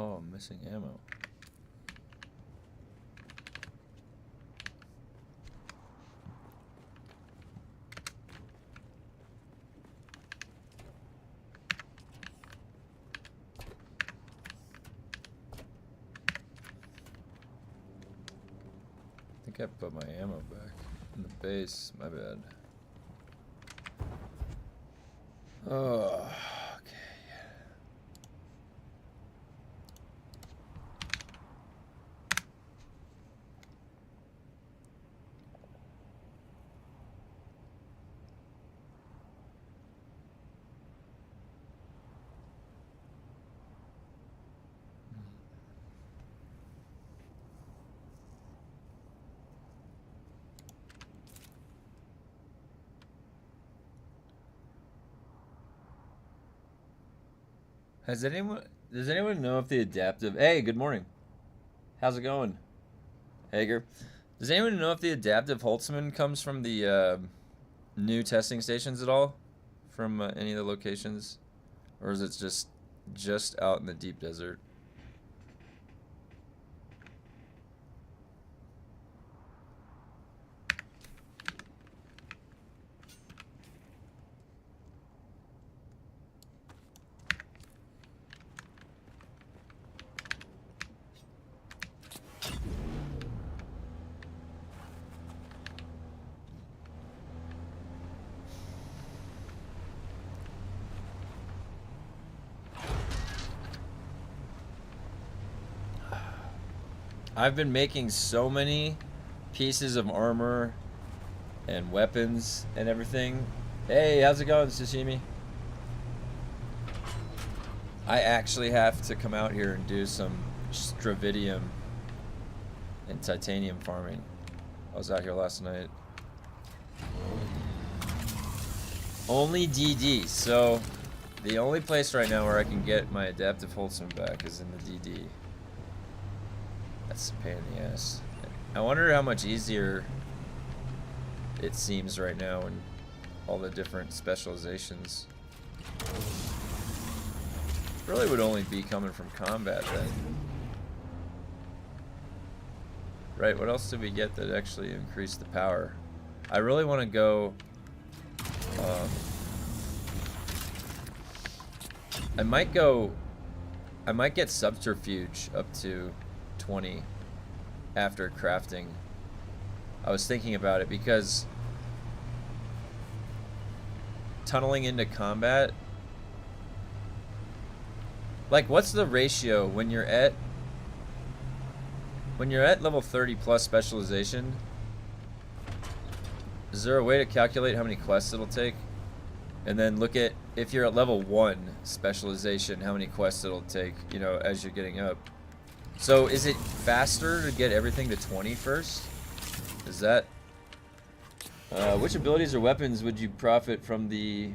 Oh, I'm missing ammo. I think I put my ammo back in the base. My bad. Oh, okay. Does anyone know if the adaptive, hey, good morning. How's it going, Hager? Does anyone know if the adaptive Holtzman comes from the new testing stations at all? From any of the locations? Or is it just out in the deep desert? I've been making so many pieces of armor and weapons and everything. Hey, how's it going, Sashimi? I actually have to come out here and do some stravidium and titanium farming. I was out here last night. Only DD, so the only place right now where I can get my adaptive Holtzman back is in the DD. That's a pain in the ass. I wonder how much easier it seems right now in all the different specializations. Really would only be coming from combat then. Right, what else did we get that actually increased the power? I really want to go... I might get subterfuge up to 20 after crafting. I was thinking about it because tunneling into combat, like, what's the ratio when you're at level 30 plus specialization? Is there a way to calculate how many quests it'll take? And then look at, if you're at level 1 specialization, how many quests it'll take, you know, as you're getting up. So is it faster to get everything to 20 first? Is that... which abilities or weapons would you profit from the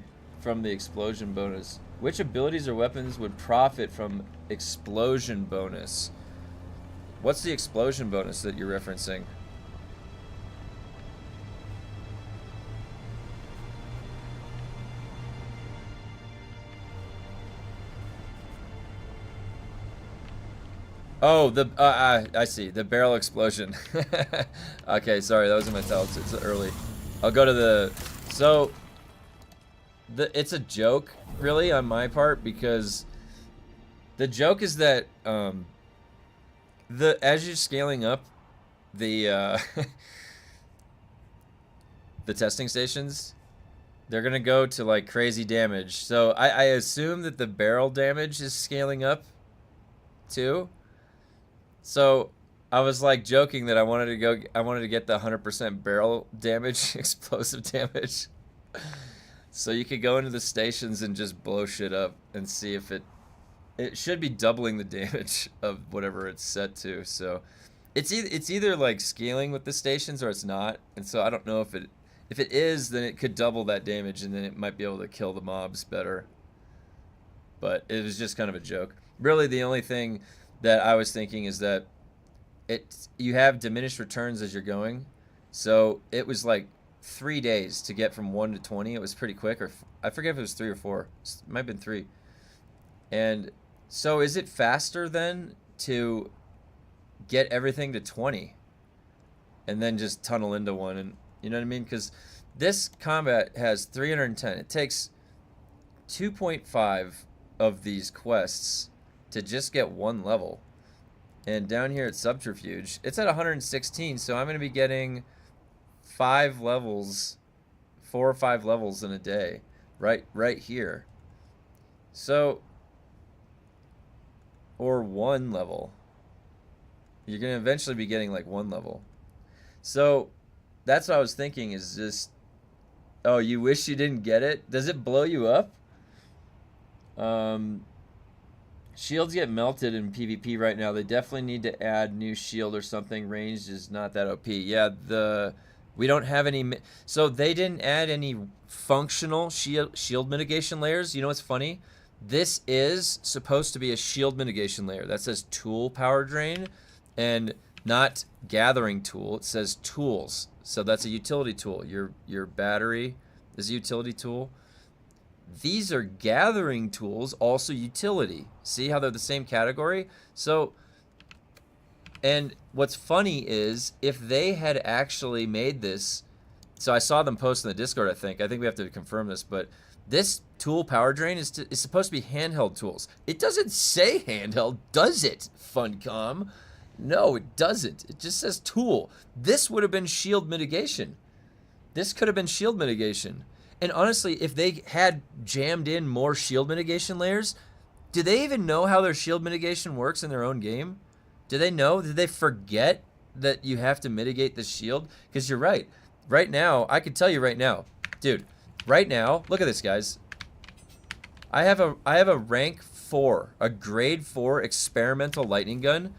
explosion bonus? Which abilities or weapons would profit from explosion bonus? What's the explosion bonus that you're referencing? Oh, I see. The barrel explosion. Okay, sorry, that wasn't my tell. It's early. I'll go to the... So, it's a joke, really, on my part, because the joke is that as you're scaling up the the testing stations, they're gonna go to like crazy damage. So I assume that the barrel damage is scaling up too. So I was like joking that I wanted to get the 100% barrel damage, explosive damage. So you could go into the stations and just blow shit up and see if it should be doubling the damage of whatever it's set to. So it's either like scaling with the stations or it's not. And so I don't know if it is, then it could double that damage and then it might be able to kill the mobs better. But it was just kind of a joke. Really, the only thing that I was thinking is that you have diminished returns as you're going. So it was like 3 days to get from 1 to 20. It was pretty quick, or I forget if it was 3 or 4. It might have been 3. And So is it faster then to get everything to 20 and then just tunnel into one? And you know what I mean? Because this combat has 310. It takes 2.5 of these quests to just get one level. And down here at Subterfuge, it's at 116, so I'm going to be getting 5 levels, 4 or 5 levels in a day, right here. So, or 1 level. You're going to eventually be getting like 1 level. So, that's what I was thinking is just, oh, you wish you didn't get it? Does it blow you up? Shields get melted in PvP right now. They definitely need to add new shield or something. Ranged is not that OP. Yeah, we don't have any. So they didn't add any functional shield mitigation layers. You know what's funny? This is supposed to be a shield mitigation layer. That says tool power drain and not gathering tool. It says tools. So that's a utility tool. Your battery is a utility tool. These are gathering tools, also utility. See how they're the same category? So, and what's funny is if they had actually made this, so I saw them post in the Discord, I think we have to confirm this, but this tool power drain is supposed to be handheld tools. It doesn't say handheld, does it, Funcom? No, it doesn't. It just says tool. This would have been shield mitigation. This could have been shield mitigation. And honestly, if they had jammed in more shield mitigation layers, do they even know how their shield mitigation works in their own game? Do they know? Did they forget that you have to mitigate the shield? Because you're right. Right now, I could tell you right now, dude, right now, look at this, guys. I have a rank 4, a grade 4 experimental lightning gun.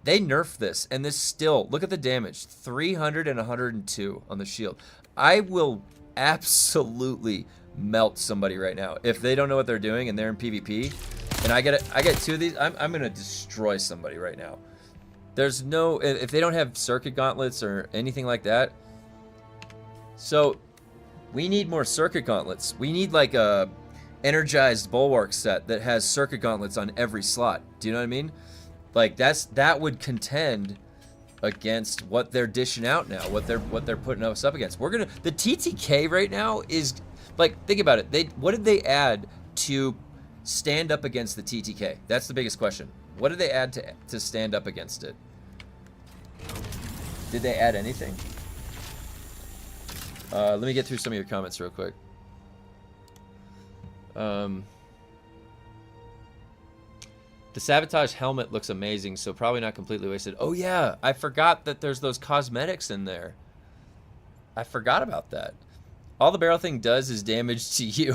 They nerfed this, and this still, look at the damage, 300 and 102 on the shield. I will absolutely melt somebody right now if they don't know what they're doing and they're in PvP and I get 2 of these. I'm gonna destroy somebody right now. There's no, if they don't have circuit gauntlets or anything like that. So we need more circuit gauntlets. We need like a energized bulwark set that has circuit gauntlets on every slot. Do you know what I mean? Like that would contend against what they're dishing out now, what they're putting us up against. The TTK right now is like, think about it. What did they add to stand up against the TTK? That's the biggest question. What did they add to stand up against it? Did they add anything? Let me get through some of your comments real quick. The sabotage helmet looks amazing, so probably not completely wasted. Oh yeah, I forgot that there's those cosmetics in there. I forgot about that. All the barrel thing does is damage to you.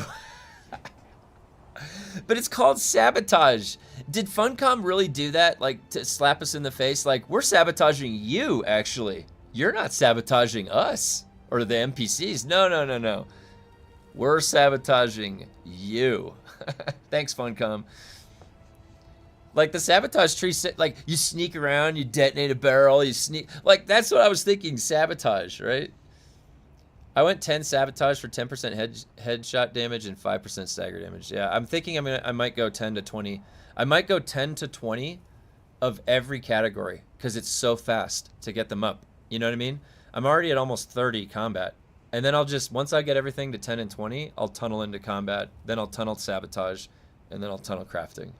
But it's called sabotage. Did Funcom really do that? Like, to slap us in the face? Like, we're sabotaging you, actually. You're not sabotaging us. Or the NPCs. No. We're sabotaging you. Thanks, Funcom. Like, the sabotage tree, like, you sneak around, you detonate a barrel, you sneak. Like, that's what I was thinking, sabotage, right? I went 10 sabotage for 10% headshot damage and 5% stagger damage. Yeah, I'm thinking I might go 10 to 20. I might go 10 to 20 of every category because it's so fast to get them up. You know what I mean? I'm already at almost 30 combat. And then I'll just, once I get everything to 10 and 20, I'll tunnel into combat. Then I'll tunnel sabotage. And then I'll tunnel crafting.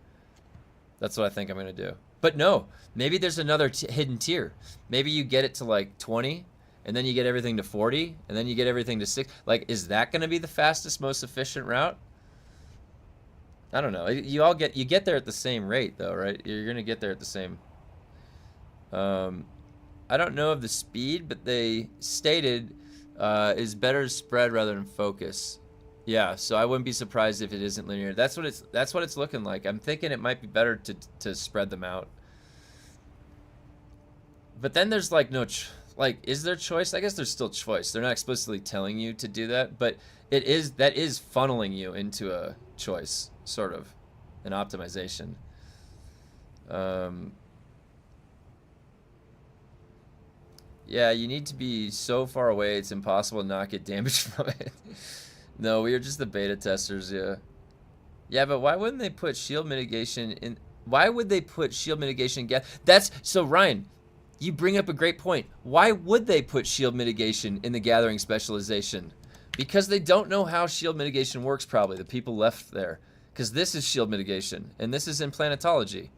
That's what I think I'm going to do. But no, maybe there's another hidden tier. Maybe you get it to like 20, and then you get everything to 40, and then you get everything to 6. Like, is that going to be the fastest, most efficient route? I don't know. You get there at the same rate, though, right? You're going to get there at the same. I don't know of the speed, but they stated is better spread rather than focus. Yeah, so I wouldn't be surprised if it isn't linear. That's what it's looking like. I'm thinking it might be better to spread them out. But then there's like no is there choice? I guess there's still choice. They're not explicitly telling you to do that, but that is funneling you into a choice, sort of, an optimization. Yeah, you need to be so far away it's impossible to not get damage from it. No, we are just the beta testers, yeah. Yeah, but why wouldn't they put shield mitigation in? Why would they put shield mitigation? That's so Ryan. You bring up a great point. Why would they put shield mitigation in the gathering specialization? Because they don't know how shield mitigation works. Probably the people left there. Because this is shield mitigation, and this is in planetology.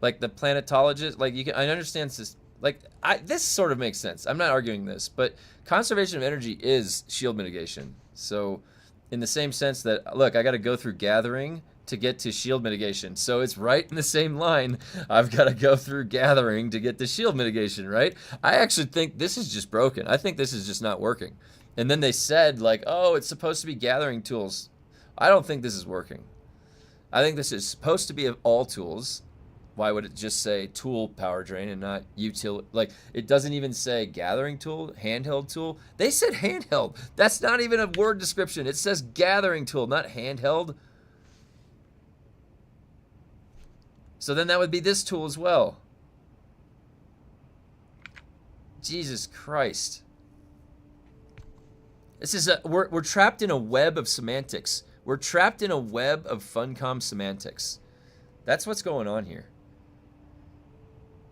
Like the planetologist, like you can, I understand this. Like this sort of makes sense. I'm not arguing this, but conservation of energy is shield mitigation. So, in the same sense that look, I got to go through gathering to get to shield mitigation. So it's right in the same line. I've got to go through gathering to get to shield mitigation, right? I actually think this is just broken. I think this is just not working. And then they said like, oh, it's supposed to be gathering tools. I don't think this is working. I think this is supposed to be of all tools. Why would it just say tool power drain and not utility? Like, it doesn't even say gathering tool, handheld tool. They said handheld. That's not even a word description. It says gathering tool, not handheld. So then that would be this tool as well. Jesus Christ. This is we're trapped in a web of semantics. We're trapped in a web of Funcom semantics. That's what's going on here.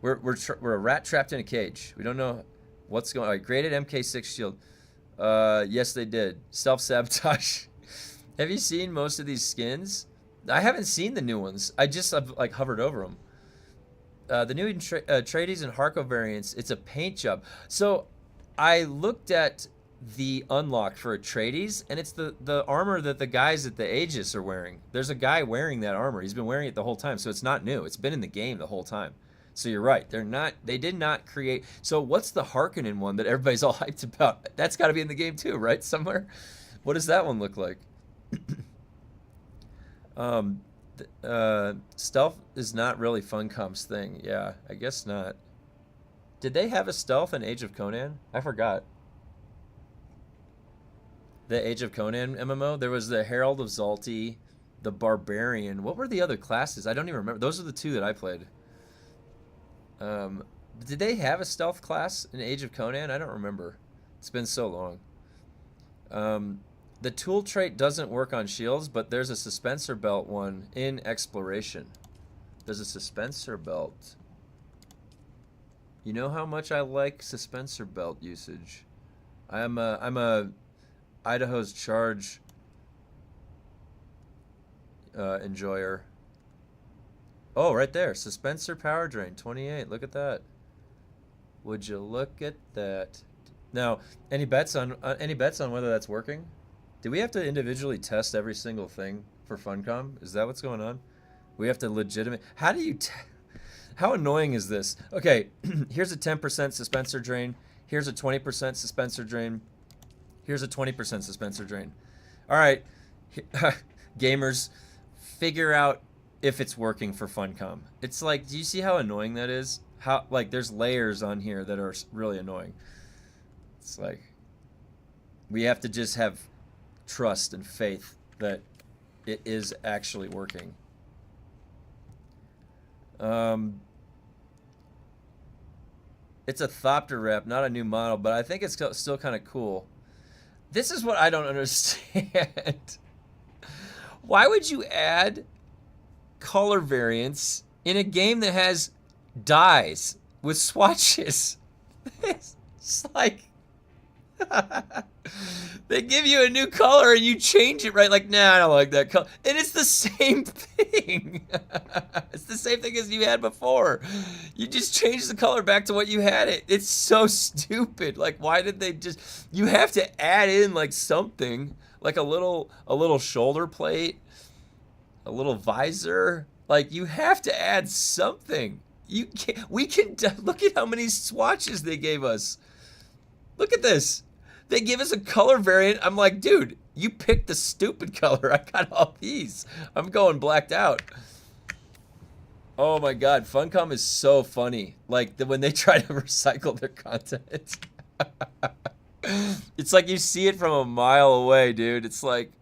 We're a rat trapped in a cage. We don't know what's going on. Right, graded MK6 shield. Yes, they did. Self-sabotage. Have you seen most of these skins? I haven't seen the new ones. I've like hovered over them. The new Atreides and Harko variants, it's a paint job. So I looked at the unlock for Atreides, and it's the armor that the guys at the Aegis are wearing. There's a guy wearing that armor. He's been wearing it the whole time, so it's not new. It's been in the game the whole time. So you're right. They did not create. So what's the Harkonnen one that everybody's all hyped about? That's got to be in the game too, right? Somewhere. What does that one look like? Stealth is not really Funcom's thing. Yeah, I guess not. Did they have a stealth in Age of Conan? I forgot. The Age of Conan MMO? There was the Herald of Zalti, the Barbarian. What were the other classes? I don't even remember. Those are the two that I played. Did they have a stealth class in Age of Conan? I don't remember. It's been so long. The tool trait doesn't work on shields, but there's a suspensor belt one in exploration. There's a suspensor belt. You know how much I like suspensor belt usage. I'm a Idaho's Charge enjoyer. Oh, right there. Suspensor power drain, 28. Look at that. Would you look at that? Now, any bets on whether that's working? Do we have to individually test every single thing for Funcom? Is that what's going on? We have to legitimate. How do you? How annoying is this? Okay, here's a 10% suspensor drain. Here's a 20% suspensor drain. Here's a 20% suspensor drain. All right, gamers, figure out if it's working for Funcom. It's like, do you see how annoying that is? How, like, there's layers on here that are really annoying. It's like, we have to just have trust and faith that it is actually working. It's a Thopter rep, not a new model, but I think it's still kind of cool. This is what I don't understand. Why would you add color variants in a game that has dyes with swatches? It's like they give you a new color and you change it, right? Like, nah, I don't like that color. And it's the same thing. It's the same thing as you had before. You just change the color back to what you had it. It's so stupid. Like, why did they just... You have to add in, like, something. Like a little shoulder plate. A little visor. Like, you have to add something. You can't... We can... Look at how many swatches they gave us. Look at this. They give us a color variant. I'm like, dude, you picked the stupid color. I got all these. I'm going blacked out. Oh my God, Funcom is so funny. Like when they try to recycle their content. It's like you see it from a mile away, dude. It's like,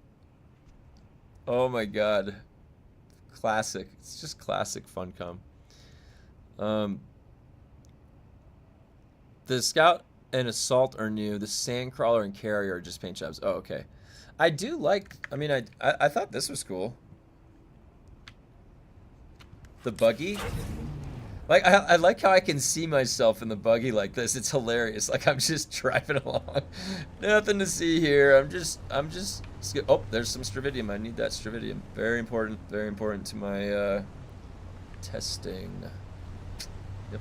oh my God. Classic. It's just classic Funcom. The Scout and assault are new. The sandcrawler and carrier are just paint jobs. Oh, okay. I do like. I mean, I thought this was cool. The buggy. Like I like how I can see myself in the buggy like this. It's hilarious. Like I'm just driving along. Nothing to see here. I'm just oh, there's some stravidium. I need that stravidium. Very important to my testing. Yep.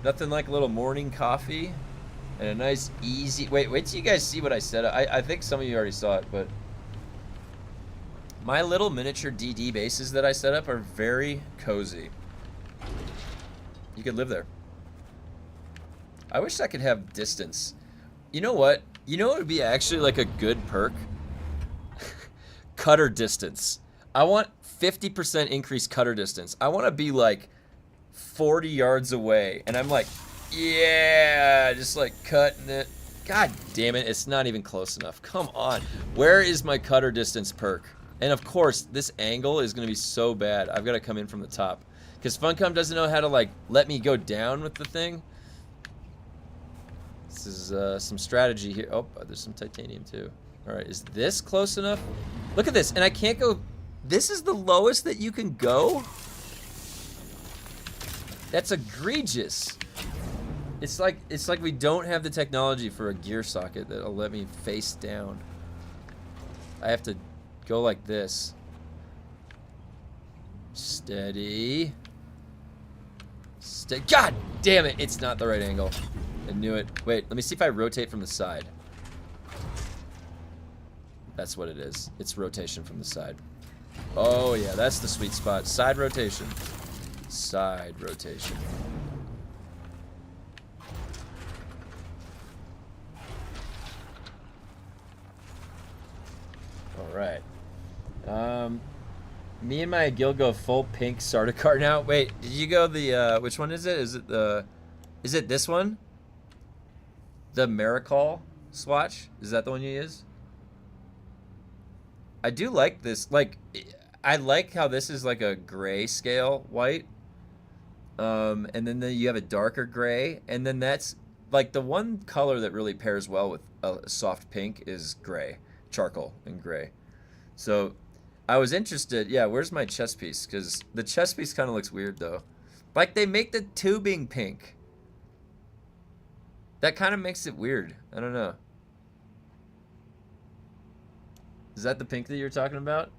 Nothing like a little morning coffee and a nice easy wait till you guys see what I set up. I think some of you already saw it, but my little miniature DD bases that I set up are very cozy. You could live there. I wish I could have distance. You know what? You know what would be actually like a good perk? Cutter distance. I want 50% increased cutter distance. I want to be like 40 yards away. And I'm like, yeah, just like cutting it. God damn it, it's not even close enough. Come on. Where is my cutter distance perk? And of course, this angle is going to be so bad. I've got to come in from the top. Because Funcom doesn't know how to, like, let me go down with the thing. This is some strategy here. Oh, there's some titanium, too. All right, is this close enough? Look at this, and I can't go... This is the lowest that you can go? That's egregious. It's like we don't have the technology for a gear socket that'll let me face down. I have to go like this. Steady. God damn it, it's not the right angle. I knew it. Wait, let me see if I rotate from the side. That's what it is. It's rotation from the side. Oh yeah, that's the sweet spot. Side rotation. Side rotation. Alright. Me and my guild go full pink Sardaukar now. Wait, did you go the, which one is it? Is it this one? The Maricol swatch? Is that the one you use? I do like this. Like, I like how this is like a gray scale white. And then you have a darker gray. And then that's, like, the one color that really pairs well with a soft pink is gray. Charcoal and gray. So... I was interested, yeah, where's my chest piece? Because the chest piece kind of looks weird, though. Like, they make the tubing pink. That kind of makes it weird. I don't know. Is that the pink that you're talking about?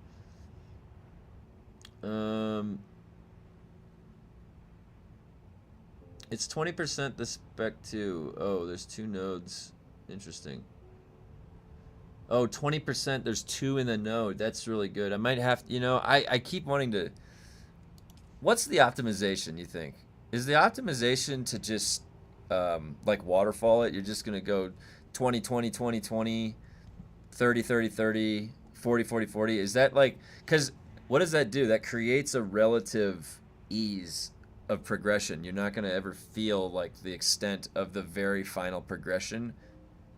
It's 20% the spec too. Oh, there's 2 nodes. Interesting. Oh, 20%, there's 2 in the node. That's really good. I might have to, you know, I keep wanting to... What's the optimization, you think? Is the optimization to just, like, waterfall it? You're just going to go 20, 20, 20, 20, 30, 30, 30, 40, 40, 40? Is that, like... Because what does that do? That creates a relative ease of progression. You're not going to ever feel, like, the extent of the very final progression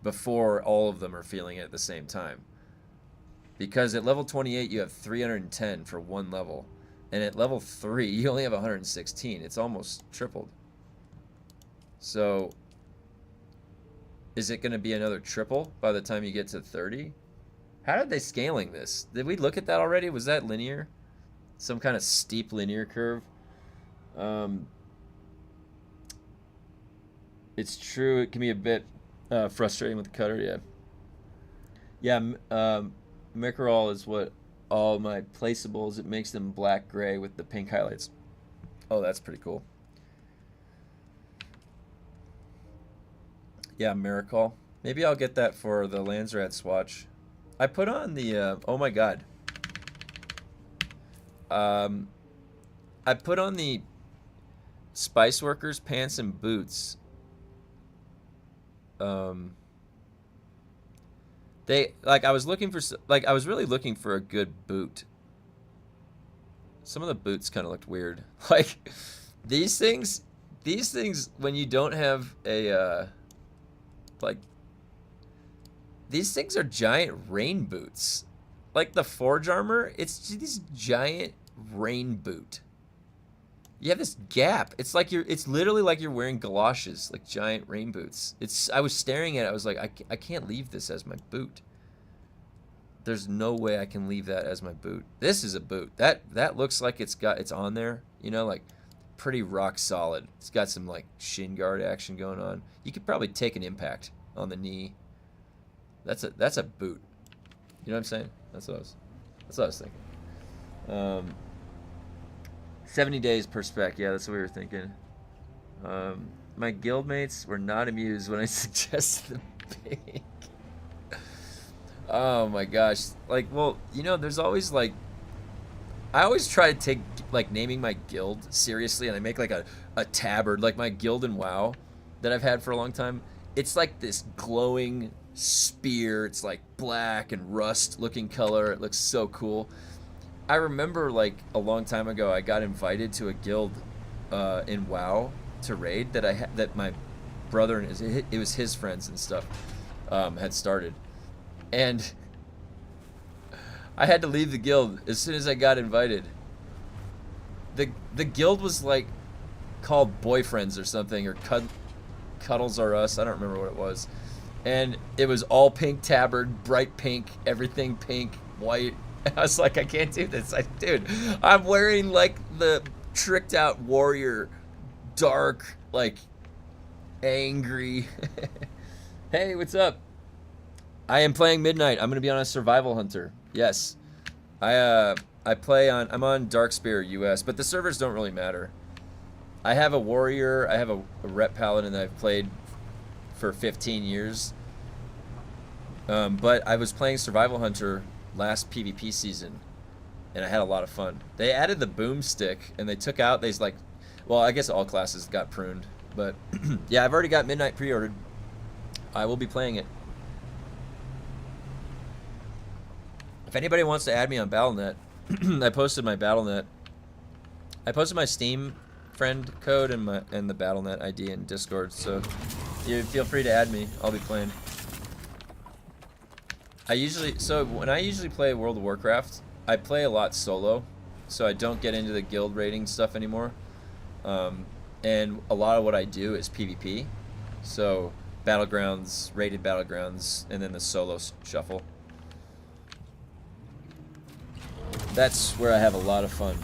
before all of them are feeling it at the same time. Because at level 28 you have 310 for one level, and at level 3 you only have 116. It's almost tripled. So is it going to be another triple by the time you get to 30? How did they scaling this? Did we look at that already? Was that linear? Some kind of steep linear curve? It's true, it can be a bit frustrating with the cutter, yeah. Yeah, Micarol is what all my placeables, it makes them black-gray with the pink highlights. Oh, that's pretty cool. Yeah, Miracle. Maybe I'll get that for the Landsrad swatch. I put on the, oh my god. I put on the Spice Workers pants and boots. They, like, I was looking for, like, I was really looking for a good boot. Some of the boots kind of looked weird. Like, these things, when you don't have a, like, these things are giant rain boots. Like the Forge armor, it's this giant rain boot. You have this gap. It's like it's literally like you're wearing galoshes, like giant rain boots. I was staring at it. I was like, I can't leave this as my boot. There's no way I can leave that as my boot. This is a boot. That looks like it's on there, you know, like pretty rock solid. It's got some like shin guard action going on. You could probably take an impact on the knee. That's a boot. You know what I'm saying? That's what I was thinking. 70 days per spec. Yeah, that's what we were thinking. My guildmates were not amused when I suggested the pink. Oh my gosh. Like, well, you know, there's always like, I always try to take like naming my guild seriously, and I make like a tabard, like my guild in WoW that I've had for a long time. It's like this glowing spear. It's like black and rust looking color. It looks so cool. I remember like a long time ago, I got invited to a guild in WoW to raid that my brother and it was his friends and stuff had started, and I had to leave the guild as soon as I got invited. The guild was like called Boyfriends or something, or Cuddles Are Us. I don't remember what it was, and it was all pink tabard, bright pink, everything pink, white. I was like, I can't do this. Dude, I'm wearing like the tricked out warrior, dark, like angry. Hey, what's up? I am playing Midnight. I'm gonna be on a survival hunter. Yes, I'm on Darkspear US, but the servers don't really matter. I have a warrior. I have a rep paladin that I've played for 15 years. But I was playing survival hunter last PvP season, and I had a lot of fun. They added the boomstick, and they took out these like, well, I guess all classes got pruned, but yeah, I've already got Midnight pre-ordered. I will be playing it. If anybody wants to add me on Battle.net, I posted my Battle.net. I posted my Steam friend code and the Battle.net ID in Discord, so you feel free to add me. I'll be playing. When I usually play World of Warcraft, I play a lot solo, so I don't get into the guild raiding stuff anymore. And a lot of what I do is PvP, so battlegrounds, rated battlegrounds, and then the solo shuffle. That's where I have a lot of fun.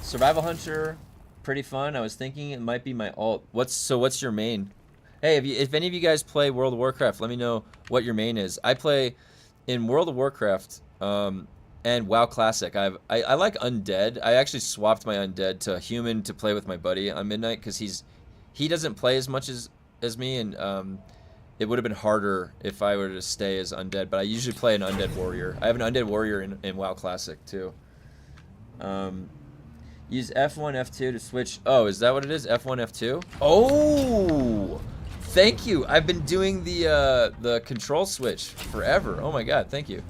Survival Hunter, pretty fun. I was thinking it might be my alt. What's your main? Hey, if any of you guys play World of Warcraft, let me know what your main is. I play in World of Warcraft and WoW Classic. I like Undead. I actually swapped my Undead to Human to play with my buddy on Midnight because he doesn't play as much as me, and it would have been harder if I were to stay as Undead. But I usually play an Undead Warrior. I have an Undead Warrior in WoW Classic too. Use F1, F2 to switch. Oh, is that what it is? F1, F2? Oh! Thank you. I've been doing the control switch forever. Oh my god, thank you.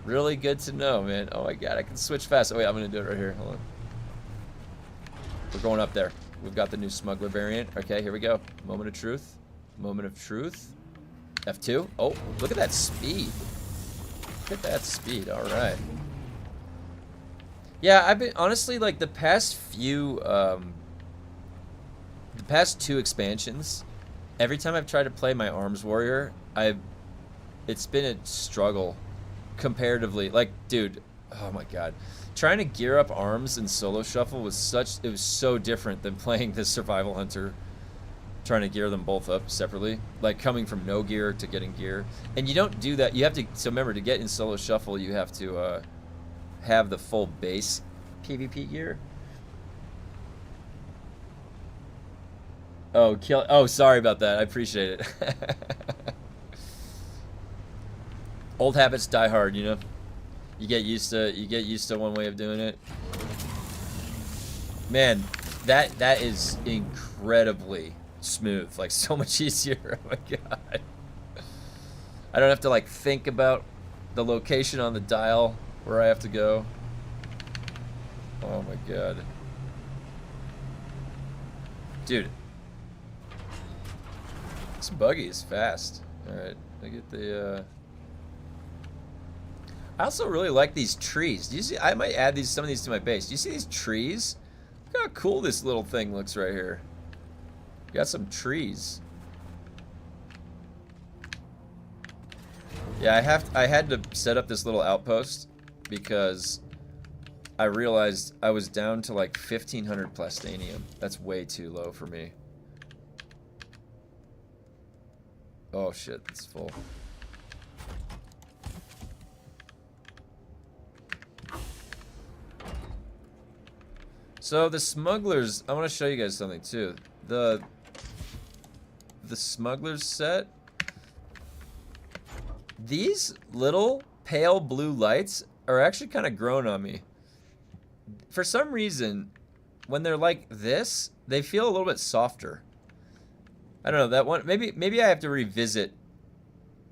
Really good to know, man. Oh my god, I can switch fast. Oh wait, I'm gonna do it right here. Hold on. We're going up there. We've got the new smuggler variant. Okay, here we go. Moment of truth. Moment of truth. F2. Oh, look at that speed. Look at that speed. All right. Yeah, I've been honestly like the past two expansions, every time I've tried to play my arms warrior, it's been a struggle comparatively. Like, dude, oh my god, trying to gear up arms in solo shuffle was so different than playing the survival hunter, trying to gear them both up separately, like coming from no gear to getting gear. And you don't do that. You have to, so remember, to get in solo shuffle, you have to have the full base PvP gear. Oh, oh, sorry about that. I appreciate it. Old habits die hard, you know. You get used to one way of doing it. Man, that is incredibly smooth. Like, so much easier. Oh my god. I don't have to like think about the location on the dial where I have to go. Oh my god. Dude. This buggy is fast. Alright, I get the I also really like these trees. Do you see? I might add some of these to my base. Do you see these trees? Look how cool this little thing looks right here. Got some trees. Yeah, I had to set up this little outpost because I realized I was down to like 1,500 plastanium. That's way too low for me. Oh shit, it's full. So the smugglers, I want to show you guys something too. The smugglers set. These little pale blue lights are actually kind of growing on me. For some reason, when they're like this, they feel a little bit softer. I don't know, that one, maybe I have to revisit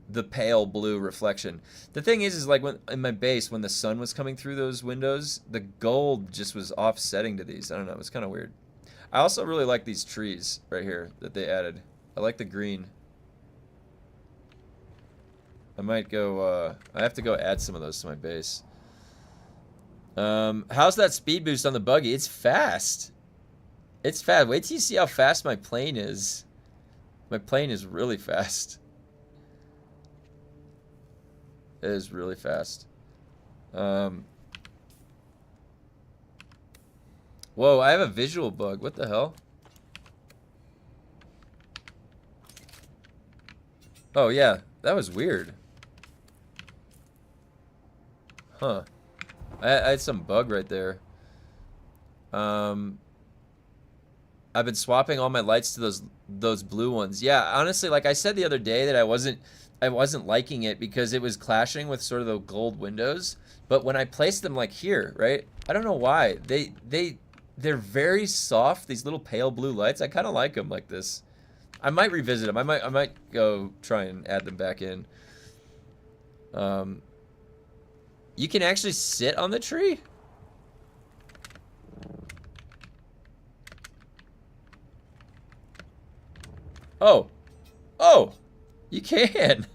the pale blue reflection. The thing is like when in my base, when the sun was coming through those windows, the gold just was offsetting to these. I don't know, it was kind of weird. I also really like these trees right here that they added. I like the green. I might go, I have to go add some of those to my base. How's that speed boost on the buggy? It's fast. It's fast. Wait till you see how fast my plane is. My plane is really fast. It is really fast. Whoa, I have a visual bug. What the hell? Oh, yeah. That was weird. Huh. I had some bug right there. I've been swapping all my lights to those blue ones. Yeah, honestly, like I said the other day that I wasn't liking it because it was clashing with sort of the gold windows. But when I placed them like here, right? I don't know why. They're very soft, these little pale blue lights. I kind of like them like this. I might revisit them. I might go try and add them back in. You can actually sit on the tree? Oh. Oh! You can!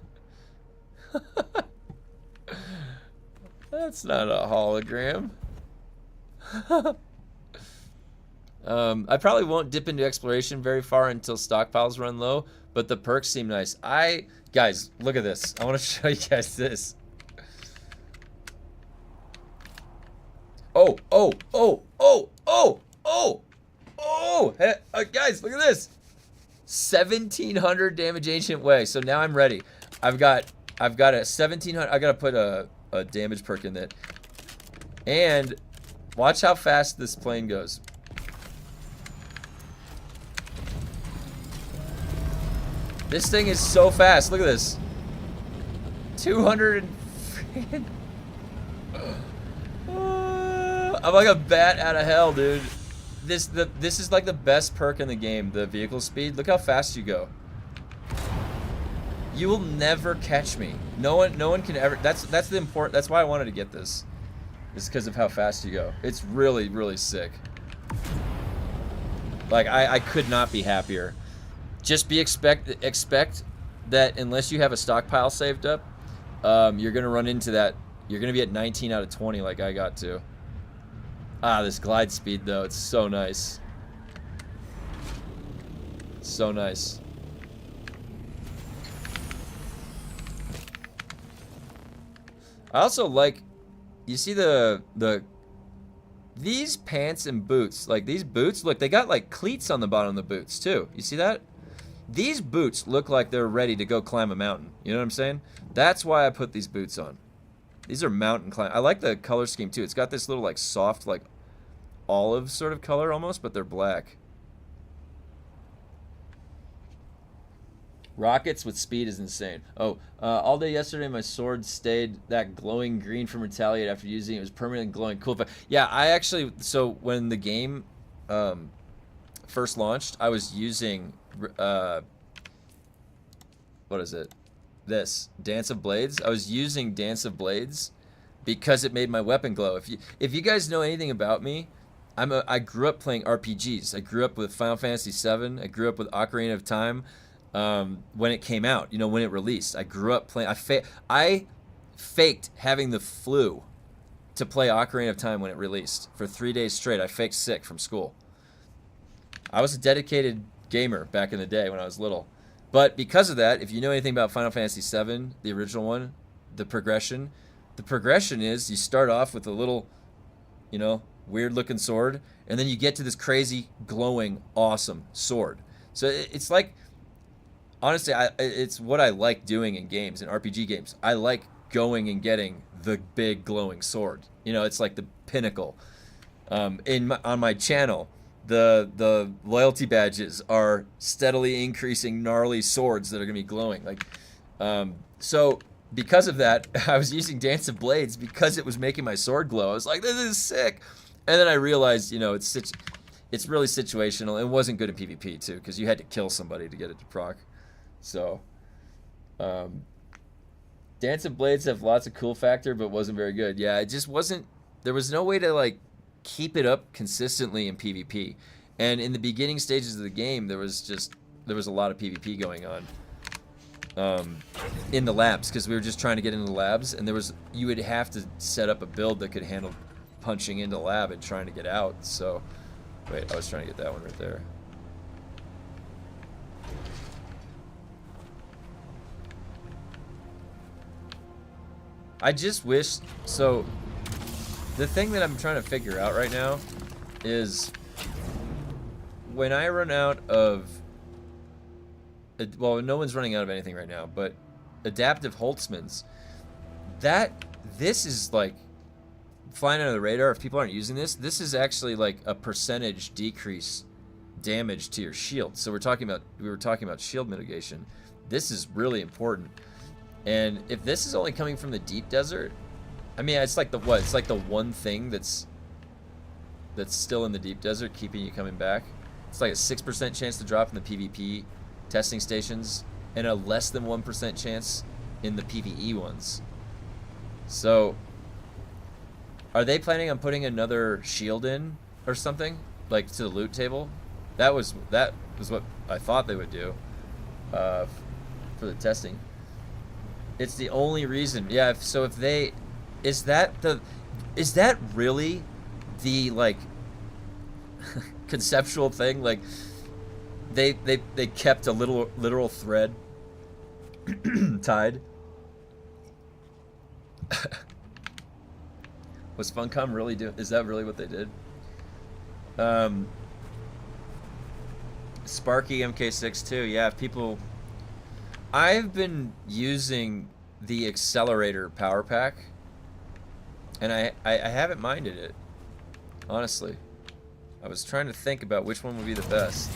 That's not a hologram. I probably won't dip into exploration very far until stockpiles run low, but the perks seem nice. Guys, look at this. I want to show you guys this. Oh, oh, oh, oh, oh, oh, oh! Hey, guys, look at this. 1,700 damage ancient way. So now I'm ready. I've got a 1,700. I gotta put a damage perk in it. And watch how fast this plane goes. This thing is so fast. Look at this. 200 and... I'm like a bat out of hell, dude. This is like the best perk in the game, the vehicle speed. Look how fast you go. You will never catch me. No one can ever. That's why I wanted to get this. It's because of how fast you go. It's really, really sick. Like I could not be happier. Just expect that unless you have a stockpile saved up, you're gonna run into that. You're gonna be at 19 out of 20 like I got to. Ah, this glide speed though, it's so nice. So nice. I also like, you see these pants and boots, like these boots, look, they got like cleats on the bottom of the boots too. You see that? These boots look like they're ready to go climb a mountain. You know what I'm saying? That's why I put these boots on. These are mountain climb. I like the color scheme too. It's got this little like soft like olive sort of color almost, but they're black. Rockets with speed is insane. Oh, all day yesterday my sword stayed that glowing green from Retaliate after using it. It was permanently glowing. Cool. Yeah, I actually, so when the game first launched, I was using, what is it? This, Dance of Blades. I was using Dance of Blades because it made my weapon glow. If you guys know anything about me, I grew up playing RPGs. I grew up with Final Fantasy VII. I grew up with Ocarina of Time. When it came out, you know, when it released, I grew up playing. faked having the flu to play Ocarina of Time when it released. For 3 days straight, I faked sick from school. I was a dedicated gamer back in the day when I was little. But because of that, if you know anything about Final Fantasy VII, the original one, the progression is you start off with a little, weird looking sword, and then you get to this crazy, glowing, awesome sword. So it's like, honestly, it's what I like doing in games, in RPG games. I like going and getting the big glowing sword. It's like the pinnacle. On my channel, the loyalty badges are steadily increasing gnarly swords that are gonna be glowing. So because of that, I was using Dance of Blades because it was making my sword glow. I was like, this is sick. And then I realized, it's really situational. It wasn't good in PvP too, because you had to kill somebody to get it to proc. So, Dance of Blades have lots of cool factor, but wasn't very good. Yeah, it just wasn't. There was no way to keep it up consistently in PvP. And in the beginning stages of the game, there was a lot of PvP going on. In the labs, because we were just trying to get into the labs, and you would have to set up a build that could handle punching into the lab and trying to get out. So, wait, I was trying to get that one right there. I just wish, so the thing that I'm trying to figure out right now is when I run out of, well, no one's running out of anything right now, but adaptive Holtzmans, this is flying under the radar. If people aren't using this is actually a percentage decrease damage to your shield. So we were talking about shield mitigation. This is really important. And if this is only coming from the deep desert, I mean, it's like the one thing that's still in the deep desert keeping you coming back. It's like a 6% chance to drop in the PvP testing stations and a less than 1% chance in the PvE ones. So are they planning on putting another shield in or something, to the loot table? That was what I thought they would do for the testing. It's the only reason. Yeah, so if they, is that really the conceptual thing? They kept a literal thread tied. Was Funcom really doing? Is that really what they did? Sparky MK6 too. Yeah, people. I've been using the accelerator power pack, and I haven't minded it. Honestly, I was trying to think about which one would be the best.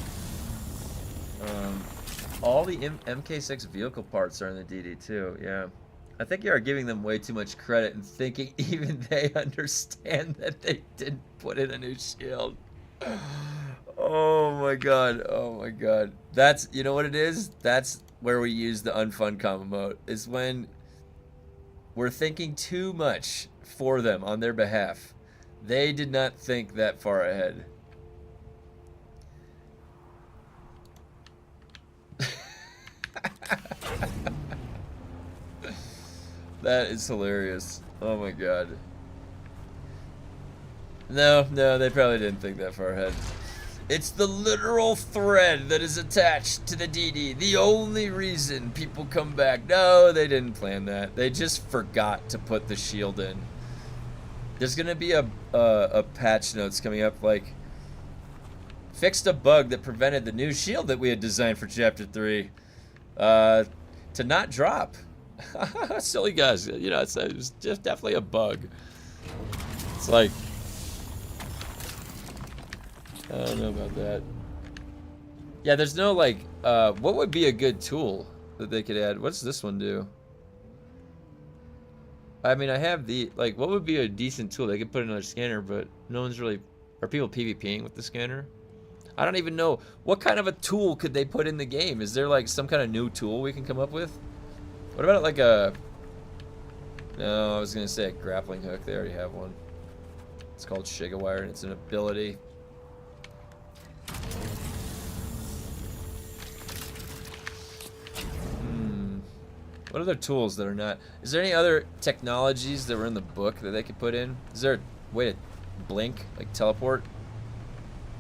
All the MK6 vehicle parts are in the DD too. Yeah. I think you are giving them way too much credit and thinking even they understand that they didn't put in a new shield. Oh my god. Oh my god. That's, you know what it is? That's where we use the unfun combo mode, is when we're thinking too much for them on their behalf. They did not think that far ahead. That is hilarious. Oh my god. No, they probably didn't think that far ahead. It's the literal thread that is attached to the DD. The only reason people come back. No, they didn't plan that. They just forgot to put the shield in. There's gonna be a patch notes coming up, fixed a bug that prevented the new shield that we had designed for Chapter 3 to not drop. Silly guys, it was just definitely a bug. It's I don't know about that. Yeah, there's no what would be a good tool that they could add? What's this one do? I mean, I have the, what would be a decent tool? They could put another scanner, but no one's really, are people PvPing with the scanner? I don't even know. What kind of a tool could they put in the game? Is there some kind of new tool we can come up with? What about no, I was gonna say a grappling hook. They already have one. It's called Shigawire, and it's an ability. What other tools that are not? Is there any other technologies that were in the book that they could put in? Is there a way to blink, like teleport?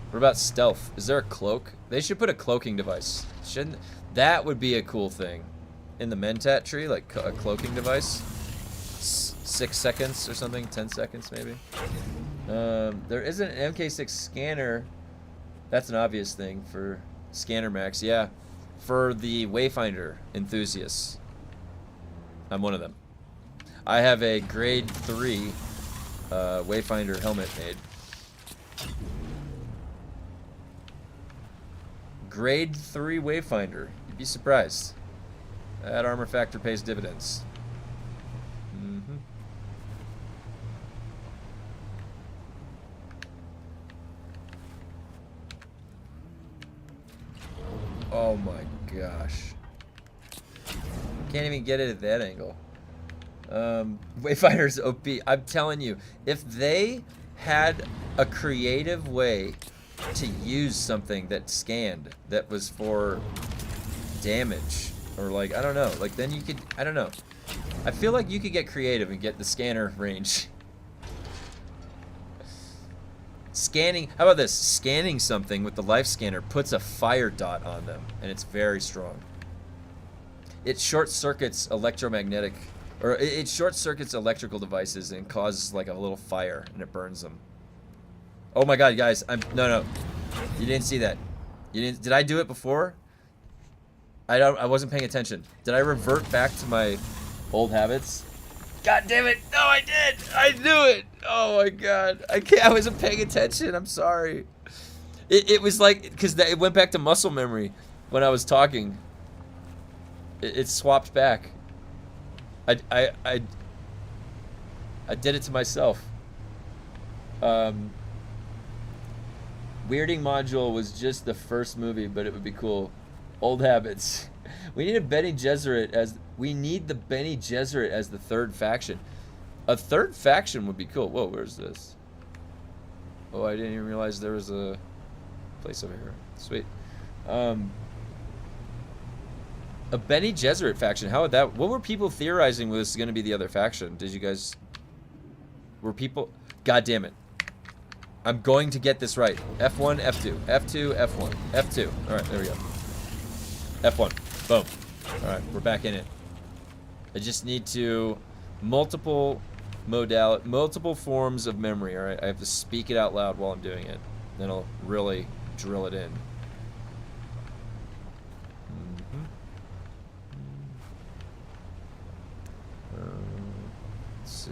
What about stealth? Is there a cloak? They should put a cloaking device. Shouldn't? That would be a cool thing. In the Mentat tree, like a cloaking device. 6 seconds or something, 10 seconds maybe. There isn't an MK6 scanner. That's an obvious thing for Scanner Max, yeah. For the Wayfinder enthusiasts. I'm one of them. I have a grade 3 Wayfinder helmet made. Grade 3 Wayfinder. You'd be surprised. That armor factor pays dividends. Mm-hmm. Oh my gosh. Can't even get it at that angle. Wayfinder's OP. I'm telling you, if they had a creative way to use something that scanned, that was for damage, or like, I don't know, like then you could, I don't know. I feel like you could get creative and get the scanner range. Scanning, how about this? Scanning something with the life scanner puts a fire dot on them, and it's very strong. It short circuits electromagnetic, or it short circuits electrical devices and causes like a little fire, and it burns them. Oh my god, guys, no. You didn't see that. You didn't, did I do it before? I wasn't paying attention. Did I revert back to my old habits? God damn it! No, I did! I knew it! Oh my god. I wasn't paying attention. I'm sorry. It was like, because it went back to muscle memory when I was talking. It swapped back. I did it to myself. Weirding module was just the first movie, but it would be cool. Old habits. We need a Bene Gesserit as the Bene Gesserit as the third faction. A third faction would be cool. Whoa, where's this? Oh, I didn't even realize there was a place over here. Sweet. A Bene Gesserit faction. How would that? What were people theorizing was going to be the other faction? Did you guys? Were people? God damn it! I'm going to get this right. F1, F2, F2, F1, F2. All right, there we go. F1. Boom. All right, we're back in it. I just need to multiple forms of memory. All right, I have to speak it out loud while I'm doing it. Then I'll really drill it in. Let's see.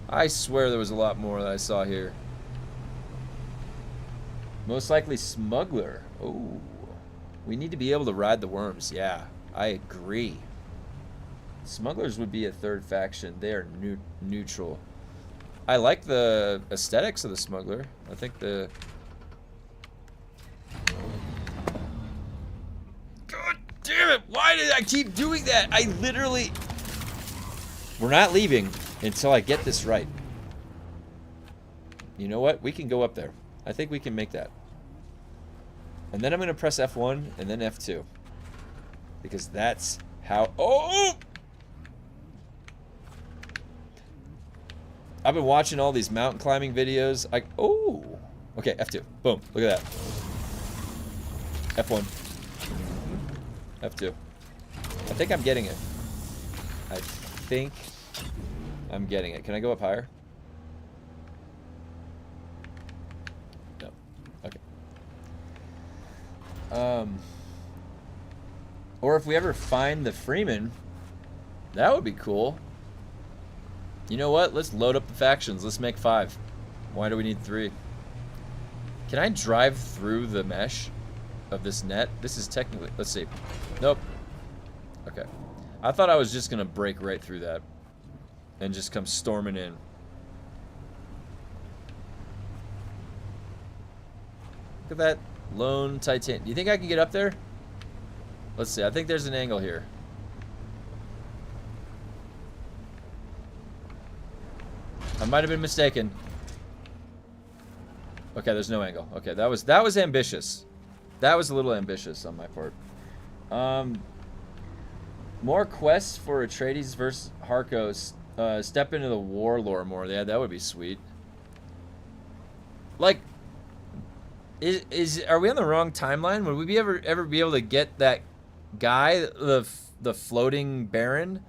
I swear there was a lot more that I saw here. Most likely smuggler. Oh, we need to be able to ride the worms. Yeah, I agree. Smugglers would be a third faction. They are neutral. I like the aesthetics of the smuggler. I think the... God damn it! Why did I keep doing that? I literally... We're not leaving until I get this right. You know what? We can go up there. I think we can make that. And then I'm going to press F1 and then F2. Because that's how... Oh! I've been watching all these mountain climbing videos. Oh! Okay, F2. Boom. Look at that. F1. F2. I think I'm getting it. I think I'm getting it. Can I go up higher? No. Okay. Or if we ever find the Freeman, that would be cool. You know what? Let's load up the factions. Let's make 5. Why do we need 3? Can I drive through the mesh of this net? This is technically... Let's see. Nope. Okay. I thought I was just going to break right through that and just come storming in. Look at that lone Titan. Do you think I can get up there? Let's see. I think there's an angle here. I might have been mistaken. Okay, there's no angle. Okay, that was ambitious. That was a little ambitious on my part. More quests for Atreides versus Harkos. Step into the war lore more. Yeah, that would be sweet. Like, are we on the wrong timeline? Would we ever be able to get that guy, the floating baron?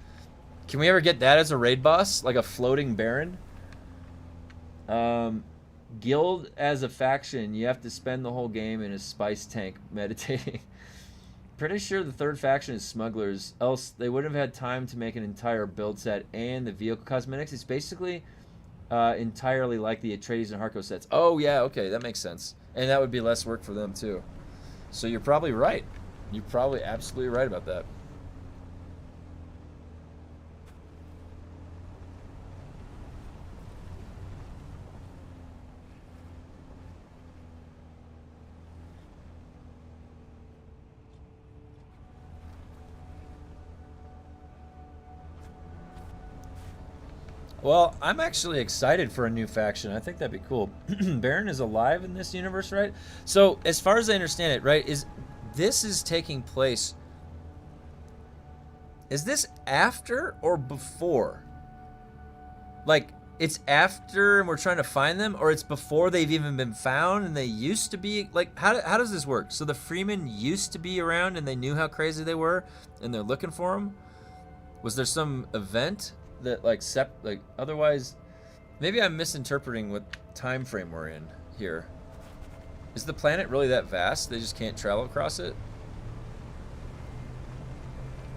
Can we ever get that as a raid boss, like a floating baron? Guild as a faction, you have to spend the whole game in a spice tank meditating. Pretty sure the third faction is smugglers, else they wouldn't have had time to make an entire build set and the vehicle cosmetics. It's basically entirely like the Atreides and Harko sets. Oh yeah, okay, that makes sense. And that would be less work for them too. So you're probably right. You're probably absolutely right about that. Well, I'm actually excited for a new faction. I think that'd be cool. Baron is alive in this universe, right? So, as far as I understand it, right, this is taking place. Is this after or before? Like, it's after and we're trying to find them, or it's before they've even been found and they used to be, like, how does this work? So the Freemen used to be around and they knew how crazy they were and they're looking for them? Was there some event that like otherwise maybe I'm misinterpreting what time frame we're in here? Is the planet really that vast they just can't travel across it?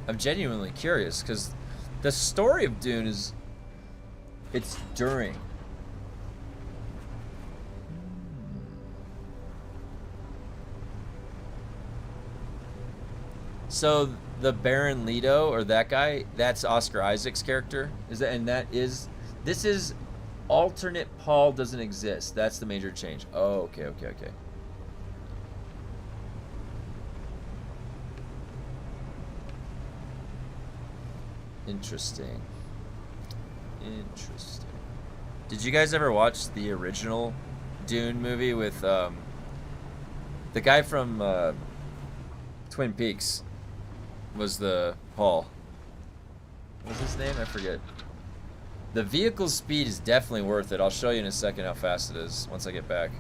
I'm genuinely curious because the story of Dune is it's during. So the Baron Leto, or that guy, that's Oscar Isaac's character. This is alternate Paul doesn't exist. That's the major change. Oh, okay. Interesting. Did you guys ever watch the original Dune movie with the guy from Twin Peaks? Was the Paul? What's his name? I forget. The vehicle speed is definitely worth it. I'll show you in a second how fast it is once I get back.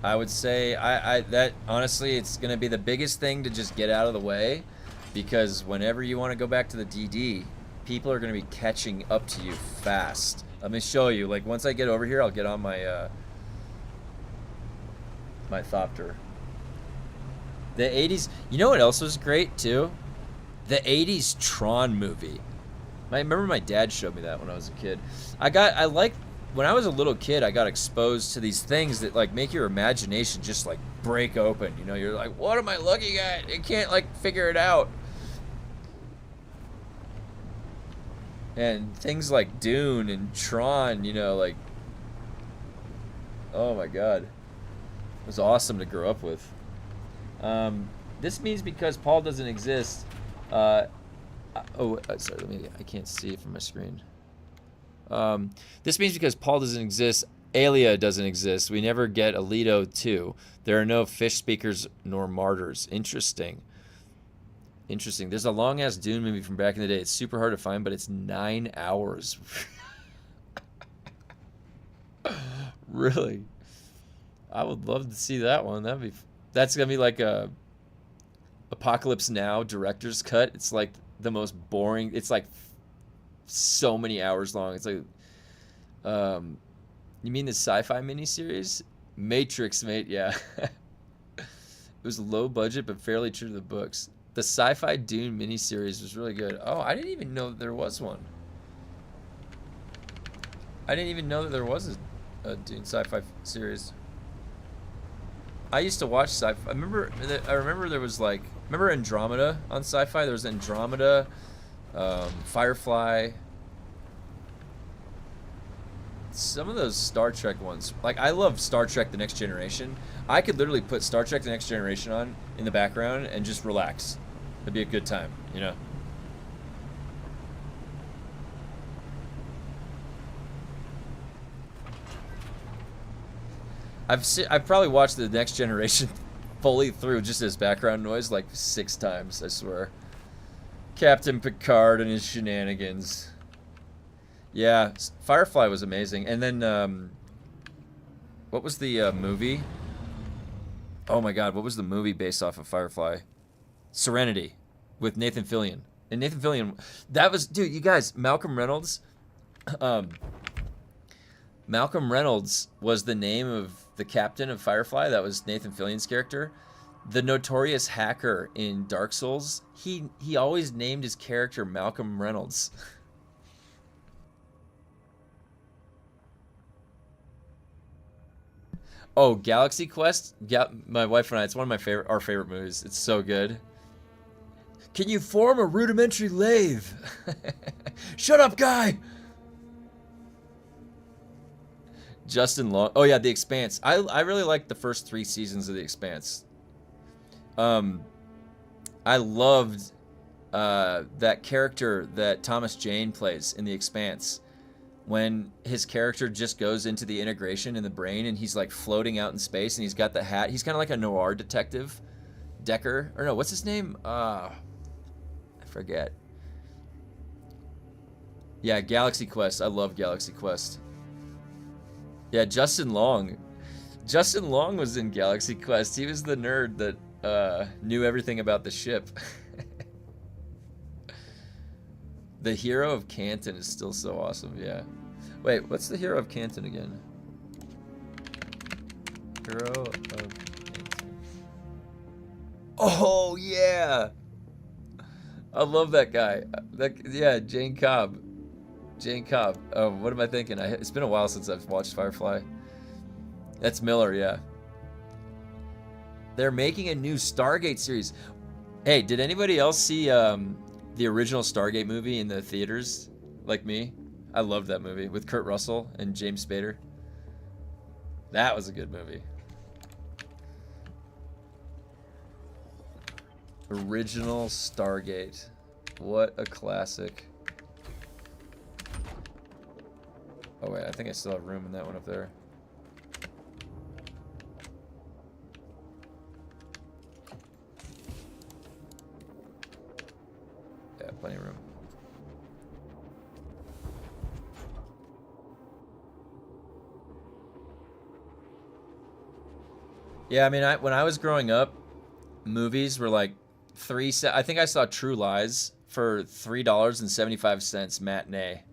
I would say that honestly it's gonna be the biggest thing to just get out of the way, because whenever you want to go back to the DD, people are gonna be catching up to you fast. Let me show you. Like once I get over here, I'll get on my my Thopter. The 80s, you know what else was great too? The 80s Tron movie. I remember my dad showed me that when I was a kid. When I was a little kid, I got exposed to these things that like make your imagination just like break open. You know, you're like, what am I looking at? I can't like figure it out. And things like Dune and Tron, you know, like, oh my God. It was awesome to grow up with. This means because Paul doesn't exist. Sorry, I can't see it from my screen. This means because Paul doesn't exist, Aelia doesn't exist. We never get Alito 2. There are no fish speakers nor martyrs. Interesting. There's a long-ass Dune movie from back in the day. It's super hard to find, but it's 9 hours. Really? I would love to see that one. That's gonna be like a Apocalypse Now director's cut. It's like the most boring. It's like so many hours long. It's like, you mean the sci-fi miniseries? Matrix, mate. Yeah. It was low budget but fairly true to the books. The sci-fi Dune miniseries was really good. Oh, I didn't even know that there was one. I didn't even know that there was a Dune sci-fi series. I used to watch sci-fi. I remember there was like, remember Andromeda on Sci-Fi? There was Andromeda, Firefly. Some of those Star Trek ones. Like, I love Star Trek The Next Generation. I could literally put Star Trek The Next Generation on in the background and just relax. It'd be a good time, you know? I've probably watched The Next Generation fully through just as background noise like 6 times, I swear. Captain Picard and his shenanigans. Yeah, Firefly was amazing. And then, what was the movie? Oh my god, what was the movie based off of Firefly? Serenity with Nathan Fillion. And Nathan Fillion, that was, dude, you guys, um, Malcolm Reynolds was the name of the captain of Firefly. That was Nathan Fillion's character. The notorious hacker in Dark Souls, he always named his character Malcolm Reynolds. Oh, Galaxy Quest? Yeah, my wife and I, it's one of our favorite movies. It's so good. Can you form a rudimentary lathe? Shut up, guy! Justin Long. Oh yeah, The Expanse. I really liked the first 3 seasons of The Expanse. I loved that character that Thomas Jane plays in The Expanse. When his character just goes into the integration in the brain and he's like floating out in space and he's got the hat. He's kind of like a noir detective. Decker. Or no, what's his name? I forget. Yeah, Galaxy Quest. I love Galaxy Quest. Yeah, Justin Long. Justin Long was in Galaxy Quest. He was the nerd that knew everything about the ship. The Hero of Canton is still so awesome, yeah. Wait, what's the Hero of Canton again? Hero of Canton. Oh, yeah! I love that guy. Yeah, Jane Cobb. Jane Cobb. Oh, what am I thinking? It's been a while since I've watched Firefly. That's Miller, yeah. They're making a new Stargate series. Hey, did anybody else see the original Stargate movie in the theaters? Like me? I loved that movie with Kurt Russell and James Spader. That was a good movie. Original Stargate. What a classic. Oh wait, I think I still have room in that one up there. Yeah, plenty of room. Yeah, I mean, when I was growing up, movies were like I think I saw True Lies for $3.75 matinee.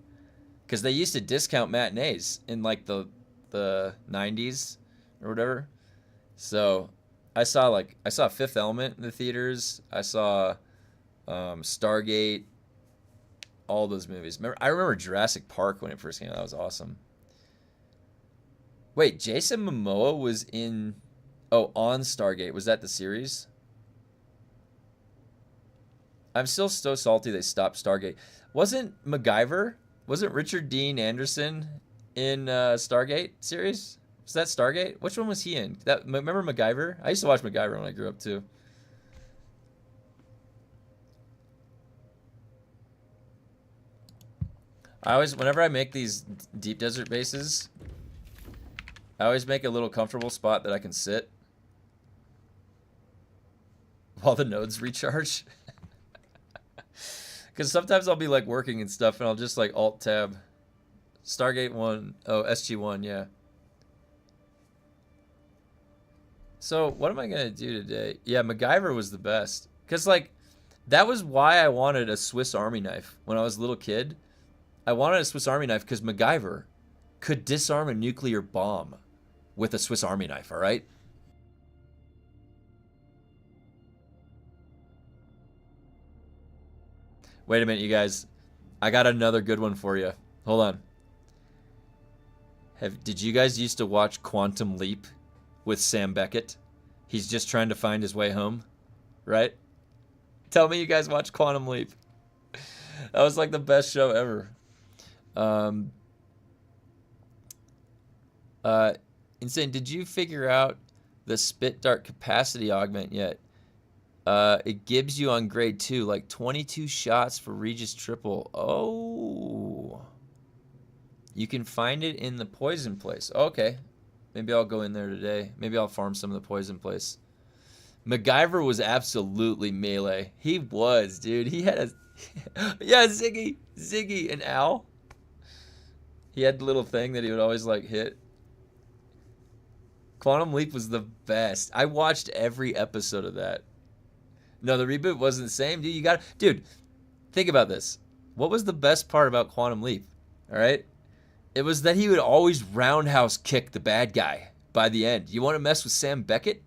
Because they used to discount matinees in like the 90s or whatever. So I saw Fifth Element in the theaters. I saw Stargate, all those movies. I remember Jurassic Park when it first came out. That was awesome. Wait, Jason Momoa was on Stargate. Was that the series? I'm still so salty they stopped Stargate. Wasn't Richard Dean Anderson in Stargate series? Was that Stargate? Which one was he in? Remember MacGyver? I used to watch MacGyver when I grew up too. Whenever I make these deep desert bases, I always make a little comfortable spot that I can sit while the nodes recharge. Because sometimes I'll be like working and stuff and I'll just like alt tab. Stargate 1. Oh, SG1, yeah. So what am I going to do today? Yeah, MacGyver was the best. Because like, that was why I wanted a Swiss Army knife when I was a little kid. I wanted a Swiss Army knife because MacGyver could disarm a nuclear bomb with a Swiss Army knife, all right? Wait a minute, you guys. I got another good one for you. Hold on. Did you guys used to watch Quantum Leap with Sam Beckett? He's just trying to find his way home, right? Tell me you guys watch Quantum Leap. That was like the best show ever. Insane, did you figure out the spit dart capacity augment yet? It gives you on grade 2 like 22 shots for Regis triple. Oh. You can find it in the poison place. Okay. Maybe I'll go in there today. Maybe I'll farm some of the poison place. MacGyver was absolutely melee. He was, dude. He had a yeah, Ziggy, and Al. He had the little thing that he would always like hit. Quantum Leap was the best. I watched every episode of that. No, the reboot wasn't the same, dude. Dude. Think about this. What was the best part about Quantum Leap? All right, it was that he would always roundhouse kick the bad guy by the end. You want to mess with Sam Beckett?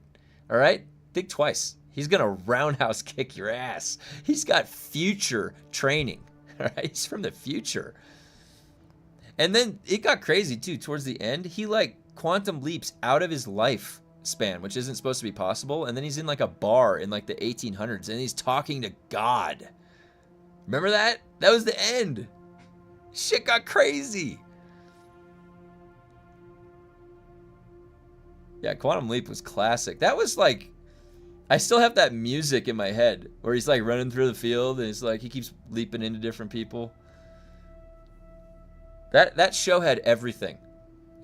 All right, think twice. He's gonna roundhouse kick your ass. He's got future training. All right, he's from the future. And then it got crazy too. Towards the end, he like quantum leaps out of his life span, which isn't supposed to be possible. And then he's in like a bar in like the 1800s, and he's talking to God. Remember that? That was the end. Shit got crazy. Yeah, Quantum Leap was classic. That was like, I still have that music in my head where he's like running through the field and it's like he keeps leaping into different people. That show had everything.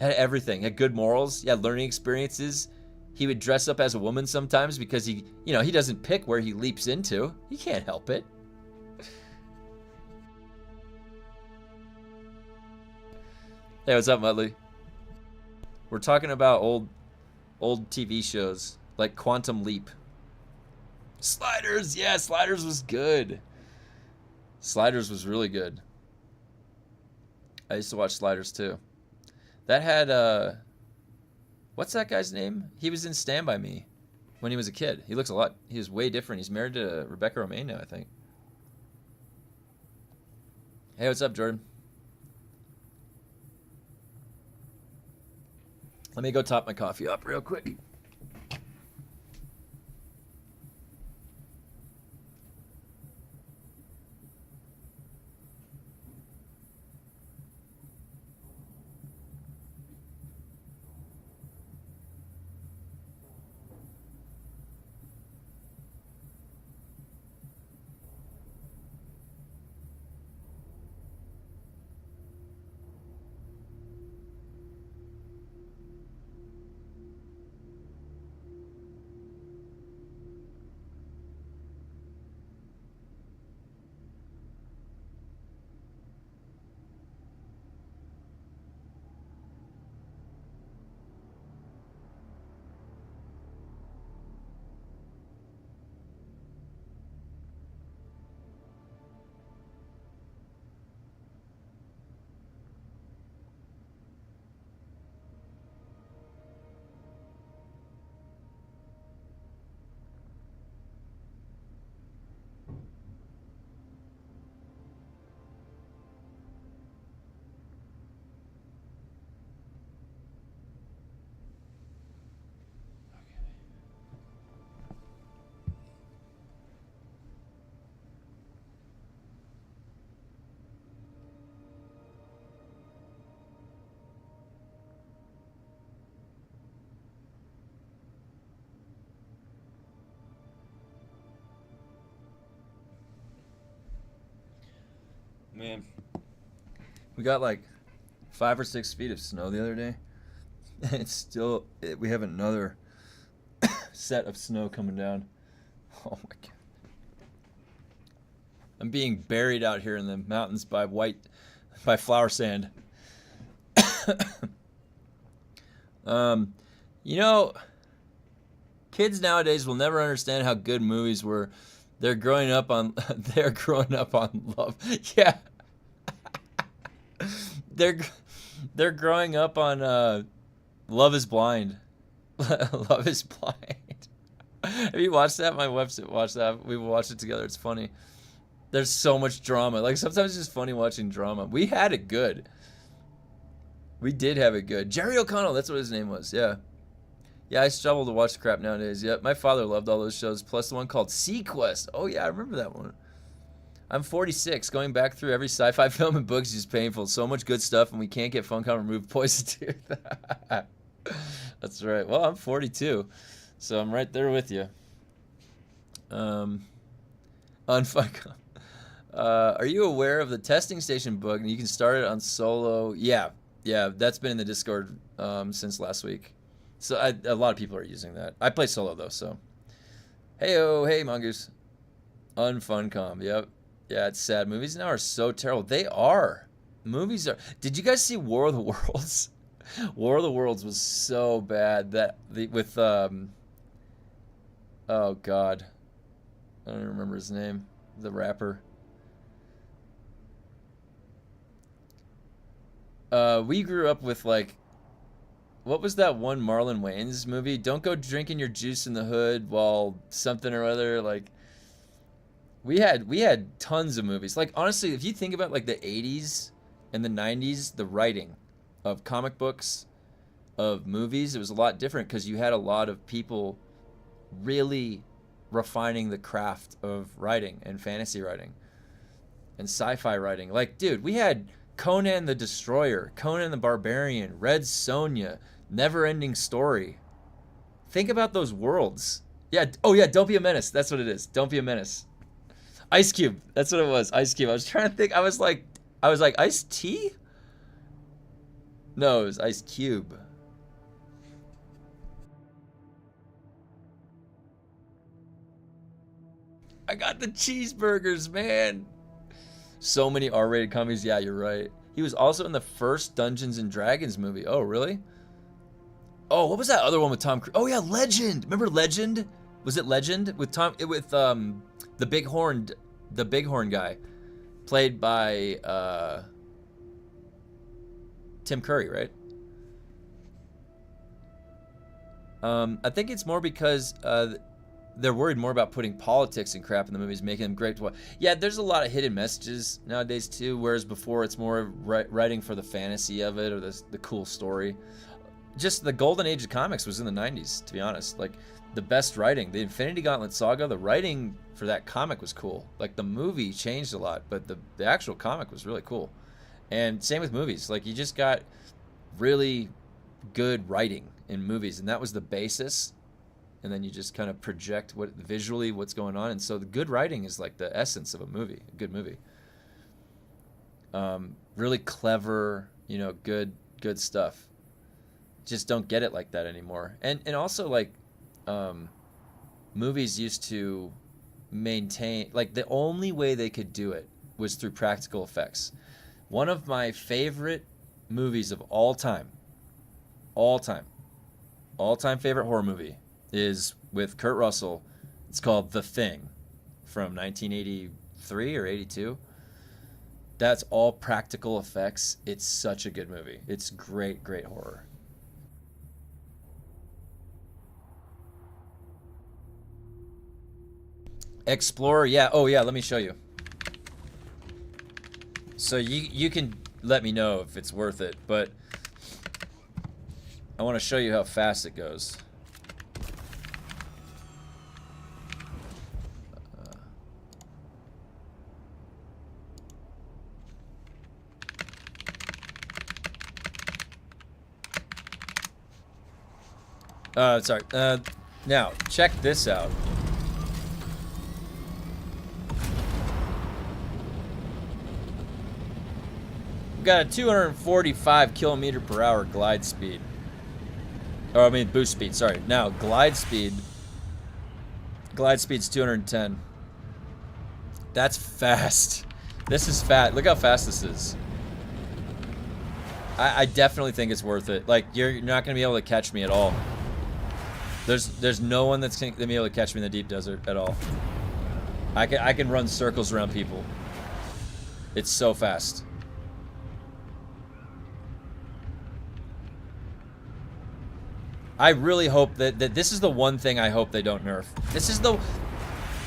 Had everything. Had good morals. He had learning experiences. He would dress up as a woman sometimes because he doesn't pick where he leaps into. He can't help it. Hey, what's up, Mudley? We're talking about old TV shows like Quantum Leap. Sliders, yeah, Sliders was good. Sliders was really good. I used to watch Sliders too. That had what's that guy's name? He was in Stand By Me when he was a kid. He was way different. He's married to Rebecca Romaine now, I think. Hey, what's up, Jordan? Let me go top my coffee up real quick. Man, we got like 5 or 6 feet of snow the other day. We have another set of snow coming down. Oh my god. I'm being buried out here in the mountains by flower sand. You know, kids nowadays will never understand how good movies were. They're growing up on love. Yeah. They're growing up on Love is Blind. Love is Blind. Have you watched that? My website watched that. We watched it together. It's funny. There's so much drama. Like sometimes it's just funny watching drama. We had it good. We did have it good. Jerry O'Connell, that's what his name was. Yeah. Yeah, I struggle to watch crap nowadays. Yeah, my father loved all those shows, plus the one called Sequest. Oh, yeah, I remember that one. I'm 46. Going back through every sci-fi film and books is just painful. So much good stuff, and we can't get Funcom removed. Poison Tooth. That's right. Well, I'm 42, so I'm right there with you. On Funcom. Are you aware of the testing station book? And you can start it on solo. Yeah, that's been in the Discord since last week. So a lot of people are using that. I play solo though, so Hey, oh, hey, Mongoose. Unfuncom. Yep. Yeah, it's sad. Movies now are so terrible. They are. Movies are. Did you guys see War of the Worlds? War of the Worlds was so bad that with oh God, I don't even remember his name. The rapper. We grew up with like, what was that one Marlon Wayans movie? Don't go drinking your juice in the hood while something or other. Like we had tons of movies. Like honestly, if you think about like the 80s and the 90s, the writing of comic books, of movies, it was a lot different because you had a lot of people really refining the craft of writing and fantasy writing and sci-fi writing. Like, dude, we had Conan the Destroyer, Conan the Barbarian, Red Sonja, Never Ending Story. Think about those worlds. Yeah. Oh yeah. Don't be a menace. That's what it is. Don't be a menace. Ice Cube. That's what it was. Ice Cube. I was trying to think. I was like Ice T. No, it was Ice Cube. I got the cheeseburgers, man. So many R-rated comedies. Yeah, you're right. He was also in the first Dungeons and Dragons movie. Oh, really? Oh, what was that other one with Tom Cruise? Oh yeah, Legend. Remember Legend? Was it Legend with the bighorn guy, played by Tim Curry, right? I think it's more because they're worried more about putting politics and crap in the movies, making them great to watch. Yeah, there's a lot of hidden messages nowadays too, whereas before it's more writing for the fantasy of it or the cool story. Just the golden age of comics was in the 90s, to be honest. Like the best writing, the Infinity Gauntlet saga, the writing for that comic was cool. Like the movie changed a lot, but the actual comic was really cool. And same with movies. Like you just got really good writing in movies, and that was the basis, and then you just kind of project what's going on. And so the good writing is like the essence of a good movie. Really clever, good stuff. Just don't get it like that anymore. And also like movies used to maintain, like the only way they could do it was through practical effects. One of my favorite movies of all time favorite horror movie is with Kurt Russell. It's called The Thing from 1983 or 82. That's all practical effects. It's such a good movie. It's great, great horror. Explorer, yeah. Oh yeah, let me show you. So you can let me know if it's worth it, but I want to show you how fast it goes. Sorry. Now, check this out. We've got a 245 kilometer per hour glide speed. Oh, I mean boost speed, sorry. Now, glide speed's 210. That's fast. This is fast. Look how fast this is. I definitely think it's worth it. Like, you're not going to be able to catch me at all. There's no one that's going to be able to catch me in the deep desert at all. I can run circles around people. It's so fast. I really hope that this is the one thing I hope they don't nerf. This is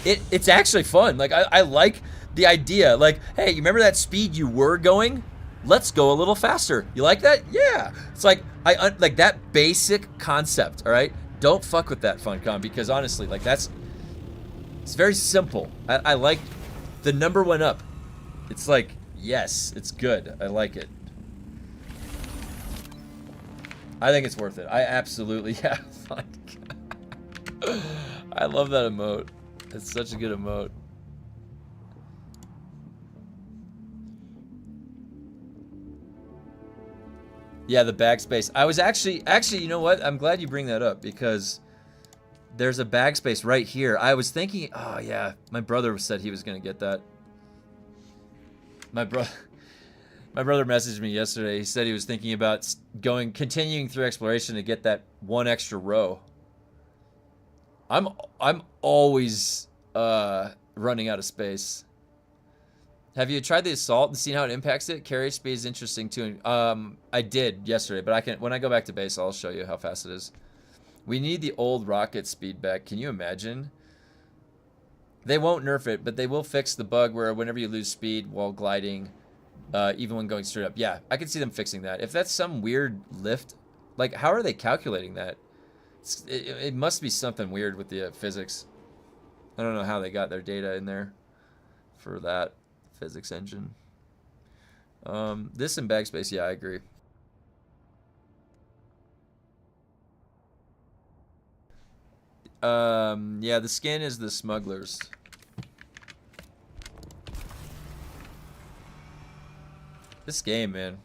it's actually fun. Like I like the idea. Like, hey, you remember that speed you were going? Let's go a little faster. You like that? Yeah. It's like like that basic concept. All right. Don't fuck with that, Funcom, because honestly, like it's very simple. I like the number went up. It's like, yes, it's good. I like it. I think it's worth it. I absolutely, yeah. I love that emote. It's such a good emote. Yeah, the backspace. I was actually, you know what? I'm glad you bring that up because there's a bag space right here. I was thinking, oh yeah, my brother said he was gonna get that. My brother messaged me yesterday. He said he was thinking about continuing through exploration to get that one extra row. I'm always running out of space. Have you tried the assault and seen how it impacts it? Carry speed is interesting too. I did yesterday, but when I go back to base, I'll show you how fast it is. We need the old rocket speed back. Can you imagine? They won't nerf it, but they will fix the bug where whenever you lose speed while gliding, even when going straight up. Yeah, I can see them fixing that. If that's some weird lift, like how are they calculating that? It must be something weird with the physics. I don't know how they got their data in there for that physics engine. This in backspace, yeah, I agree. Yeah, the skin is the smugglers. This game, man,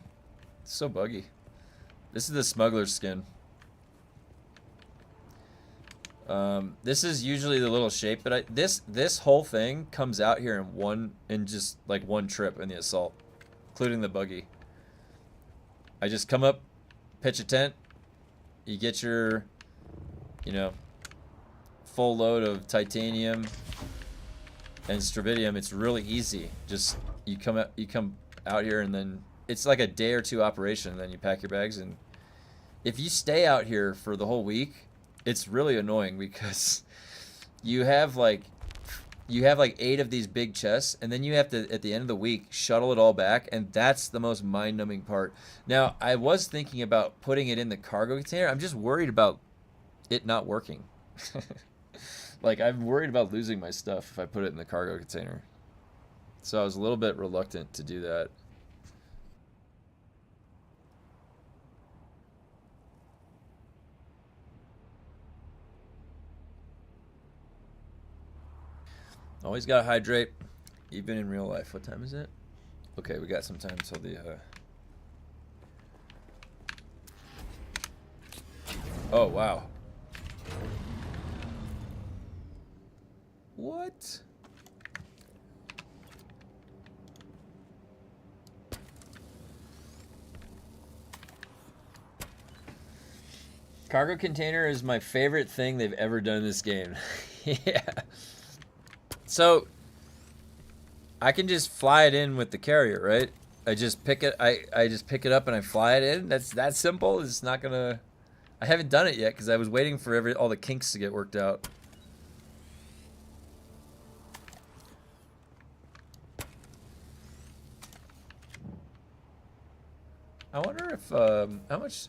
it's so buggy. This is the smuggler's skin. This is usually the little shape, but this whole thing comes out here in just like one trip in the assault, including the buggy. I just come up, pitch a tent, you get your, you know, full load of titanium and stravidium. It's really easy. Just you come out here, and then it's like a day or two operation, and then you pack your bags. And if you stay out here for the whole week, it's really annoying because you have like 8 of these big chests, and then you have to, at the end of the week, shuttle it all back, and that's the most mind-numbing part. Now, I was thinking about putting it in the cargo container. I'm just worried about it not working. Like, I'm worried about losing my stuff if I put it in the cargo container. So I was a little bit reluctant to do that. Always gotta hydrate, even in real life. What time is it? Okay, we got some time until the Oh, wow. What? Cargo container is my favorite thing they've ever done in this game. Yeah. So I can just fly it in with the carrier, right? I just pick it. I just pick it up and I fly it in. That's that simple. It's not gonna. I haven't done it yet because I was waiting for all the kinks to get worked out. I wonder if how much.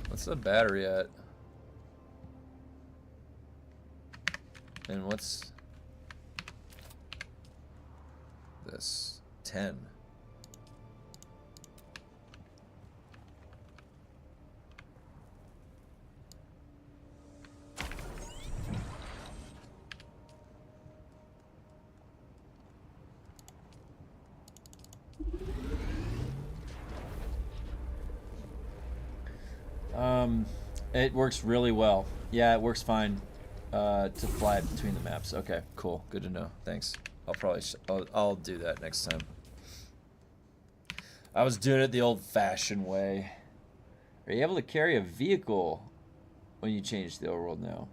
What's the battery at? And what's this? 10. It works really well. Yeah, it works fine to fly it between the maps. Okay, cool. Good to know. Thanks. I'll do that next time. I was doing it the old-fashioned way. Are you able to carry a vehicle when you change the overworld now?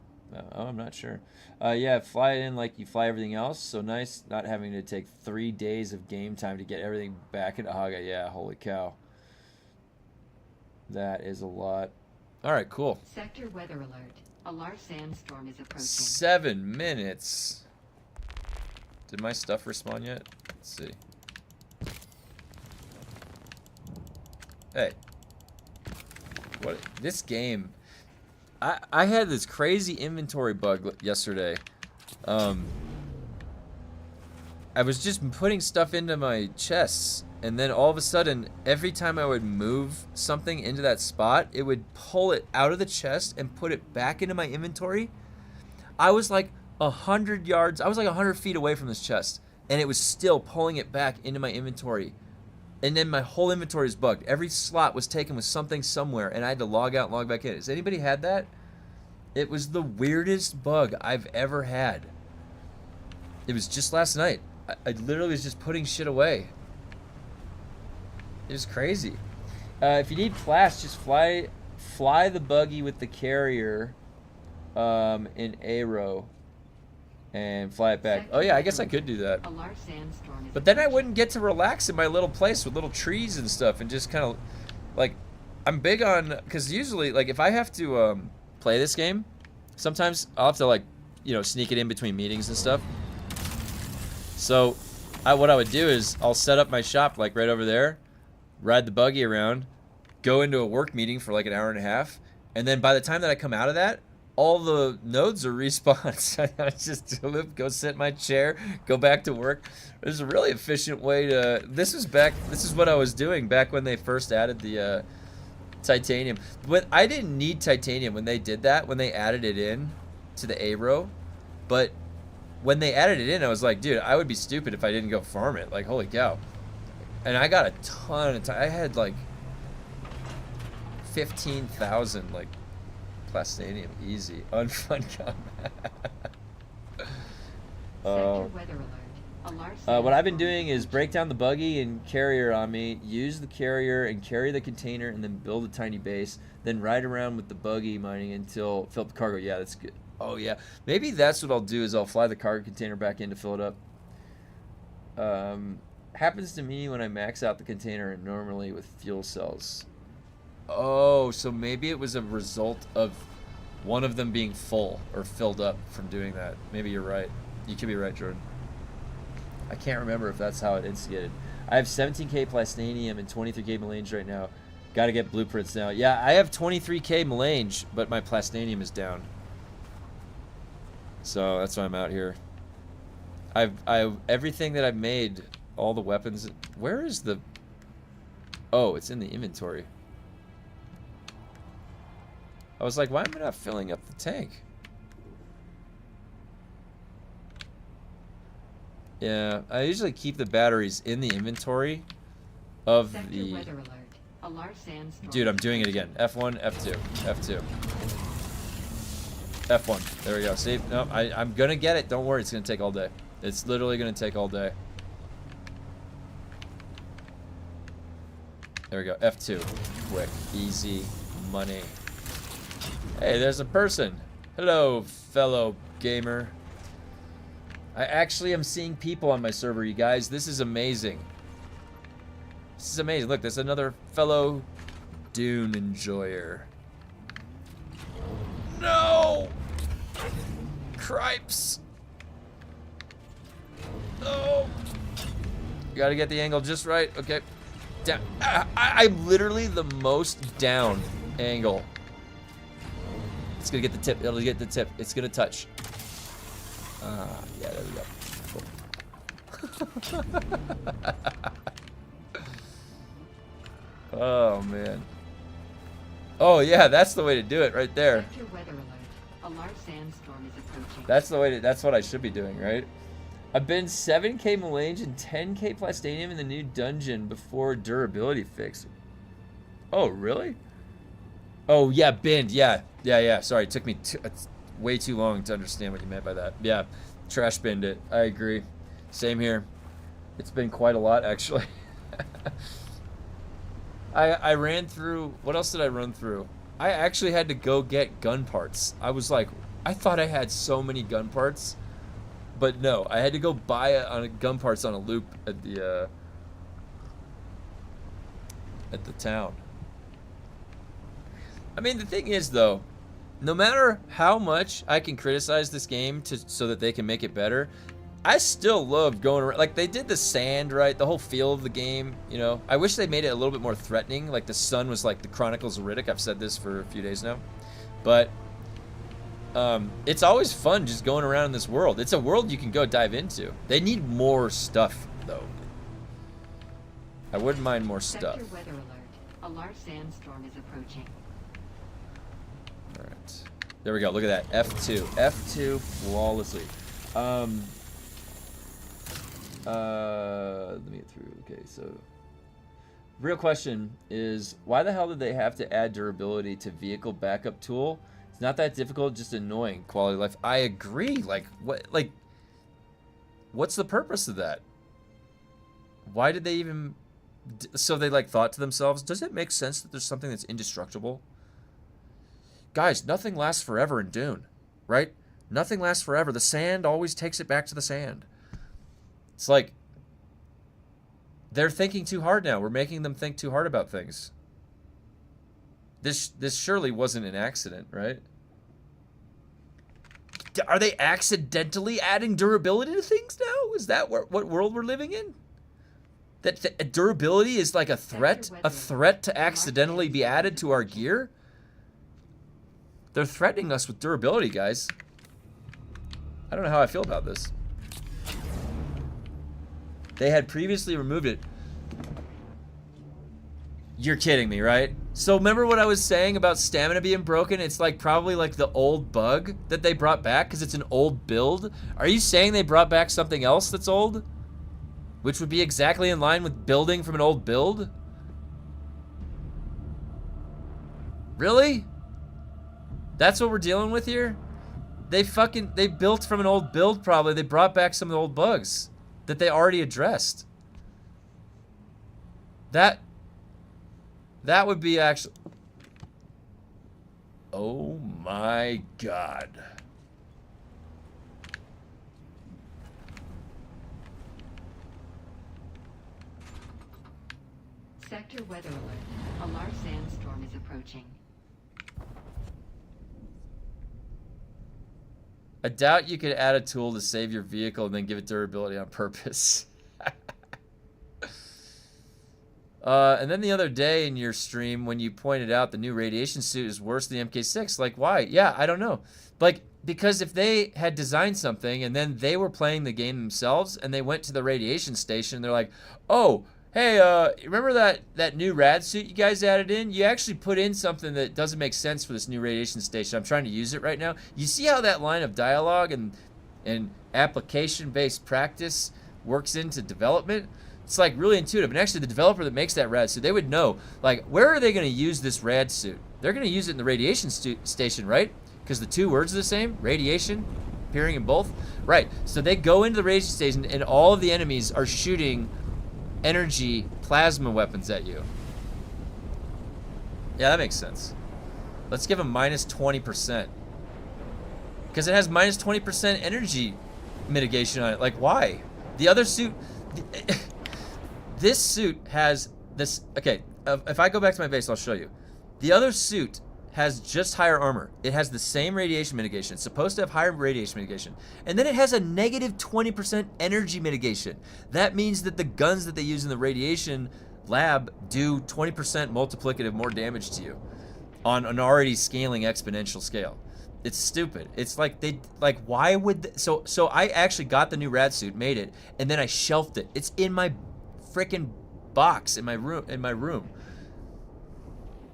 Oh, I'm not sure. Yeah, fly it in like you fly everything else. So nice not having to take 3 days of game time to get everything back into Haga. Yeah, holy cow. That is a lot. All right, cool. Sector weather alert. A large sandstorm is approaching. 7 minutes. Did my stuff respawn yet? Let's see. Hey. What? This game. I had this crazy inventory bug yesterday. I was just putting stuff into my chests, and then all of a sudden, every time I would move something into that spot, it would pull it out of the chest and put it back into my inventory. I was like 100 yards, I was like 100 feet away from this chest, and it was still pulling it back into my inventory. And then my whole inventory is bugged. Every slot was taken with something somewhere, and I had to log out and log back in. Has anybody had that? It was the weirdest bug I've ever had. It was just last night. I literally was just putting shit away. It was crazy. If you need flash, just fly the buggy with the carrier in Aero and fly it back. Oh yeah, I guess I could do that. But then I wouldn't get to relax in my little place with little trees and stuff and just kind of like, I'm big on, because usually like if I have to play this game, sometimes I'll have to like, you know, sneak it in between meetings and stuff. So what I would do is I'll set up my shop like right over there, ride the buggy around, go into a work meeting for like an hour and a half, and then by the time that I come out of that, all the nodes are respawned. So I just go sit in my chair, go back to work. There's a really efficient way to. This is what I was doing back when they first added the titanium. But I didn't need titanium when they did that, when they added it in to the Aero. But when they added it in, I was like, dude, I would be stupid if I didn't go farm it. Like, holy cow. And I got a ton of time. I had like 15,000 like plastanium easy. Unfun combat. What I've been doing is break down the buggy and carrier on me, use the carrier and carry the container, and then build a tiny base, then ride around with the buggy mining until fill up the cargo. Yeah, that's good. Oh yeah, maybe that's what I'll do is I'll fly the cargo container back in to fill it up. Happens to me when I max out the container normally with fuel cells. Oh, so maybe it was a result of one of them being full or filled up from doing that. Maybe you're right. You could be right, Jordan. I can't remember if that's how it instigated. I have 17k plastanium and 23k melange right now. Got to get blueprints now. Yeah, I have 23k melange, but my plastanium is down. So that's why I'm out here. I've everything that I've made, all the weapons. Where is the? Oh, it's in the inventory. I was like, why am I not filling up the tank? Yeah, I usually keep the batteries in the inventory of the... Dude, I'm doing it again. F1, F2, F2. F1. There we go. See? No, I'm going to get it. Don't worry. It's going to take all day. It's literally going to take all day. There we go. F2. Quick. Easy. Money. Hey, there's a person. Hello, fellow gamer. I actually am seeing people on my server, you guys. This is amazing. This is amazing. Look, there's another fellow Dune enjoyer. No! Cripes! No! You gotta get the angle just right. Okay. Down. I'm literally the most down angle. It's gonna get the tip. It'll get the tip. It's gonna touch. Yeah, there we go. Oh man. Oh yeah, that's the way to do it right there. That's the way to, that's what I should be doing, right? I've been 7k melange and 10k plastanium in the new dungeon before durability fix. Oh really? Oh yeah, binned. Yeah. Sorry, it took me way too long to understand what you meant by that. Yeah, trash binned it. I agree. Same here. It's been quite a lot, actually. I ran through... What else did I run through? I actually had to go get gun parts. I was like... I thought I had so many gun parts. But no, I had to go buy gun parts on a loop at the town. I mean, the thing is, though, no matter how much I can criticize this game so that they can make it better, I still love going around. Like, they did the sand, right? The whole feel of the game, you know. I wish they made it a little bit more threatening. Like, the sun was like the Chronicles of Riddick. I've said this for a few days now. But it's always fun just going around in this world. It's a world you can go dive into. They need more stuff, though. I wouldn't mind more stuff. Sector weather alert. A large sandstorm is approaching. Alright. There we go. Look at that. F2. F2 flawlessly. Let me get through. Okay, so Real question is, why the hell did they have to add durability to vehicle backup tool? It's not that difficult, just annoying. Quality of life. I agree. Like, what? Like, what's the purpose of that? Why did they even? So they like thought to themselves, does it make sense that there's something that's indestructible? Guys, nothing lasts forever in Dune, right? Nothing lasts forever. The sand always takes it back to the sand. It's like they're thinking too hard now. We're making them think too hard about things. This surely wasn't an accident, right? Are they accidentally adding durability to things now? Is that what world we're living in? That durability is like a threat to accidentally be added to our gear? They're threatening us with durability, guys. I don't know how I feel about this. They had previously removed it. You're kidding me, right? So remember what I was saying about stamina being broken? It's like probably like the old bug that they brought back because it's an old build. Are you saying they brought back something else that's old? Which would be exactly in line with building from an old build? Really? That's what we're dealing with here? They built from an old build probably. They brought back some of the old bugs that they already addressed. That would be actually... Oh my god. Sector weather alert. A large sandstorm is approaching. I doubt you could add a tool to save your vehicle and then give it durability on purpose. And then the other day in your stream, when you pointed out the new radiation suit is worse than the MK6, like, why? Yeah, I don't know. Like, because if they had designed something and then they were playing the game themselves and they went to the radiation station and they're like, oh, hey, remember that new rad suit you guys added in? You actually put in something that doesn't make sense for this new radiation station. I'm trying to use it right now. You see how that line of dialogue and application-based practice works into development? It's like really intuitive. And actually the developer that makes that rad suit, they would know, like, where are they going to use this rad suit? They're going to use it in the radiation station, right? Because the two words are the same, radiation, appearing in both. Right, so they go into the radiation station and all of the enemies are shooting energy plasma weapons at you. Yeah, that makes sense. Let's give them minus 20%. Because it has minus 20% energy mitigation on it. Like, why? The other suit... This suit has this... Okay, if I go back to my base, I'll show you. The other suit has just higher armor. It has the same radiation mitigation. It's supposed to have higher radiation mitigation. And then it has a negative 20% energy mitigation. That means that the guns that they use in the radiation lab do 20% multiplicative more damage to you on an already scaling exponential scale. It's stupid. It's like why would so I actually got the new rad suit, made it, and then I shelved it. It's in my freaking box in my room.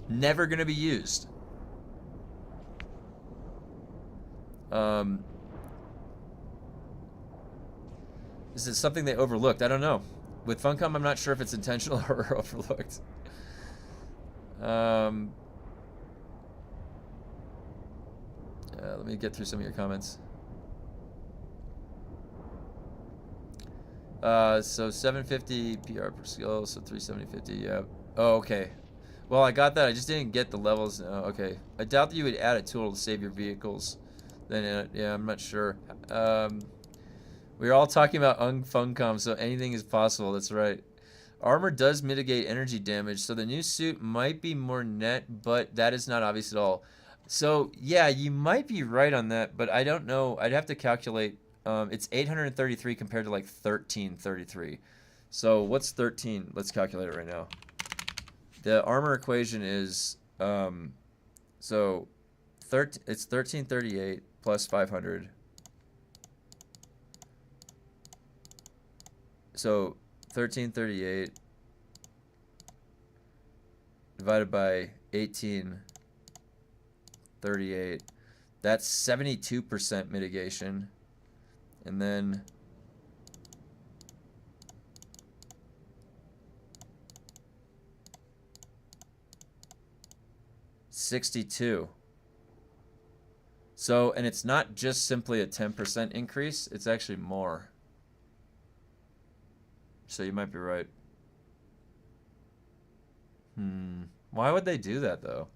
Never gonna be used. Is it something they overlooked? I don't know. With Funcom, I'm not sure if it's intentional or overlooked. Let me get through some of your comments. So 750 PR per skill, so 370, yeah. Oh, okay. Well, I got that. I just didn't get the levels. Oh, okay. I doubt that you would add a tool to save your vehicles. Then, yeah, I'm not sure. We were all talking about Funcom, so anything is possible. That's right. Armor does mitigate energy damage, so the new suit might be more net, but that is not obvious at all. So, yeah, you might be right on that, but I don't know. I'd have to calculate. It's 833 compared to like 1333. So what's 13? Let's calculate it right now. The armor equation is it's 1338 plus 500. So 1338 divided by 1838. That's 72% mitigation. And then 62. So, and it's not just simply a 10% increase, it's actually more. So you might be right. Why would they do that, though?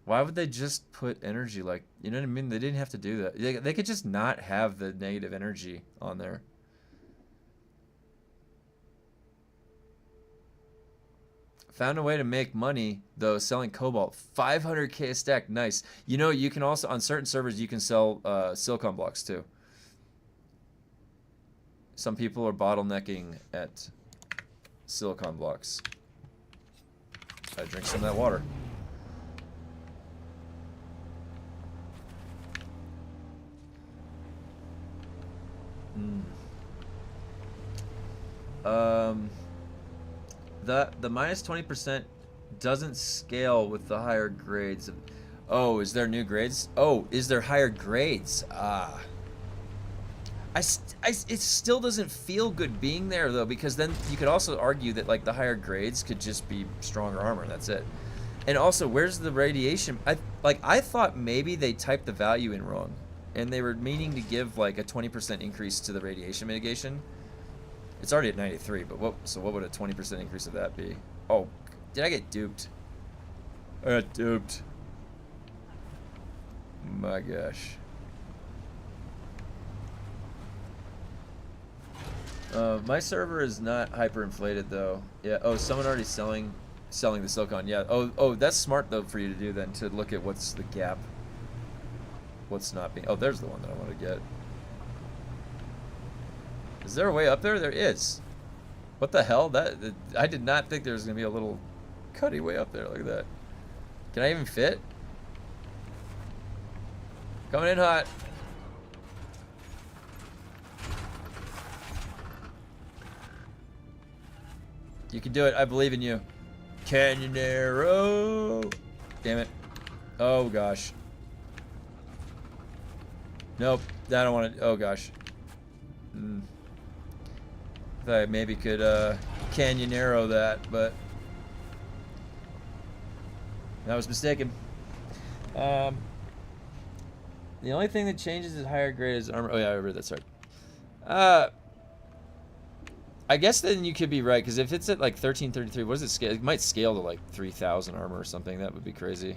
Why would they just put energy like, you know what I mean? They didn't have to do that. They could just not have the negative energy on there. Found a way to make money, though, selling cobalt. 500k a stack. Nice. You know, you can also, on certain servers, you can sell silicon blocks, too. Some people are bottlenecking at silicon blocks. I drink some of that water. The minus 20% doesn't scale with the higher grades. Oh, is there new grades? Oh, is there higher grades? Ah. It still doesn't feel good being there, though, because then you could also argue that, like, the higher grades could just be stronger armor. That's it. And also, where's the radiation? I thought maybe they typed the value in wrong, and they were meaning to give, like, a 20% increase to the radiation mitigation. It's already at 93, but what would a 20% increase of that be? Oh, did I get duped? I got duped. My gosh. My server is not hyperinflated though. Yeah. Oh, someone already selling the silicon. Yeah. Oh, that's smart though for you to do then, to look at what's the gap. What's not being. Oh, there's the one that I want to get. Is there a way up there? There is. What the hell? I did not think there was gonna be a little cutty way up there. Look at that. Can I even fit? Coming in hot. You can do it. I believe in you. Canyonero. Damn it. Oh, gosh. Nope. I don't want to. Oh, gosh. Thought I maybe could Canyonero that, but I was mistaken. The only thing that changes is higher grade is armor. Oh, yeah, I read that. Sorry. I guess then you could be right, because if it's at like 1333, what does it scale? It might scale to like 3,000 armor or something. That would be crazy.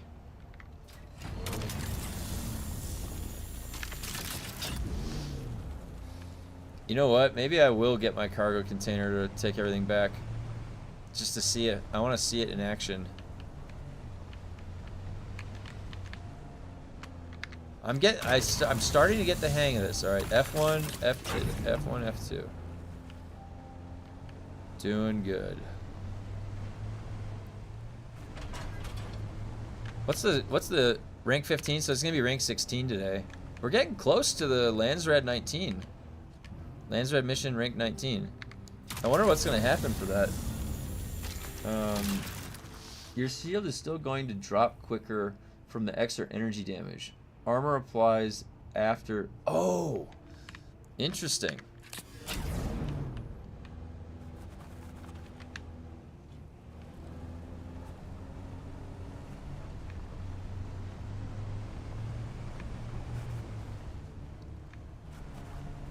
You know what? Maybe I will get my cargo container to take everything back. Just to see it. I want to see it in action. I'm starting to get the hang of this. All right, F1, F2, F1, F2. Doing good. What's the rank 15? So it's gonna be rank 16 today. We're getting close to the Landsred 19. Landsred mission rank 19. I wonder what's gonna happen for that. Your shield is still going to drop quicker from the extra energy damage. Armor applies after. Oh, interesting.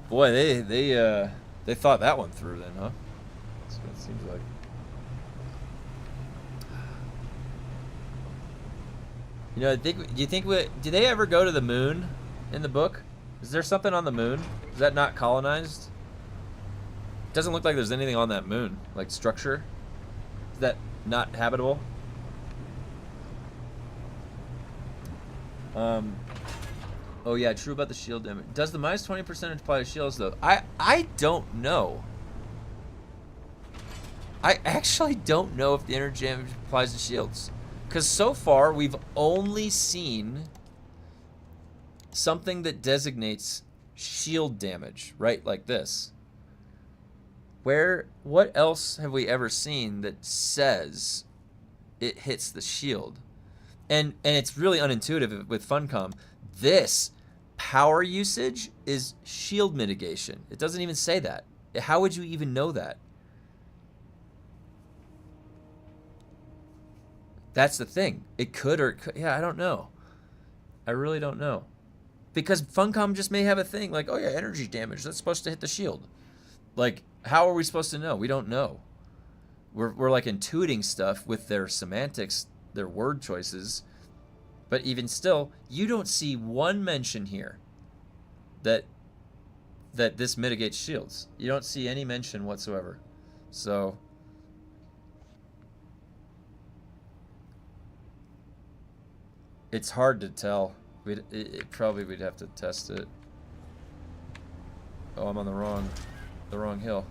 Boy, they thought that one through then, huh? That's what it seems like. You know, do you think do they ever go to the moon in the book? Is there something on the moon? Is that not colonized? It doesn't look like there's anything on that moon, like structure. Is that not habitable? Oh yeah, true about the shield damage. Does the minus 20% apply to shields though? I don't know. I actually don't know if the energy damage applies to shields. Because so far, we've only seen something that designates shield damage, right? Like this. What else have we ever seen that says it hits the shield? And it's really unintuitive with Funcom. This power usage is shield mitigation. It doesn't even say that. How would you even know that? That's the thing. It could or it could. Yeah, I don't know. I really don't know. Because Funcom just may have a thing like, oh yeah, energy damage. That's supposed to hit the shield. Like, how are we supposed to know? We don't know. We're like intuiting stuff with their semantics, their word choices. But even still, you don't see one mention here that this mitigates shields. You don't see any mention whatsoever. So it's hard to tell. Probably we'd have to test it. Oh, I'm on the wrong hill.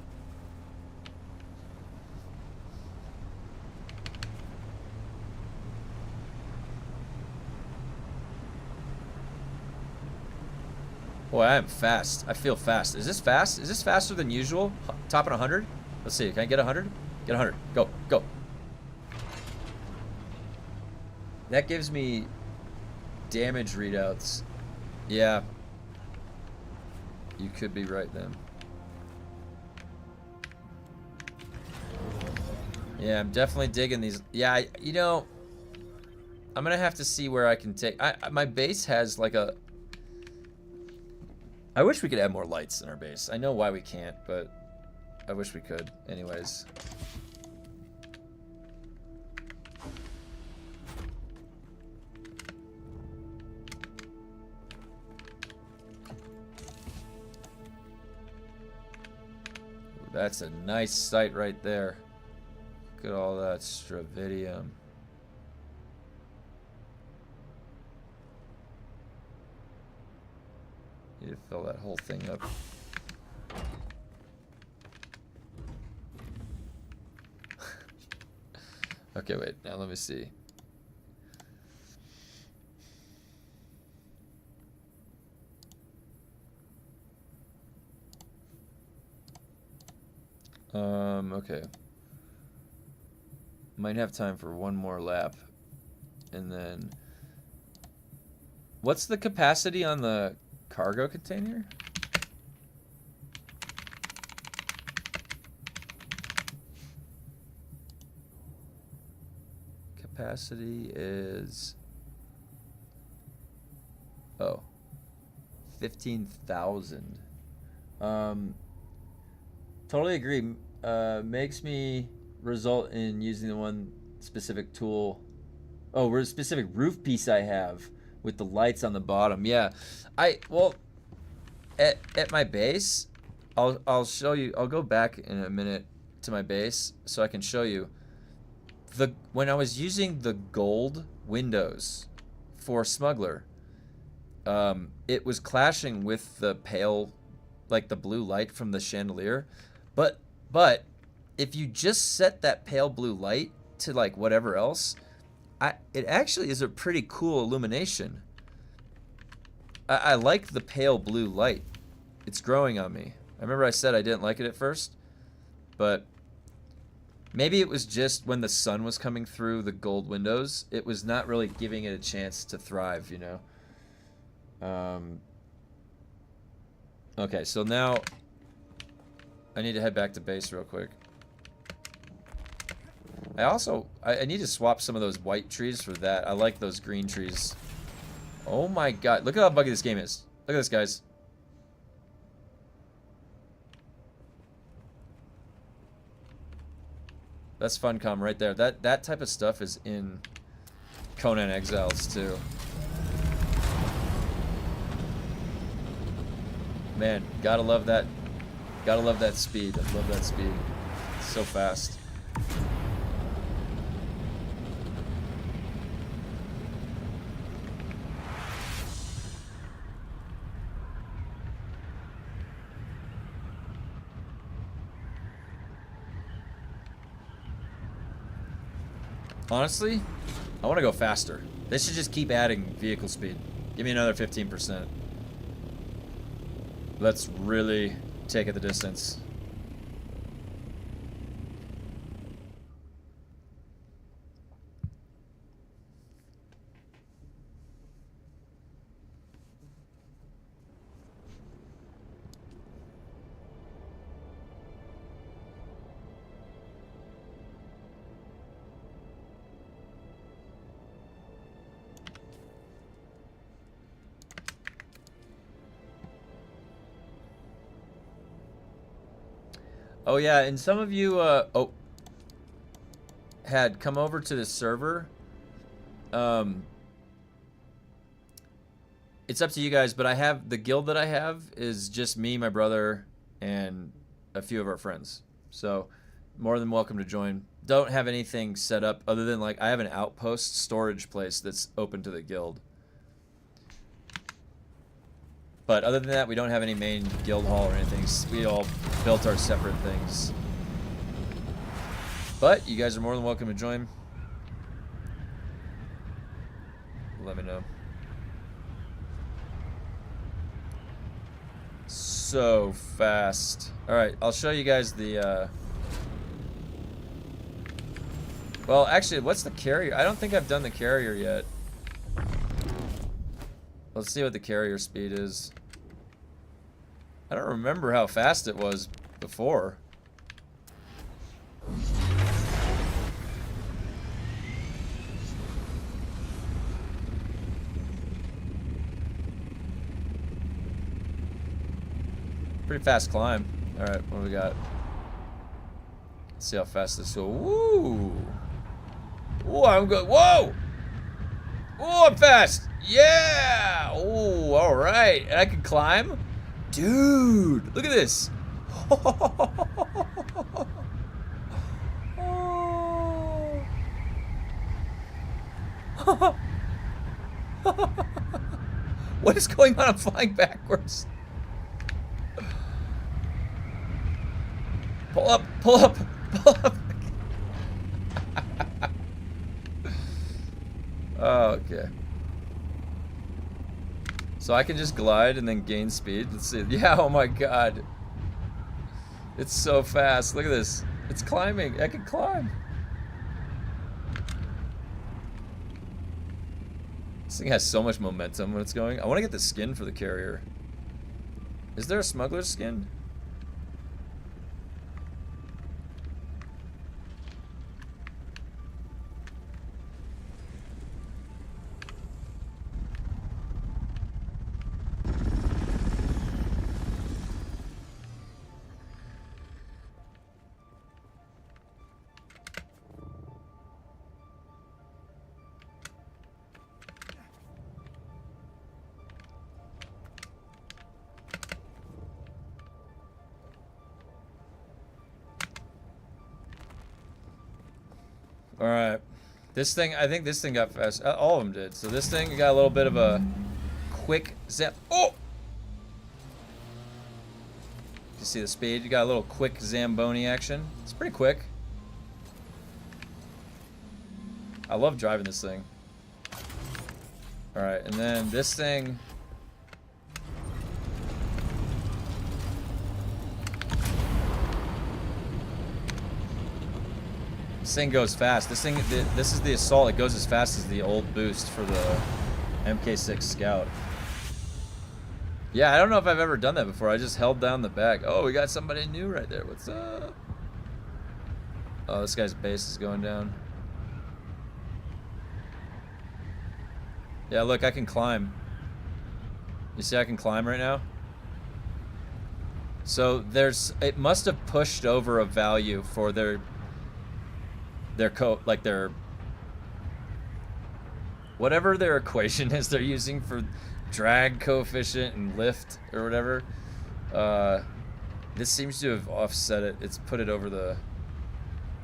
Boy, I am fast. I feel fast. Is this fast? Is this faster than usual? Topping 100? Let's see. Can I get 100? Get 100. Go. Go. That gives me damage readouts. Yeah. You could be right then. Yeah, I'm definitely digging these. Yeah, you know, I'm going to have to see where I can take... my base has like a... I wish we could add more lights in our base. I know why we can't, but I wish we could. Anyways. That's a nice sight right there. Look at all that stravidium. Need to fill that whole thing up. Okay, wait. Now let me see. Okay. Might have time for one more lap. And then... What's the capacity on the cargo container? Capacity is... Oh. 15,000. Totally agree. Makes me result in using the one specific tool. Oh, specific roof piece I have with the lights on the bottom. Yeah, well, at my base, I'll show you. I'll go back in a minute to my base so I can show you when I was using the gold windows for Smuggler. It was clashing with the pale, like the blue light from the chandelier. But if you just set that pale blue light to like whatever else, it actually is a pretty cool illumination. I like the pale blue light. It's growing on me. I remember I said I didn't like it at first, but maybe it was just when the sun was coming through the gold windows, it was not really giving it a chance to thrive, you know? Okay, so now I need to head back to base real quick. I need to swap some of those white trees for that. I like those green trees. Oh my god. Look at how buggy this game is. Look at this, guys. That's Funcom right there. That type of stuff is in Conan Exiles too. Man, gotta love that. Gotta love that speed. I love that speed. It's so fast. Honestly, I want to go faster. They should just keep adding vehicle speed. Give me another 15%. Let's really take it the distance. Oh yeah, and some of you had come over to this server. It's up to you guys, but I have the guild that I have is just me, my brother, and a few of our friends. So more than welcome to join. Don't have anything set up other than like I have an outpost storage place that's open to the guild. But other than that, we don't have any main guild hall or anything. We all built our separate things. But you guys are more than welcome to join. Let me know. So fast. Alright, I'll show you guys the well, actually, what's the carrier? I don't think I've done the carrier yet. Let's see what the carrier speed is. I don't remember how fast it was before. Pretty fast climb. Alright, what do we got? Let's see how fast this goes. Woo! Whoa, I'm good. Whoa! Oh, I'm fast! Yeah! Oh, alright. And I can climb? Dude, look at this. What is going on? I'm flying backwards. Pull up, pull up, pull up. Oh, okay. So I can just glide and then gain speed. Let's see. Yeah, oh my god. It's so fast. Look at this. It's climbing. I can climb. This thing has so much momentum when it's going. I want to get the skin for the carrier. Is there a smuggler's skin? Alright. This thing, I think this thing got fast. All of them did. So this thing got a little bit of a quick zap. Oh! You see the speed? You got a little quick Zamboni action. It's pretty quick. I love driving this thing. Alright, and then this thing... This thing goes fast. This is the assault. It goes as fast as the old boost for the MK6 Scout. Yeah, I don't know if I've ever done that before. I just held down the back. Oh, we got somebody new right there. What's up? Oh, this guy's base is going down. Yeah, look, I can climb. You see I can climb right now? So it must have pushed over a value for their whatever their equation is they're using for drag coefficient and lift or whatever. This seems to have offset it. It's put it over the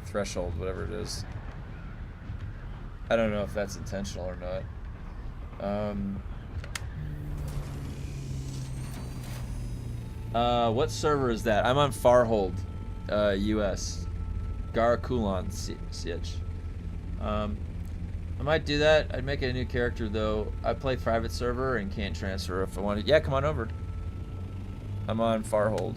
threshold, whatever it is. I don't know if that's intentional or not. What server is that? I'm on Farhold, US. Garakulon, CH. I might do that. I'd make it a new character though. I play private server and can't transfer if I wanted. Yeah, come on over. I'm on Farhold.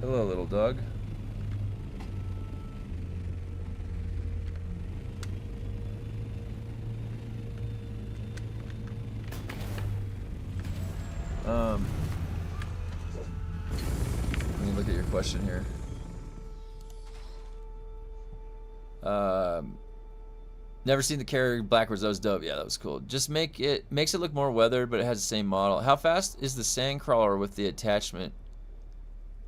Hello, little dog. Let me look at your question here. Never seen the carrier backwards. That was dope. Yeah, that was cool. Just makes it look more weathered, but it has the same model. How fast is the sandcrawler with the attachment?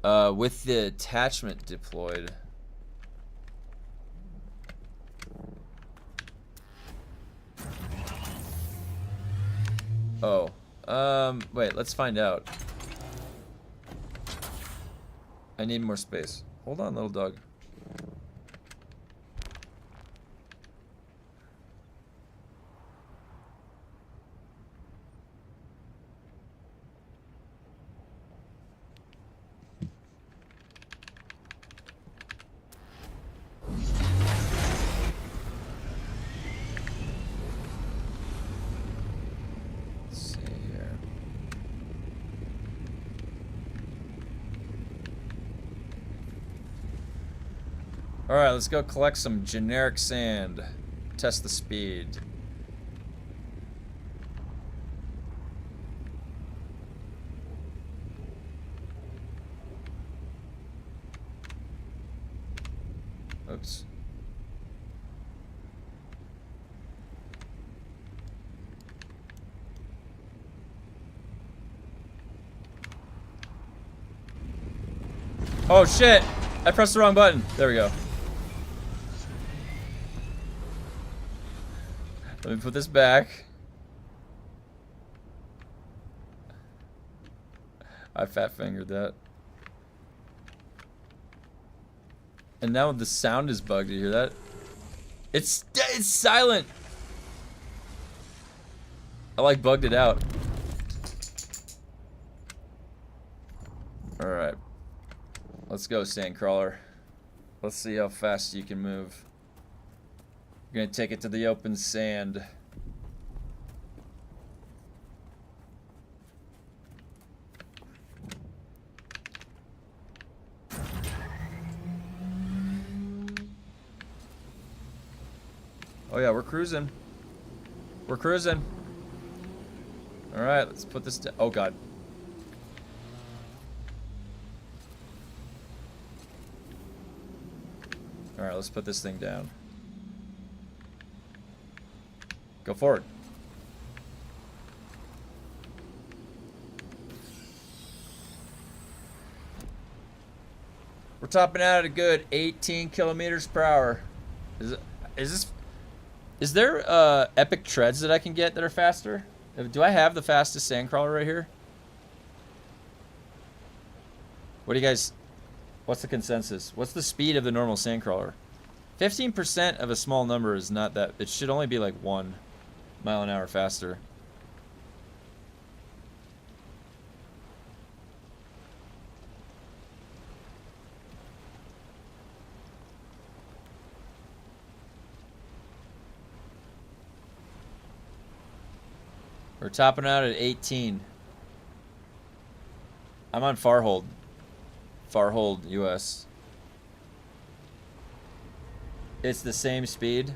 With the attachment deployed. Oh. Wait, let's find out. I need more space. Hold on, little dog. Alright, let's go collect some generic sand. Test the speed. Oops. Oh shit! I pressed the wrong button. There we go. Let me put this back. I fat fingered that. And now the sound is bugged. Do you hear that? It's silent. I like bugged it out. All right. Let's go, Sandcrawler. Let's see how fast you can move. You're gonna take it to the open sand. Oh yeah, we're cruising. We're cruising. All right, let's put this down. Oh god. All right, let's put this thing down. Go forward. We're topping out at a good 18 kilometers per hour. Is there epic treads that I can get that are faster? Do I have the fastest sandcrawler right here? What do you guys? What's the consensus? What's the speed of the normal sandcrawler? 15% of a small number is not that. It should only be like 1 mile an hour faster. We're topping out at 18. I'm on Farhold. Farhold, US. It's the same speed.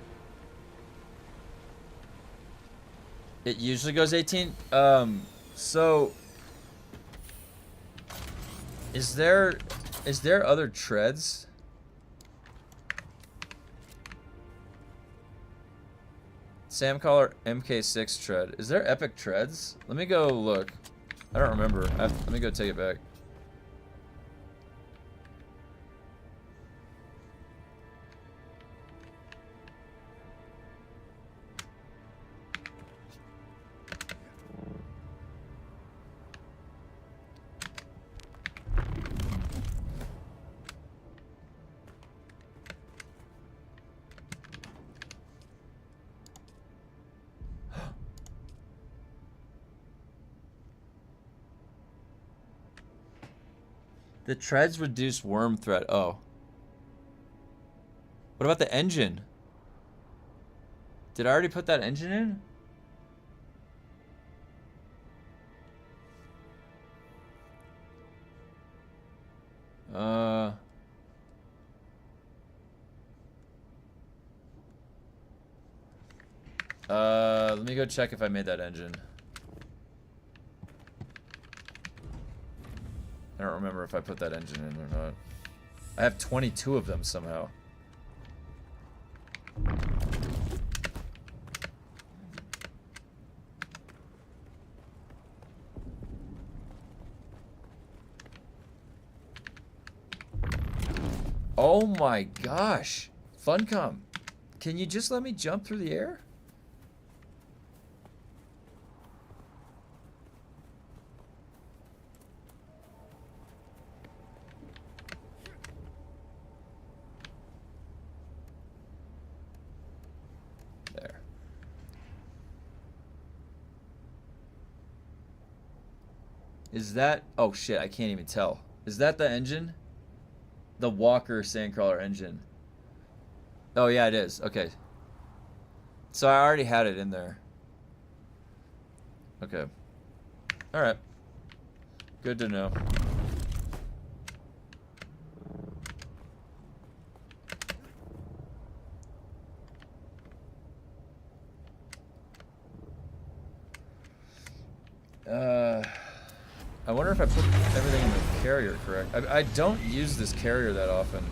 It usually goes 18. So is there other treads? Samcaller MK6 tread. Is there epic treads? Let me go look. I don't remember. Let me go take it back. The treads reduce worm threat. Oh. What about the engine? Did I already put that engine in? Let me go check if I made that engine. I don't remember if I put that engine in or not. I have 22 of them somehow. Oh my gosh. Funcom. Can you just let me jump through the air? There. Is that... Oh shit, I can't even tell. Is that the engine? The Walker Sandcrawler engine. Oh yeah, it is. Okay. So I already had it in there. Okay. Alright. Good to know. I wonder if I put everything in the carrier correct. I don't use this carrier that often.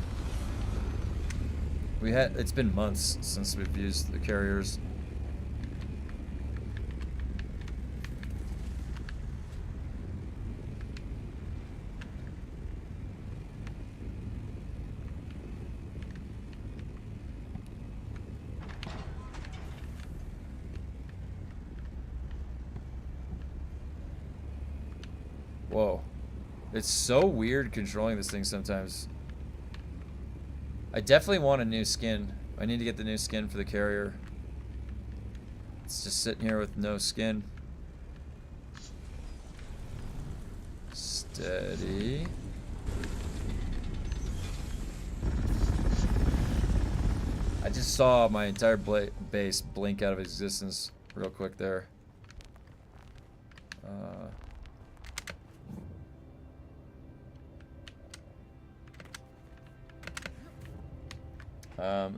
It's been months since we've used the carriers. Whoa. It's so weird controlling this thing sometimes. I definitely want a new skin. I need to get the new skin for the carrier. It's just sitting here with no skin. Steady. I just saw my entire base blink out of existence real quick there.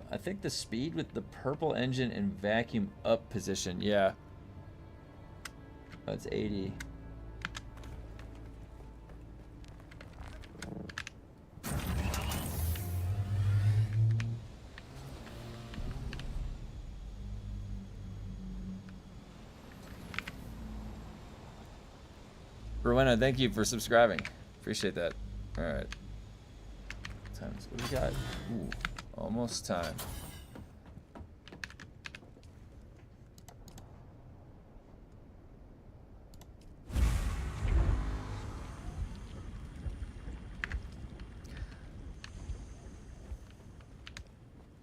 I think the speed with the purple engine in vacuum up position, yeah. That's 80. Rowena, thank you for subscribing. Appreciate that. Alright. What do we got? Ooh. Almost time.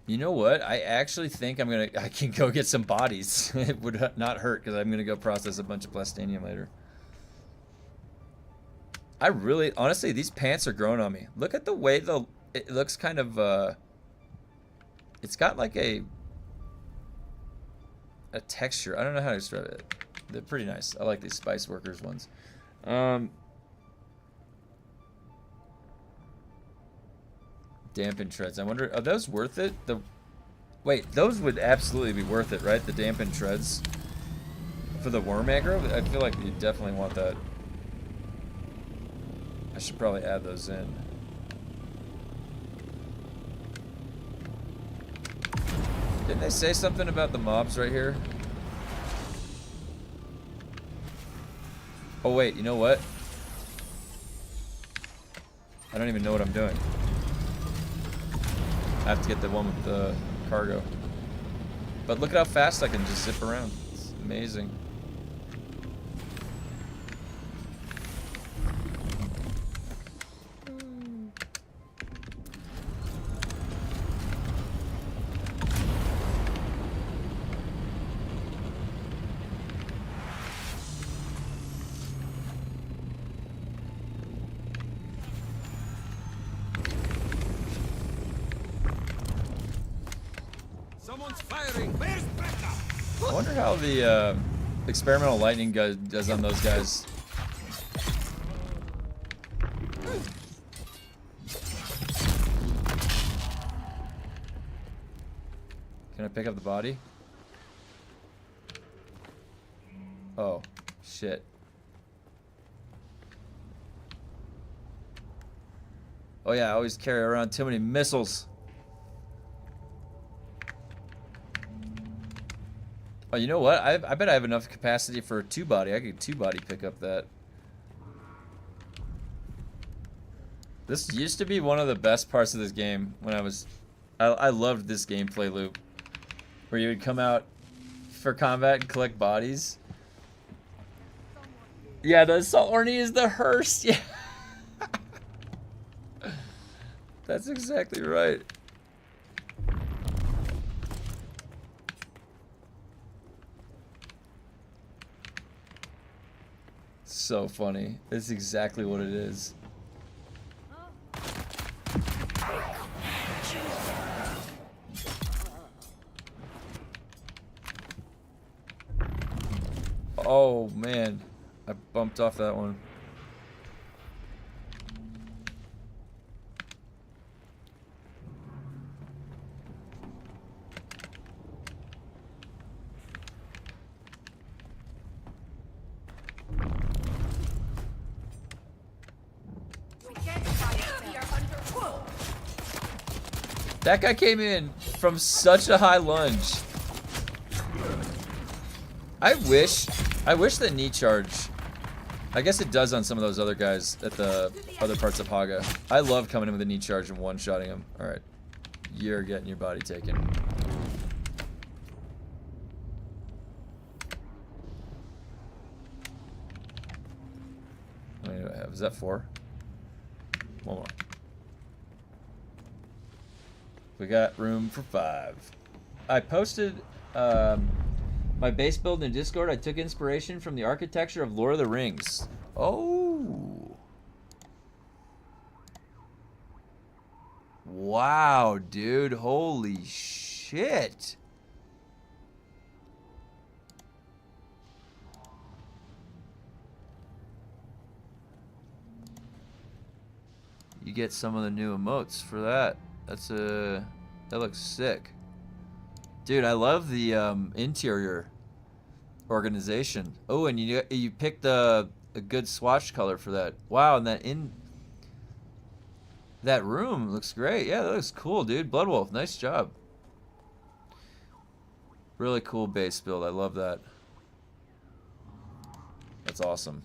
You know what? I actually think I can go get some bodies. It would not hurt because I'm gonna go process a bunch of plastinium later. I really, honestly, these pants are growing on me. Look at the way it looks kind of, it's got like a texture. I don't know how to describe it. They're pretty nice. I like these Spice Workers ones. Dampened treads. I wonder, are those worth it? Wait, those would absolutely be worth it, right? The dampened treads for the worm aggro? I feel like you definitely want that. I should probably add those in. Didn't they say something about the mobs right here? Oh wait, you know what? I don't even know what I'm doing. I have to get the one with the cargo. But look at how fast I can just zip around. It's amazing. I wonder how the experimental lightning does on those guys. Can I pick up the body? Oh, shit. Oh yeah, I always carry around too many missiles. Oh, you know what? I bet I have enough capacity for a 2-body. I could 2-body pick up that. This used to be one of the best parts of this game when I loved this gameplay loop. Where you would come out for combat and collect bodies. Yeah, the Assault Orney is the hearse. Yeah. That's exactly right. So funny. It's exactly what it is. Oh man, I bumped off that one. That guy came in from such a high lunge. I wish that knee charge. I guess it does on some of those other guys at the other parts of Haga. I love coming in with a knee charge and one-shotting him. All right, you're getting your body taken. How many do I have? Is that 4? One more. We got room for 5. I posted my base build in Discord. I took inspiration from the architecture of Lord of the Rings. Oh. Wow, dude. Holy shit. You get some of the new emotes for that. That looks sick. Dude, I love the interior organization. Oh, and you picked a good swatch color for that. Wow, and that room looks great. Yeah, that looks cool, dude. Bloodwolf, nice job. Really cool base build. I love that. That's awesome.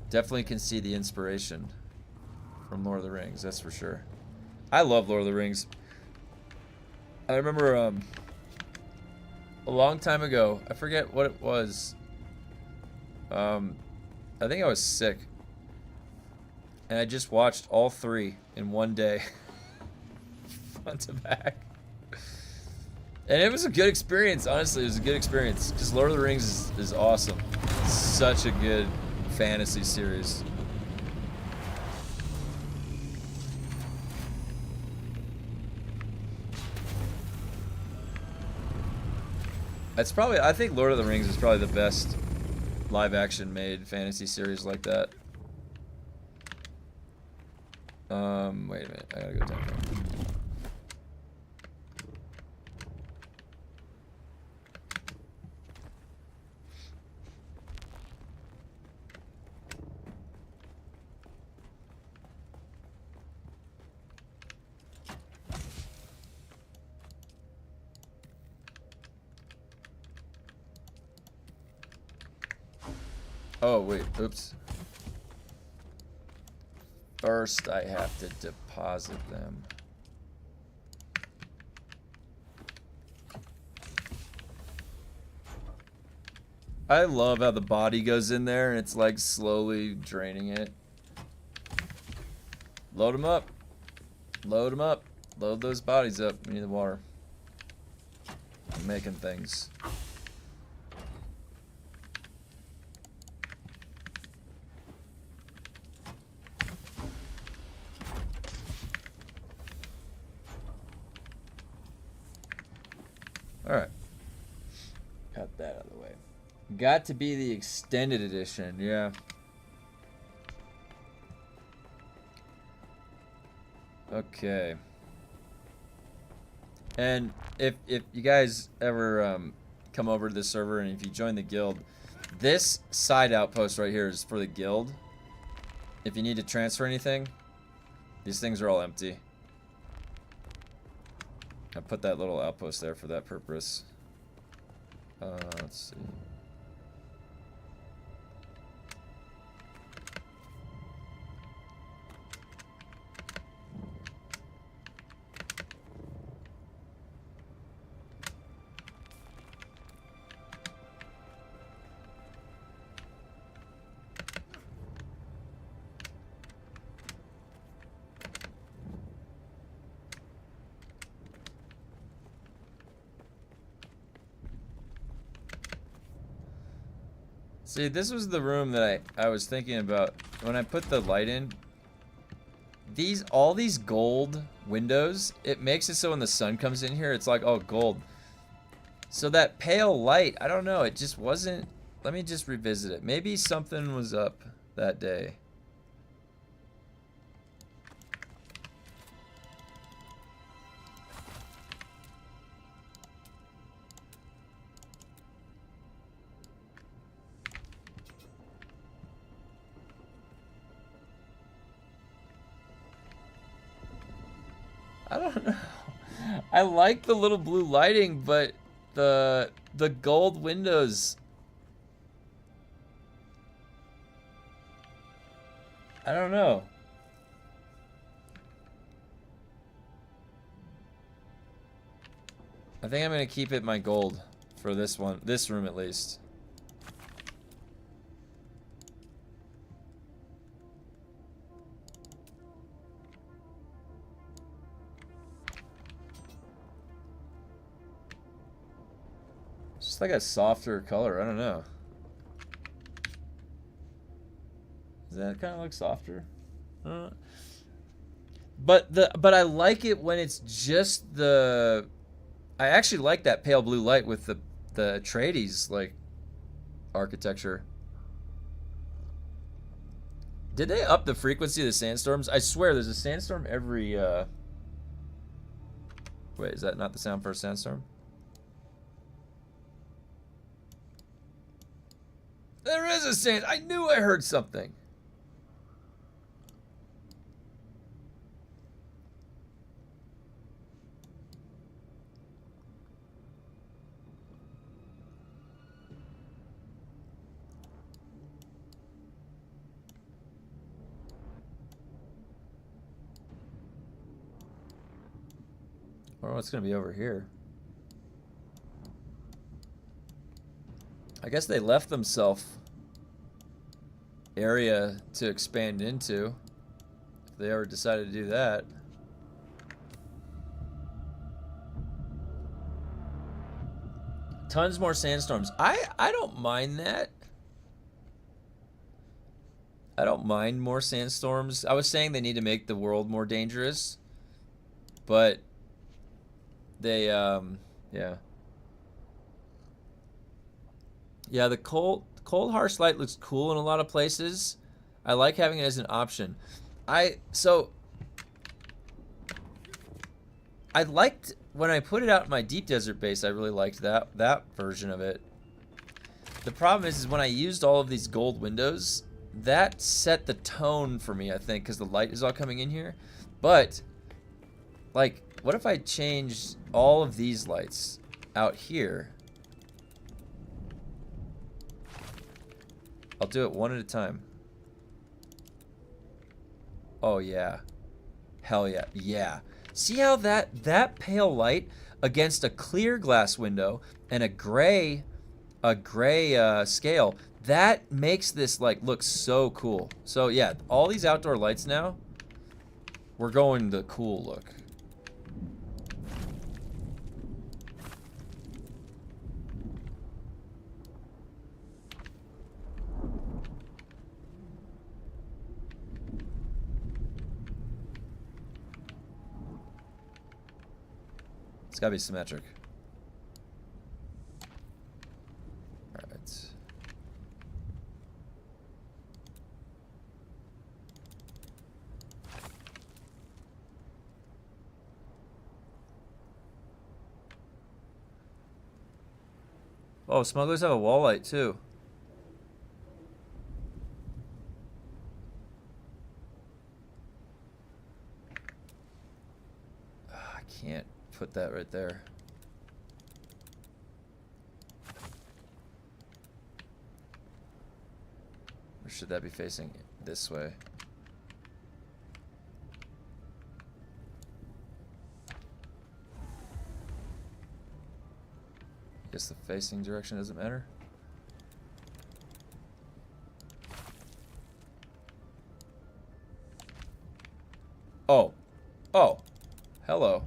Definitely can see the inspiration from Lord of the Rings, that's for sure. I love Lord of the Rings. I remember a long time ago, I forget what it was. I think I was sick. And I just watched all 3 in one day. Front to back. And it was a good experience, honestly. It was a good experience. Because Lord of the Rings is awesome. It's such a good fantasy series. It's probably, I think Lord of the Rings is probably the best live action made fantasy series like that. Wait a minute, I gotta go down here. Oh, wait, oops. First, I have to deposit them. I love how the body goes in there and it's like slowly draining it. Load them up. Load them up. Load those bodies up. We need the water. I'm making things. Alright. Got that out of the way. Got to be the extended edition, yeah. Okay. And if you guys ever come over to the server and if you join the guild, this side outpost right here is for the guild. If you need to transfer anything, these things are all empty. I put that little outpost there for that purpose. Let's see. See, this was the room that I was thinking about when I put the light in. All these gold windows, it makes it so when the sun comes in here, it's like, oh, gold. So that pale light, I don't know, it just wasn't. Let me just revisit it. Maybe something was up that day. I don't know. I like the little blue lighting, but the gold windows. I don't know. I think I'm gonna keep it my gold for this one, this room at least. It's just like a softer color. I don't know. Does that kind of look softer? But I like it when it's just the. I actually like that pale blue light with the Atreides like architecture. Did they up the frequency of the sandstorms? I swear there's a sandstorm every Wait, is that not the sound for a sandstorm? There is a sand. I knew I heard something. Or what's gonna be over here? I guess they left themselves area to expand into. If they ever decided to do that. Tons more sandstorms. I don't mind that. I don't mind more sandstorms. I was saying they need to make the world more dangerous, but they yeah. Yeah, the cold harsh light looks cool in a lot of places. I like having it as an option. I liked when I put it out in my deep desert base, I really liked that version of it. The problem is when I used all of these gold windows, that set the tone for me, I think, because the light is all coming in here. But like, what if I changed all of these lights out here? I'll do it one at a time. Oh yeah. Hell yeah. Yeah. See how that pale light against a clear glass window and a gray scale, that makes this like look so cool. So yeah, all these outdoor lights now, we're going the cool look. It's gotta be symmetric. Alright. Oh, smugglers have a wall light too. I can't put that right there. Or should that be facing this way? Guess the facing direction doesn't matter. Oh. Oh. Hello.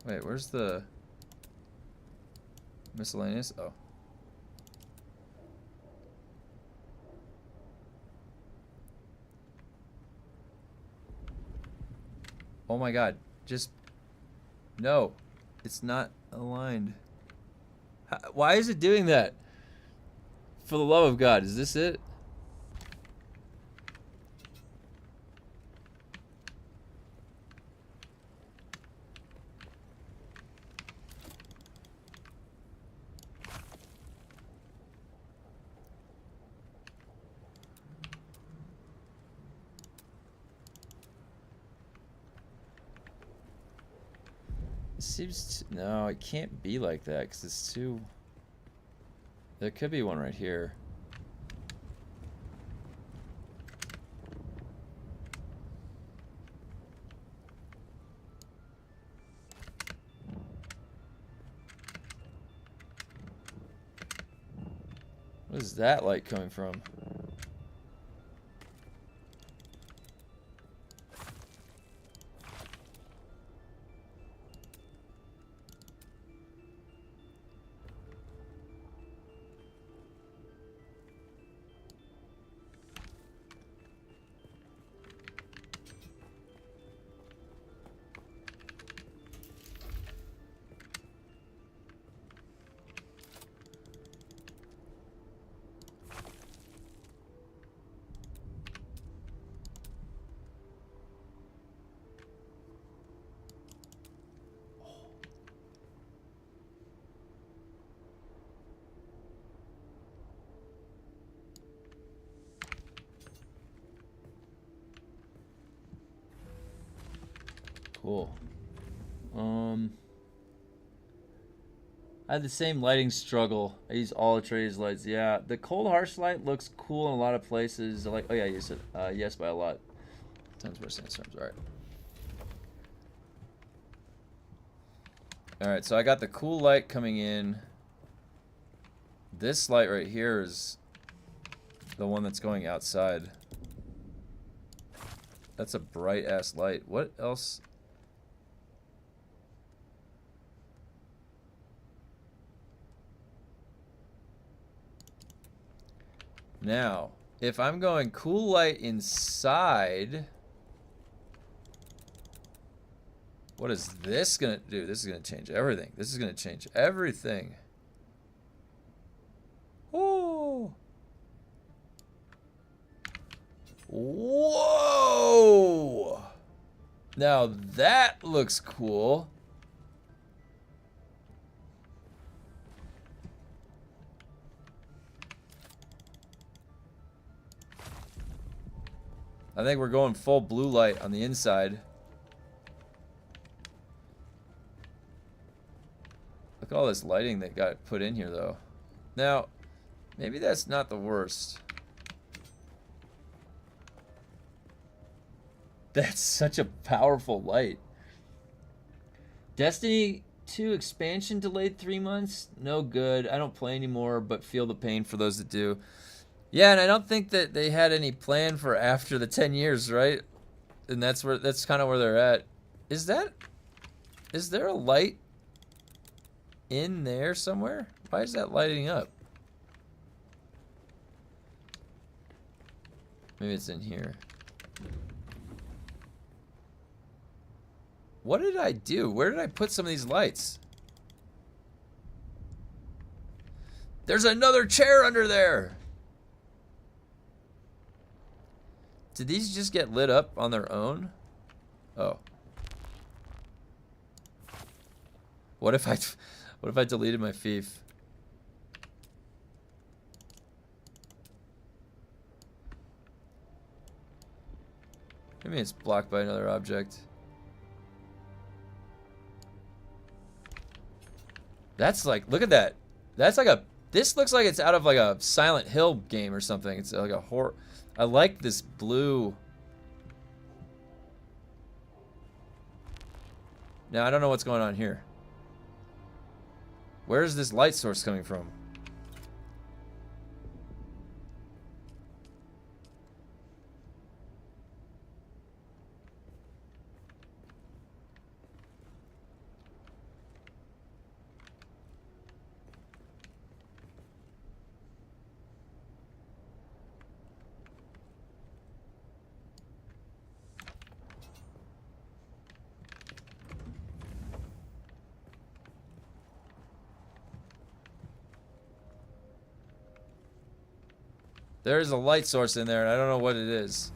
Wait, where's the miscellaneous? Oh. Oh my god. Just... No. It's not aligned. Why is it doing that? For the love of God, is this it? It seems... No, it can't be like that because it's too... There could be one right here. What is that light coming from? Cool. I had the same lighting struggle. I use all Atreides lights. Yeah, the cold harsh light looks cool in a lot of places. Like, oh yeah, you said yes by a lot. Tons more sandstorms. All right. All right. So I got the cool light coming in. This light right here is the one that's going outside. That's a bright ass light. What else? Now, if I'm going cool light inside, what is this gonna do? This is gonna change everything. This is gonna change everything. Oh. Whoa! Now that looks cool. I think we're going full blue light on the inside. Look at all this lighting that got put in here, though. Now, maybe that's not the worst. That's such a powerful light. Destiny 2 expansion delayed 3 months. No good. I don't play anymore, but feel the pain for those that do. Yeah, and I don't think that they had any plan for after the 10 years, right? And that's kind of where they're at. Is there a light in there somewhere? Why is that lighting up? Maybe it's in here. What did I do? Where did I put some of these lights? There's another chair under there. Did these just get lit up on their own? Oh. What if I deleted my fief? Maybe it's blocked by another object. That's like, look at that. That's like this looks like it's out of like a Silent Hill game or something. It's like a horror. I like this blue. Now, I don't know what's going on here. Where's this light source coming from? There's a light source in there, and I don't know what it is.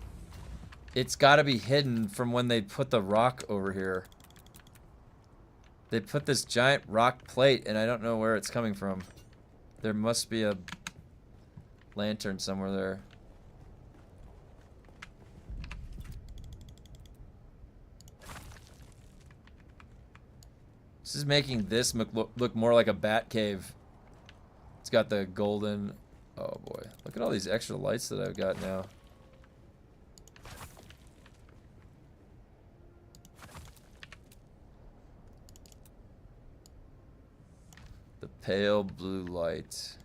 It's got to be hidden from when they put the rock over here. They put this giant rock plate, and I don't know where it's coming from. There must be a lantern somewhere there. This is making this look more like a bat cave. It's got the golden... Oh boy. Look at all these extra lights that I've got now. The pale blue light.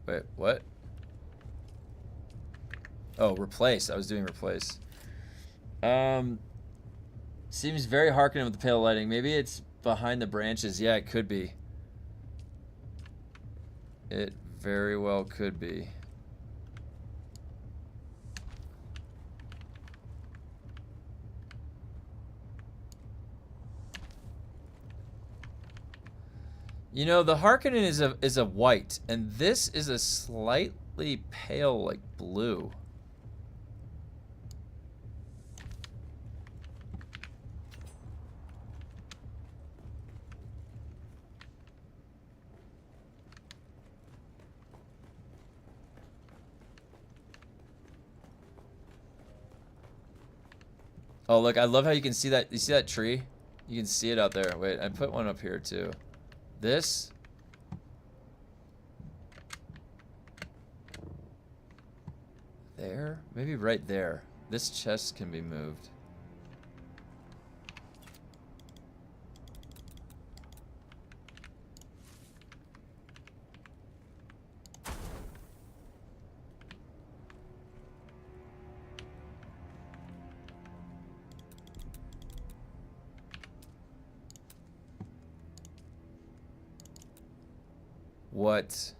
Wait, what? Oh, replace. I was doing replace. Seems very harkening with the pale lighting. Maybe it's behind the branches. Yeah, it could be. It very well could be. You know, the Harkonnen is a white, and this is a slightly pale, like blue. Oh, look, I love how you can see that. You see that tree? You can see it out there. Wait, I put one up here, too. This? There? Maybe right there. This chest can be moved. What?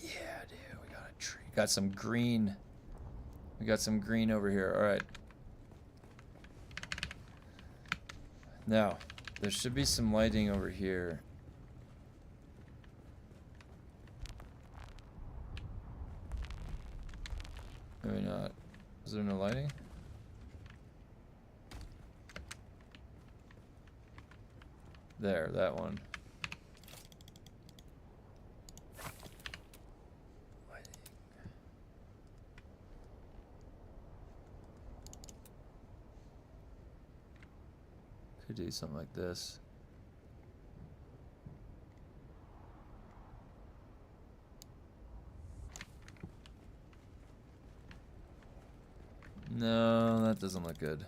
Yeah, dude, we got a tree. Got some green. We got some green over here. All right. Now, there should be some lighting over here. Maybe not. Is there no lighting? There, that one. Lighting. Could do something like this. No, that doesn't look good.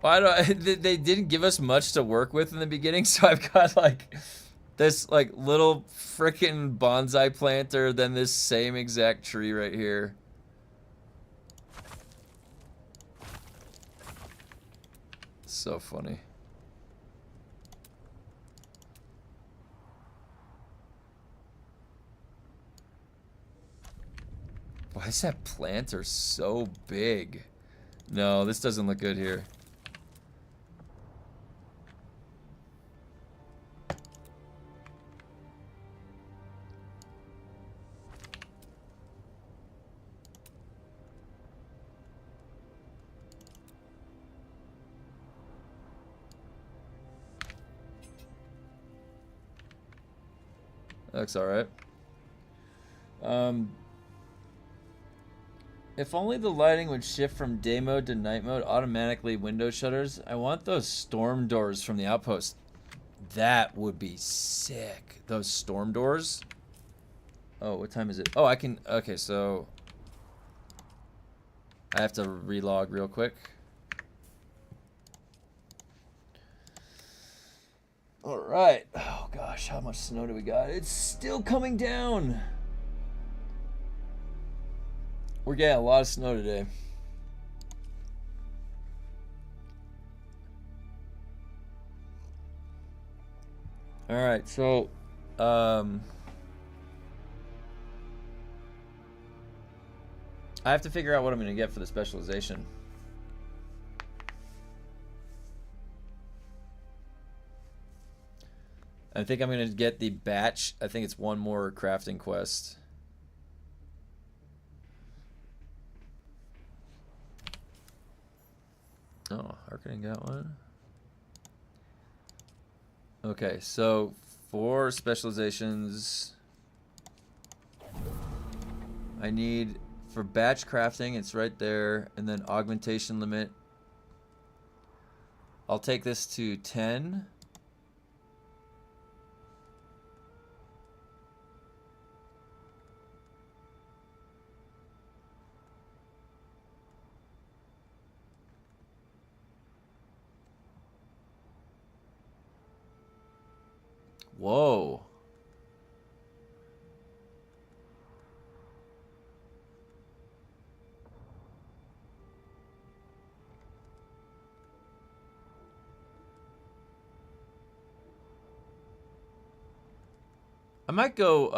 Why do they didn't give us much to work with in the beginning, so I've got like this like little frickin' bonsai planter, then this same exact tree right here. So funny. Why is that planter so big? No, this doesn't look good here. Looks alright. If only the lighting would shift from day mode to night mode automatically window shutters. I want those storm doors from the outpost. That would be sick. Those storm doors. Oh, what time is it? Oh, I can. Okay, so I have to relog real quick. All right. Oh gosh, how much snow do we got? It's still coming down. We're getting a lot of snow today. All right, so I have to figure out what I'm going to get for the specialization. I think I'm going to get the batch. I think it's one more crafting quest. Oh, Harkening got one. Okay, so for specializations, I need, for batch crafting, it's right there, and then augmentation limit. I'll take this to 10. Whoa. I might go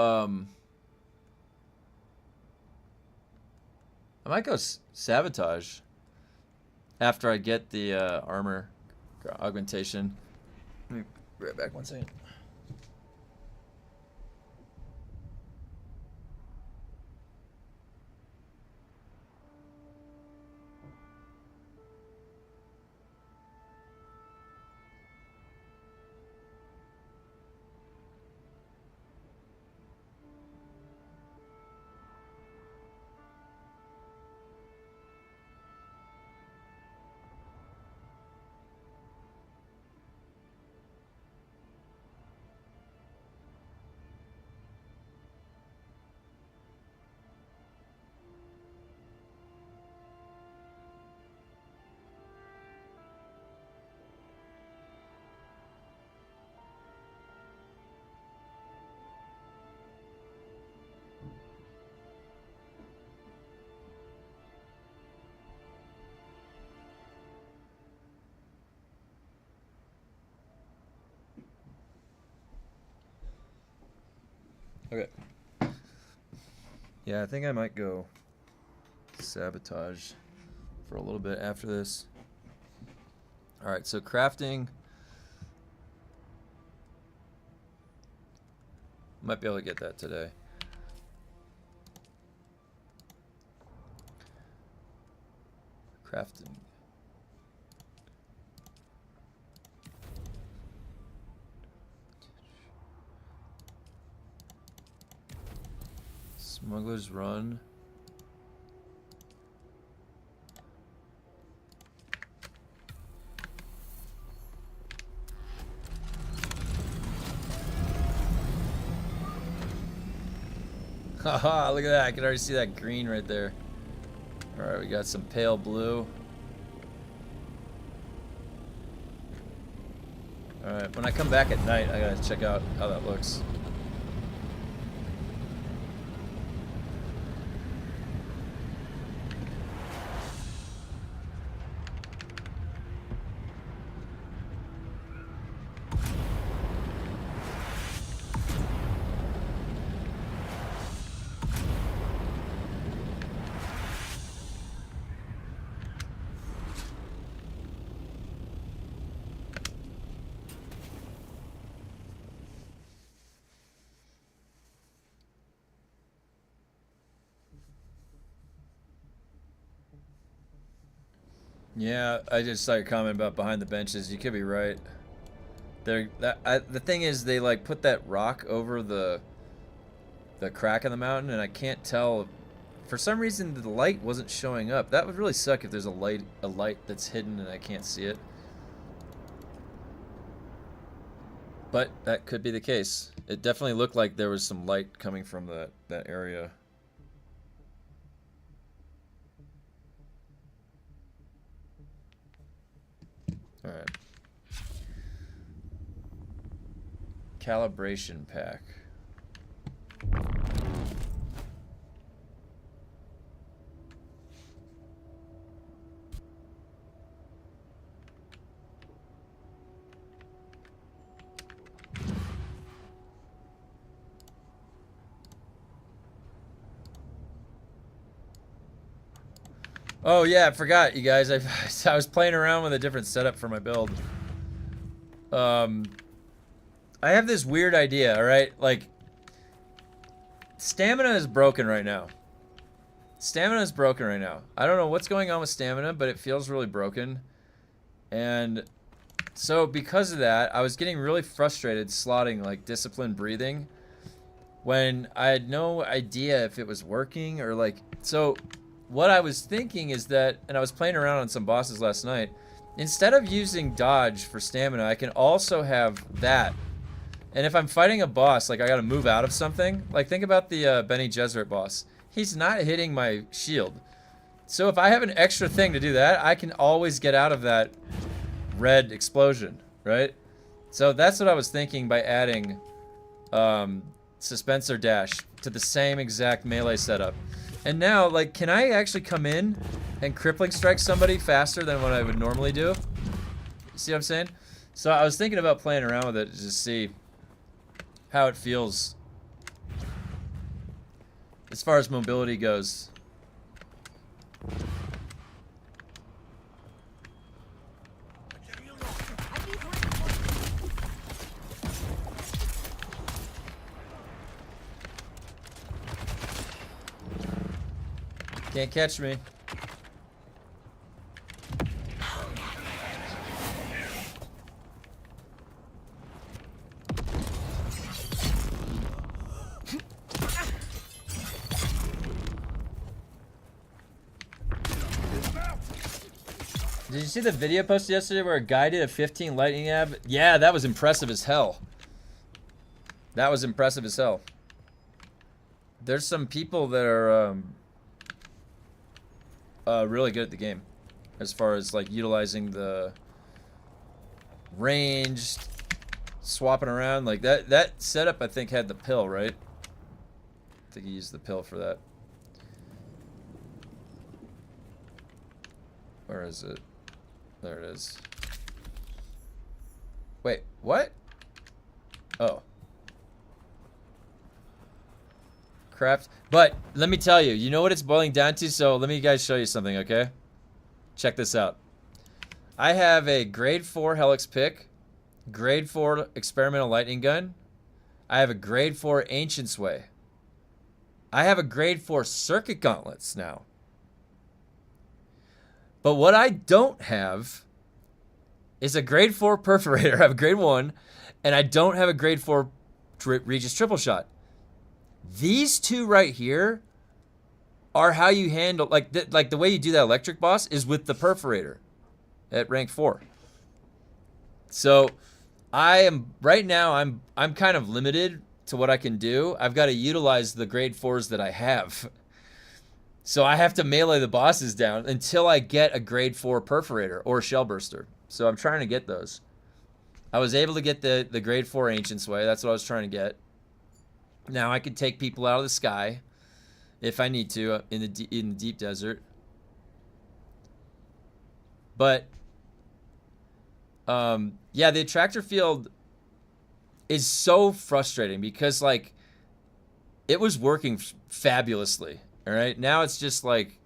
sabotage after I get the armor augmentation. Let me be right back 1 second. Okay. Yeah, I think I might go sabotage for a little bit after this. All right, so crafting. Might be able to get that today. Crafting. Smuggler's Run. Haha, look at that. I can already see that green right there. Alright, we got some pale blue. Alright, when I come back at night, I gotta check out how that looks. Yeah, I just saw your comment about behind the benches. You could be right. The thing is, they like put that rock over the crack in the mountain, and I can't tell. For some reason, the light wasn't showing up. That would really suck if there's a light that's hidden and I can't see it. But that could be the case. It definitely looked like there was some light coming from that area. All right. Calibration pack. Oh yeah, I forgot, you guys. I was playing around with a different setup for my build. I have this weird idea, all right? Like, stamina is broken right now. Stamina is broken right now. I don't know what's going on with stamina, but it feels really broken. And so because of that, I was getting really frustrated slotting like disciplined breathing when I had no idea if it was working or like, so what I was thinking is that, and I was playing around on some bosses last night, instead of using dodge for stamina, I can also have that. And if I'm fighting a boss, like I gotta move out of something, like think about the Bene Gesserit boss. He's not hitting my shield. So if I have an extra thing to do that, I can always get out of that red explosion, right? So that's what I was thinking by adding Suspensor Dash to the same exact melee setup. And now, like, can I actually come in and crippling strike somebody faster than what I would normally do? See what I'm saying? So I was thinking about playing around with it to just see how it feels as far as mobility goes. Can't catch me. Did you see the video posted yesterday where a guy did a 15 lightning ab? Yeah, that was impressive as hell. That was impressive as hell. There's some people that are really good at the game as far as like utilizing the range, swapping around like that setup. I think had the pill, right? I think he used the pill for that. Where is it? There it is. Wait, what? Oh. Craft. But let me tell you, you know what it's boiling down to? So let me guys show you something, okay? Check this out. I have a grade 4 Helix pick, grade 4 experimental lightning gun. I have a grade 4 ancient sway. I have a grade 4 circuit gauntlets now. But what I don't have is a grade 4 perforator. I have a grade 1, and I don't have a grade 4 Regis triple shot. These two right here are how you handle, like the way you do that electric boss is with the perforator at rank 4. So I am, right now, I'm kind of limited to what I can do. I've got to utilize the grade 4s that I have. So I have to melee the bosses down until I get a grade 4 perforator or shell burster. So I'm trying to get those. I was able to get the grade 4 ancient sway. That's what I was trying to get. Now I can take people out of the sky if I need to in the deep desert. But yeah, the attractor field is so frustrating because like it was working fabulously. All right, now it's just like,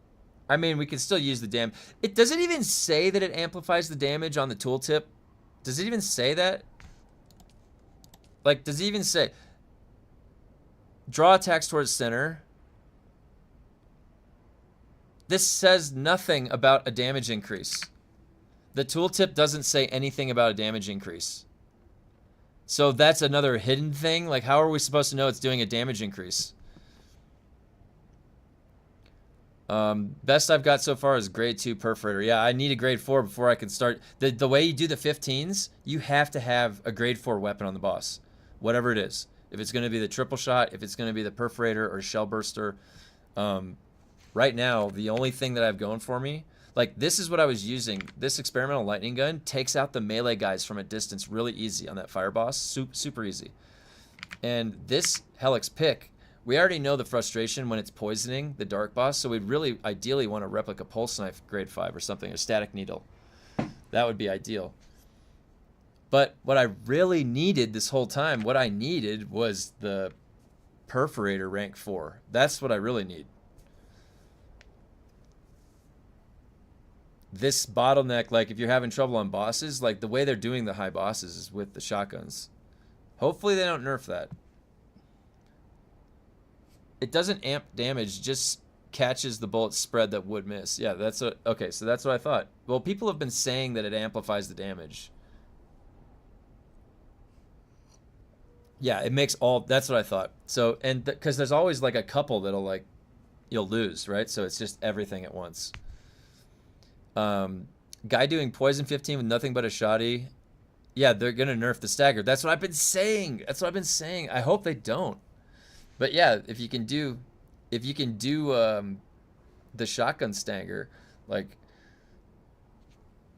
I mean, we can still use the damage. It doesn't even say that it amplifies the damage on the tooltip. Does it even say that? Like, does it even say draw attacks towards center? This says nothing about a damage increase. The tooltip doesn't say anything about a damage increase. So that's another hidden thing. Like, how are we supposed to know it's doing a damage increase? Best I've got so far is grade 2 perforator. Yeah, I need a grade 4 before I can start. The way you do the 15s, you have to have a grade 4 weapon on the boss, whatever it is. If it's going to be the triple shot, if it's going to be the perforator or shell burster. Right now, the only thing that I have going for me, like this is what I was using. This experimental lightning gun takes out the melee guys from a distance really easy on that fire boss, super easy. And this Helix pick, we already know the frustration when it's poisoning the dark boss, so we'd really ideally want a replica pulse knife grade 5 or something, a static needle. That would be ideal. But what I really needed this whole time, what I needed was the perforator rank 4. That's what I really need. This bottleneck, like if you're having trouble on bosses, like the way they're doing the high bosses is with the shotguns. Hopefully they don't nerf that. It doesn't amp damage, just catches the bullet spread that would miss. Yeah, that's what, okay, so that's what I thought. Well, people have been saying that it amplifies the damage. Yeah, it makes all, that's what I thought. So, and because there's always like a couple that'll like, you'll lose, right? So it's just everything at once. Guy doing poison 15 with nothing but a shoddy. Yeah, they're gonna nerf the stagger. That's what I've been saying. That's what I've been saying. I hope they don't. But yeah, if you can do the shotgun stagger, like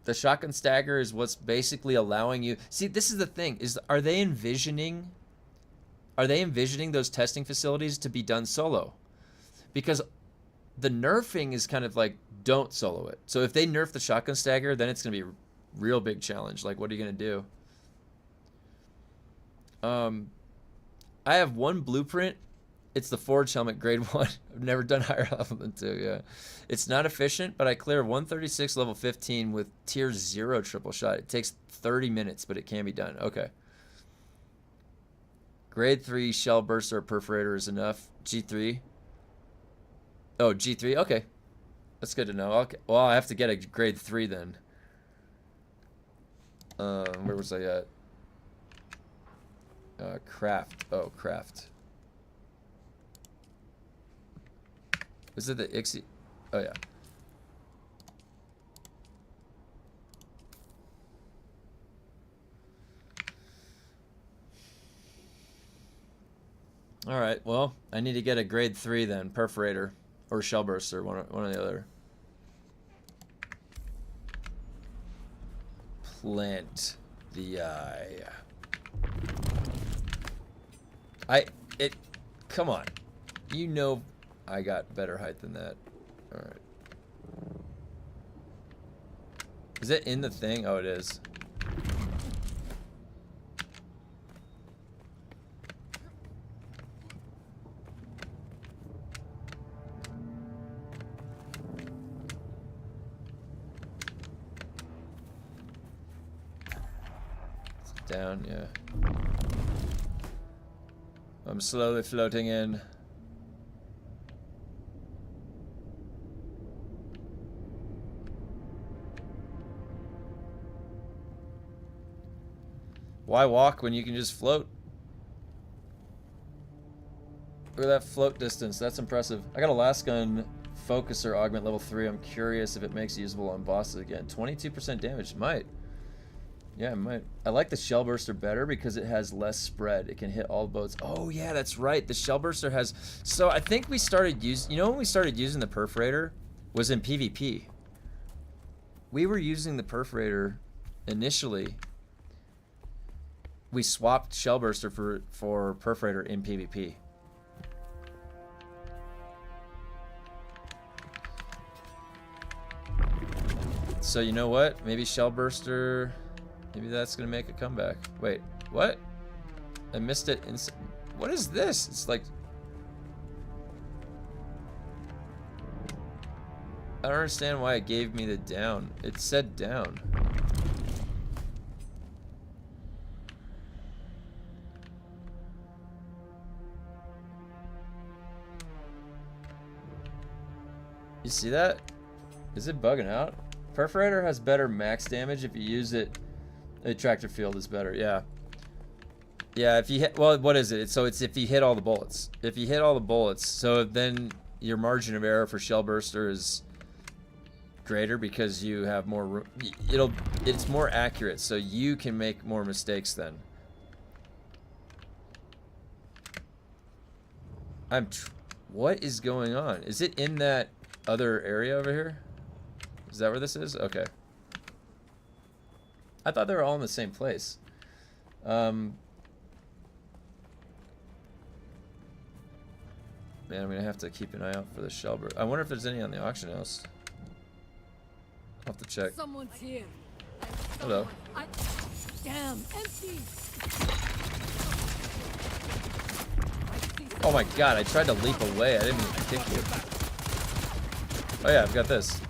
the shotgun stagger is what's basically allowing you. See, this is the thing: is are they envisioning those testing facilities to be done solo? Because the nerfing is kind of like, don't solo it. So if they nerf the shotgun stagger, then it's going to be a real big challenge. Like, what are you going to do? I have one blueprint. It's the Forge helmet grade 1. I've never done higher level than 2, yeah. It's not efficient, but I clear 136 level 15 with tier 0 triple shot. It takes 30 minutes, but it can be done. Okay. Grade 3 shell burster or perforator is enough. G3. Oh, G3. Okay. That's good to know. Okay. Well, I have to get a grade 3 then. Where was I at? Craft. Oh, craft. Is it the Ixie? Oh, yeah. All right. Well, I need to get a grade 3 then. Perforator. Or shell burster. One or the other. Plant the eye. Come on. You know I got better height than that. Alright. Is it in the thing? Oh, it is. It's down, yeah. I'm slowly floating in. Why walk when you can just float? Look at that float distance. That's impressive. I got a last gun focuser augment level 3. I'm curious if it makes it usable on bosses again. 22% damage. Might. Yeah, it might. I like the shell burster better because it has less spread. It can hit all boats. Oh yeah, that's right. The shell burster has. So I think we started using. You know when we started using the perforator was in PvP. We were using the perforator initially. We swapped shell burster for perforator in PvP. So you know what? Maybe shell burster. Maybe that's gonna make a comeback. Wait, what? I missed it. What is this? It's like I don't understand why it gave me the down. It said down. You see that? Is it bugging out? Perforator has better max damage if you use it. Attractor field is better, yeah. Yeah, if you hit, well, what is it? So it's if you hit all the bullets. If you hit all the bullets, so then your margin of error for shell burster is greater because you have more room. It's more accurate, so you can make more mistakes then. What is going on? Is it in that other area over here? Is that where this is? Okay. I thought they were all in the same place. Man, I'm gonna have to keep an eye out for the shell burst. I wonder if there's any on the auction house. I'll have to check. Someone's here. Hello. Damn, empty. Oh my god, I tried to leap away. I didn't mean to kick you. Oh yeah, I've got this.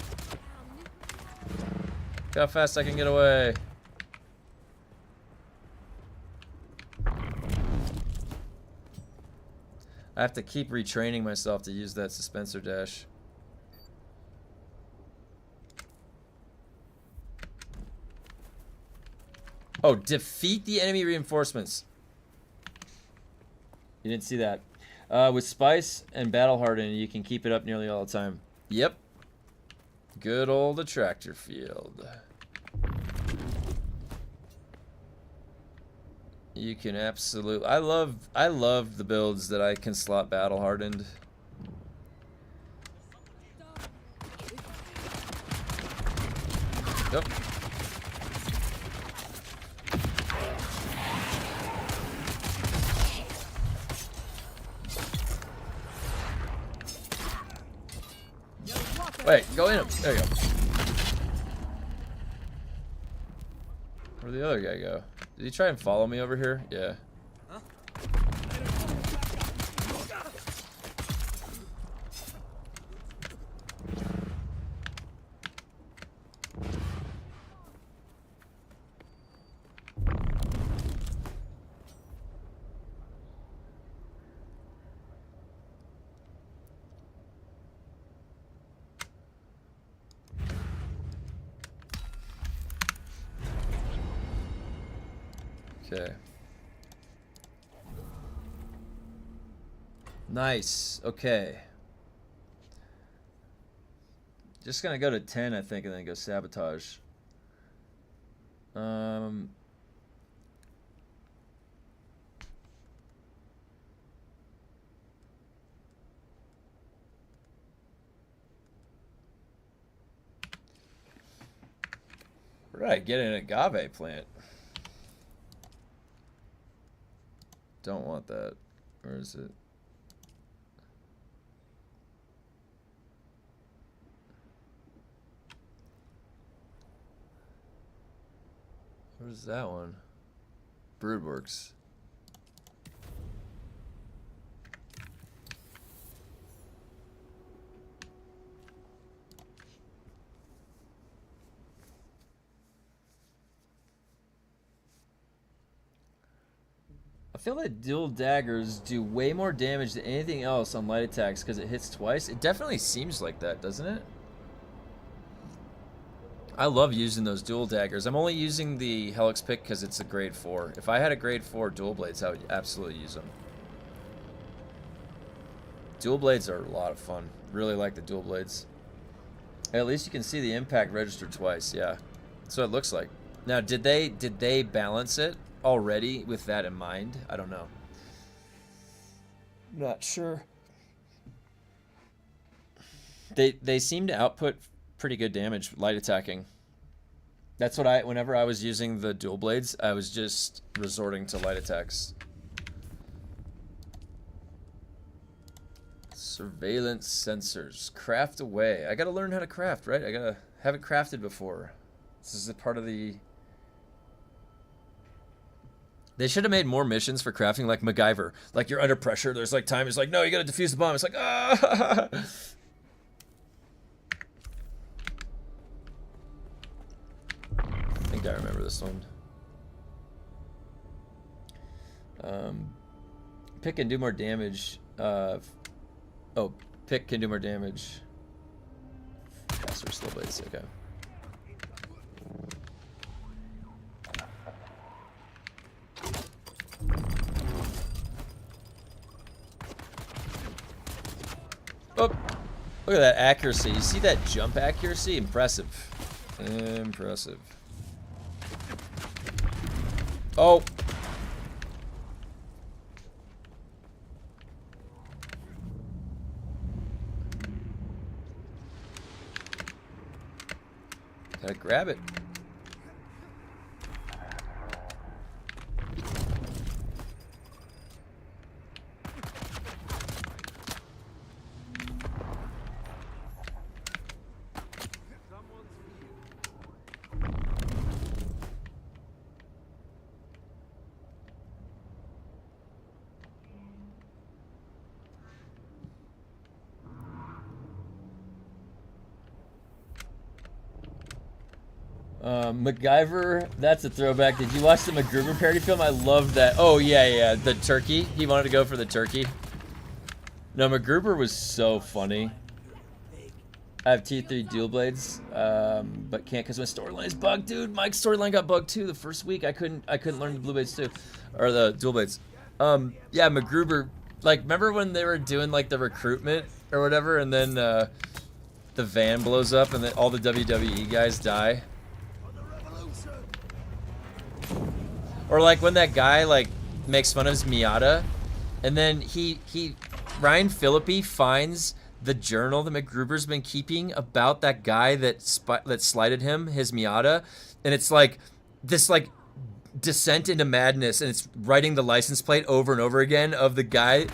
Look how fast I can get away. I have to keep retraining myself to use that suspensor dash. Oh, defeat the enemy reinforcements. You didn't see that. With Spice and Battle Harden, you can keep it up nearly all the time. Yep. Good old attractor field. You can absolutely... I love the builds that I can slot Battle Hardened. Yep. Wait, go in him. There you go. Where'd the other guy go? Did he try and follow me over here? Yeah. Okay. Nice. Okay. Just gonna go to 10, I think, and then go sabotage. Where did I get an agave plant? Don't want that. Where is it? Where's that one? Broodworks. I feel that dual daggers do way more damage than anything else on light attacks because it hits twice. It definitely seems like that, doesn't it? I love using those dual daggers. I'm only using the Helix pick because it's a grade 4. If I had a grade 4 dual blades, I would absolutely use them. Dual blades are a lot of fun. Really like the dual blades. At least you can see the impact registered twice. Yeah, that's what it looks like. Now, did they balance it already with that in mind? I don't know. Not sure. They seem to output pretty good damage light attacking. That's what whenever I was using the dual blades, I was just resorting to light attacks. Surveillance sensors. Craft away. I gotta learn how to craft, right? Haven't crafted before. This is a part of the... They should have made more missions for crafting, like MacGyver. Like, you're under pressure, there's like time, it's like, no, you gotta defuse the bomb. It's like, ah! I think I remember this one. Pick and do more damage. Oh, pick can do more damage. Faster slow blades, okay. Oh, look at that accuracy. You see that jump accuracy? Impressive. Impressive. Oh. Gotta grab it. MacGyver, that's a throwback. Did you watch the MacGruber parody film? I loved that. Oh, yeah, the turkey. He wanted to go for the turkey. No, MacGruber was so funny. I have T3 dual blades, but can't because my storyline's bugged, dude. Mike's storyline got bugged too. The first week I couldn't learn the blue blades too, or the dual blades. Yeah, MacGruber. Like, remember when they were doing like the recruitment or whatever, and then the van blows up and then all the WWE guys die. Or like when that guy like makes fun of his Miata, and then Ryan Phillippe finds the journal that MacGruber's been keeping about that guy that slighted him, his Miata, and it's like this like descent into madness, and it's writing the license plate over and over again of the guy,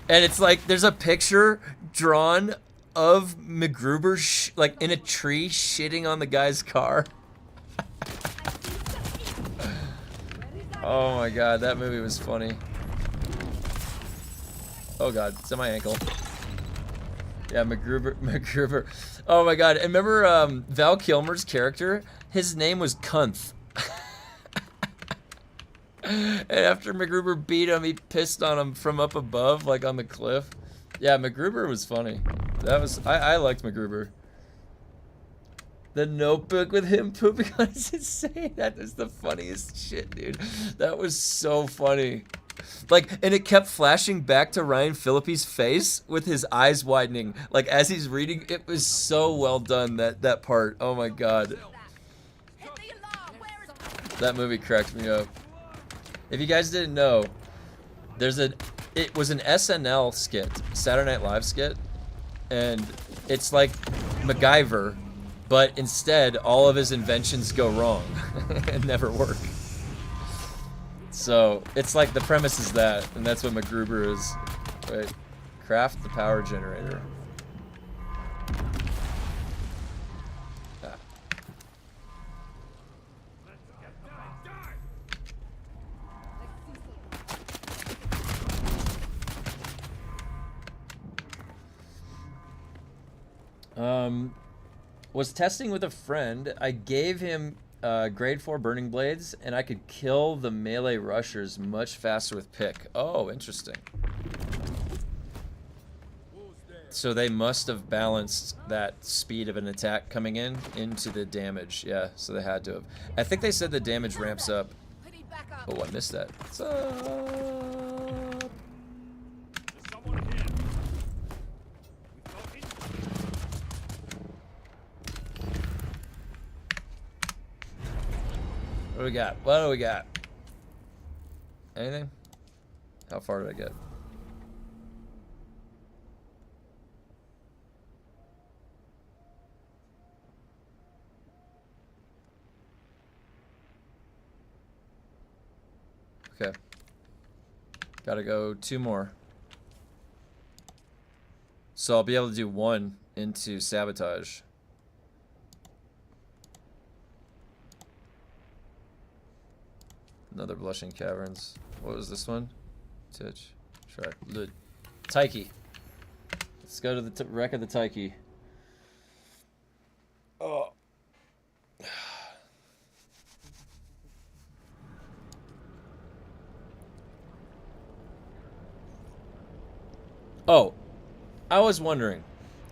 and it's like there's a picture drawn of MacGruber like in a tree shitting on the guy's car. Oh my god, that movie was funny. Oh god, it's on my ankle. Yeah, MacGruber. Oh my god, and remember Val Kilmer's character? His name was Kunth. And after MacGruber beat him, he pissed on him from up above, like on the cliff. Yeah, MacGruber was funny. I liked MacGruber. The Notebook with him pooping on his insane. That is the funniest shit, dude. That was so funny. Like, and it kept flashing back to Ryan Phillippe's face with his eyes widening. Like, as he's reading, it was so well done, that part. Oh my god. That movie cracked me up. If you guys didn't know, it was an SNL skit, Saturday Night Live skit, and it's like MacGyver, but instead all of his inventions go wrong and never work. So it's like the premise is that, and that's what MacGruber is. Right? Craft the power generator. Was testing with a friend. I gave him grade 4 burning blades, and I could kill the melee rushers much faster with pick. Oh, interesting. So they must have balanced that speed of an attack coming in into the damage. Yeah, so they had to have. I think they said the damage ramps up. Oh, I missed that. What's up? What do we got? What do we got? Anything? How far did I get? Okay. Gotta go 2 more. So I'll be able to do 1 into sabotage. Another Blushing Caverns. What was this one? Titch. Try. Taiki. Let's go to the wreck of the Taiki. Oh. Oh. I was wondering.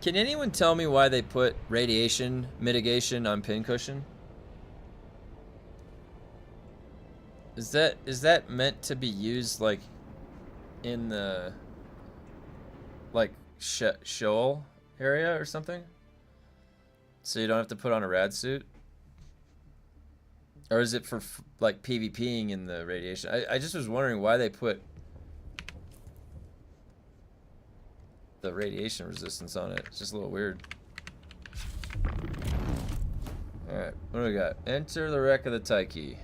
Can anyone tell me why they put radiation mitigation on pincushion? Is that meant to be used like in the like shoal area or something, so you don't have to put on a rad suit. Or is it for like PvPing in the radiation? I just was wondering why they put the radiation resistance on it. It's just a little weird. Alright, what do we got? Enter the wreck of the Taiki.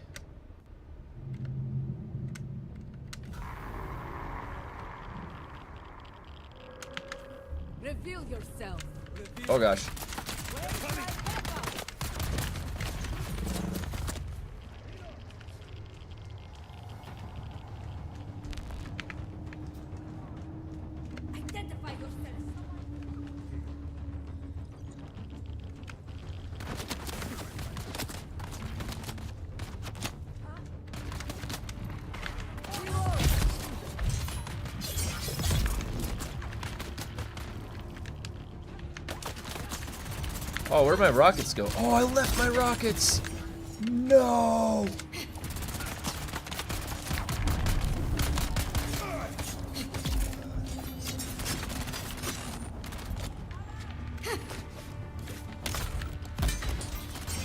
Reveal yourself. Oh gosh. Identify yourself. Oh, where'd my rockets go? Oh, I left my rockets! No!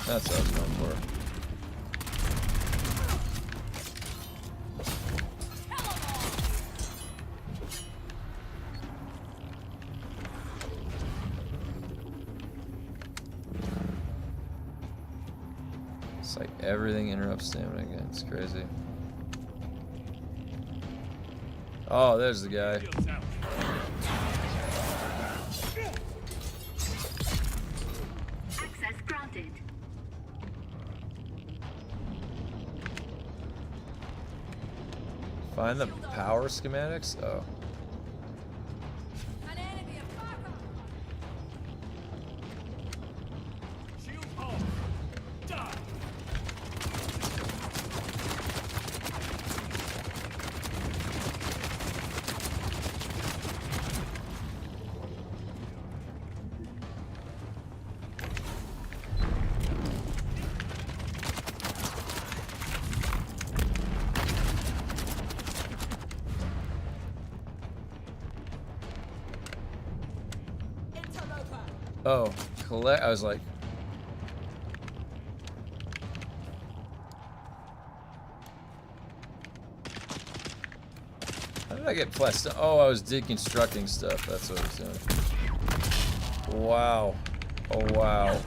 That's what I was going for. It's like everything interrupts stamina again. It's crazy. Oh, there's the guy. Access granted. Find the power schematics? Oh. An enemy of Fargo. Shield off. Die. Oh, collect. I was like, how did I get plus? Oh, I was deconstructing stuff. That's what I was doing. Wow. Oh, wow.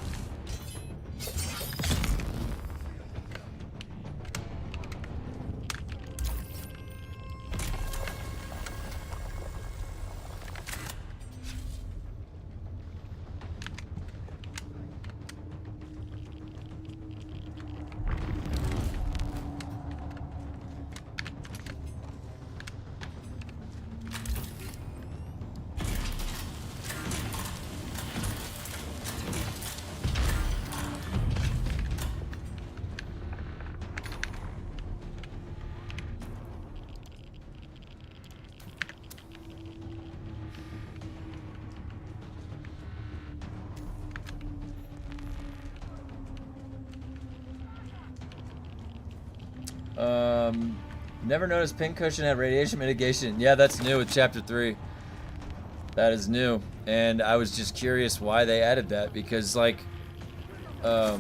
Never noticed pincushion had radiation mitigation. Yeah, that's new with chapter 3. That is new. And I was just curious why they added that, because like under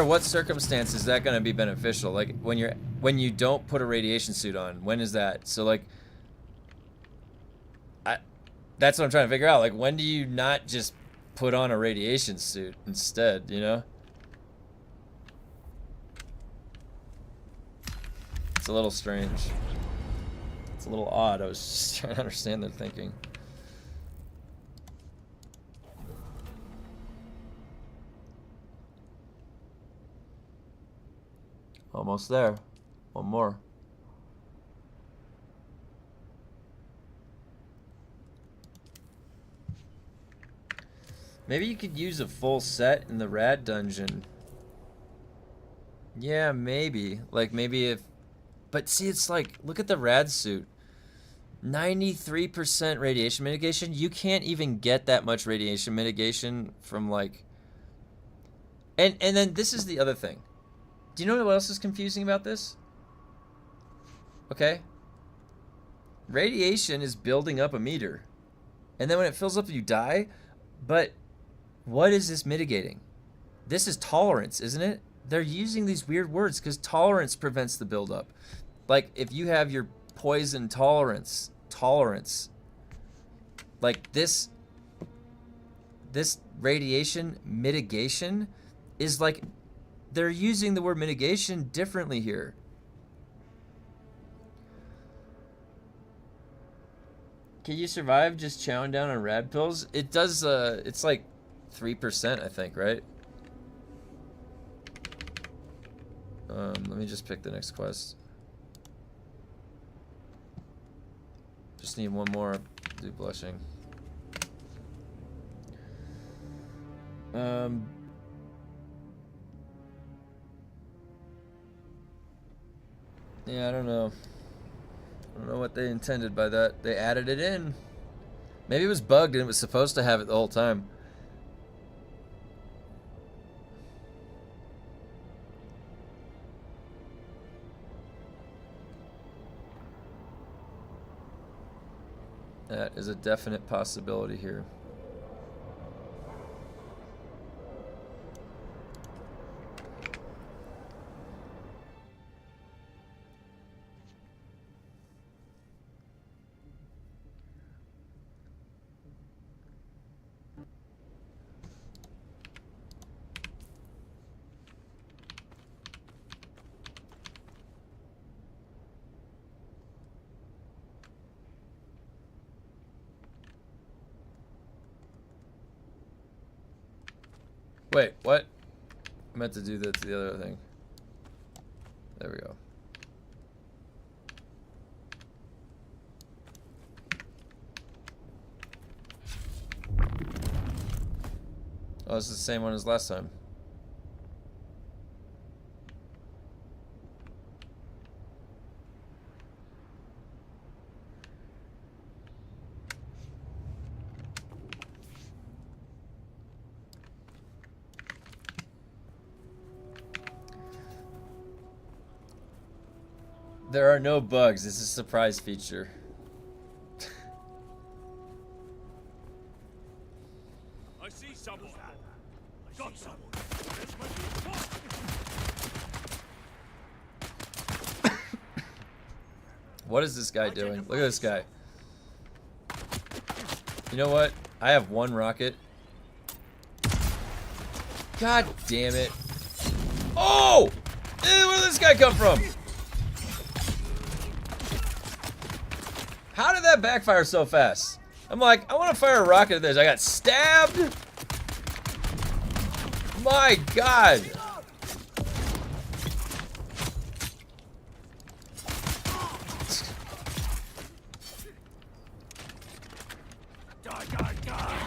what circumstances is that gonna be beneficial? Like when you don't put a radiation suit on, when is that? So like that's what I'm trying to figure out. Like when do you not just put on a radiation suit instead, you know? It's a little strange. It's a little odd. I was just trying to understand their thinking. Almost there. One more. Maybe you could use a full set in the rad dungeon. Yeah, maybe. Like maybe if... But see, it's like, look at the rad suit. 93% radiation mitigation. You can't even get that much radiation mitigation from like... And then this is the other thing. Do you know what else is confusing about this? Okay. radiation is building up a meter. And then when it fills up, you die. But what is this mitigating? This is tolerance, isn't it? They're using these weird words because tolerance prevents the buildup. Like if you have your poison tolerance, like this radiation mitigation is like they're using the word mitigation differently here. Can you survive just chowing down on rad pills? It does, it's like 3%, I think, right? Let me just pick the next quest. Just need one more. Do blushing. Yeah, I don't know. I don't know what they intended by that. They added it in. Maybe it was bugged and it was supposed to have it the whole time. That is a definite possibility here. Wait, what? I meant to do that to the other thing. There we go. Oh, this is the same one as last time. There are no bugs. This is a surprise feature. I see someone. Got someone. What is this guy doing? Look at this guy. You know what? I have one rocket. God damn it. Oh! Where did this guy come from? How did that backfire so fast? I'm like, I want to fire a rocket at this. I got stabbed. My God. Die, die, die.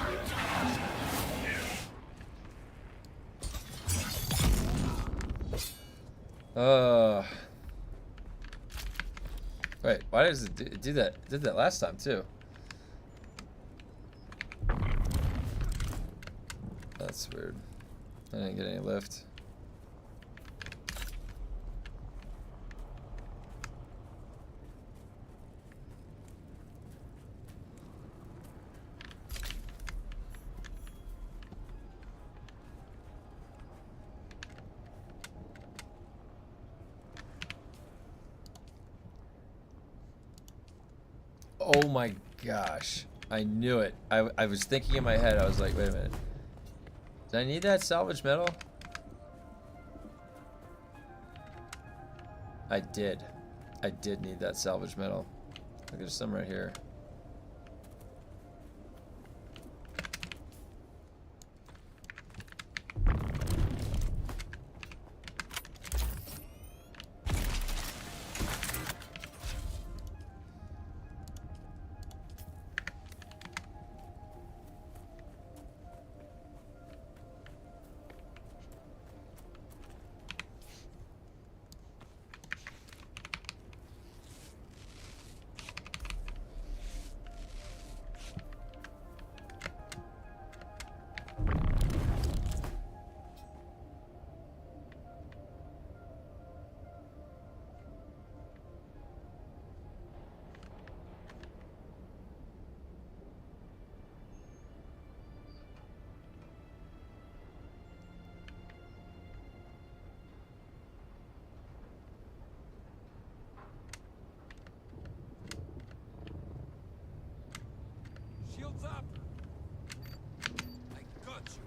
Wait, why does it do that? It did that last time too. That's weird. I didn't get any lift. Oh my gosh. I knew it. I was thinking in my head, I was like, wait a minute. Did I need that salvage metal? I did. I did need that salvage metal. Look, there's some right here. Shields up. I got you.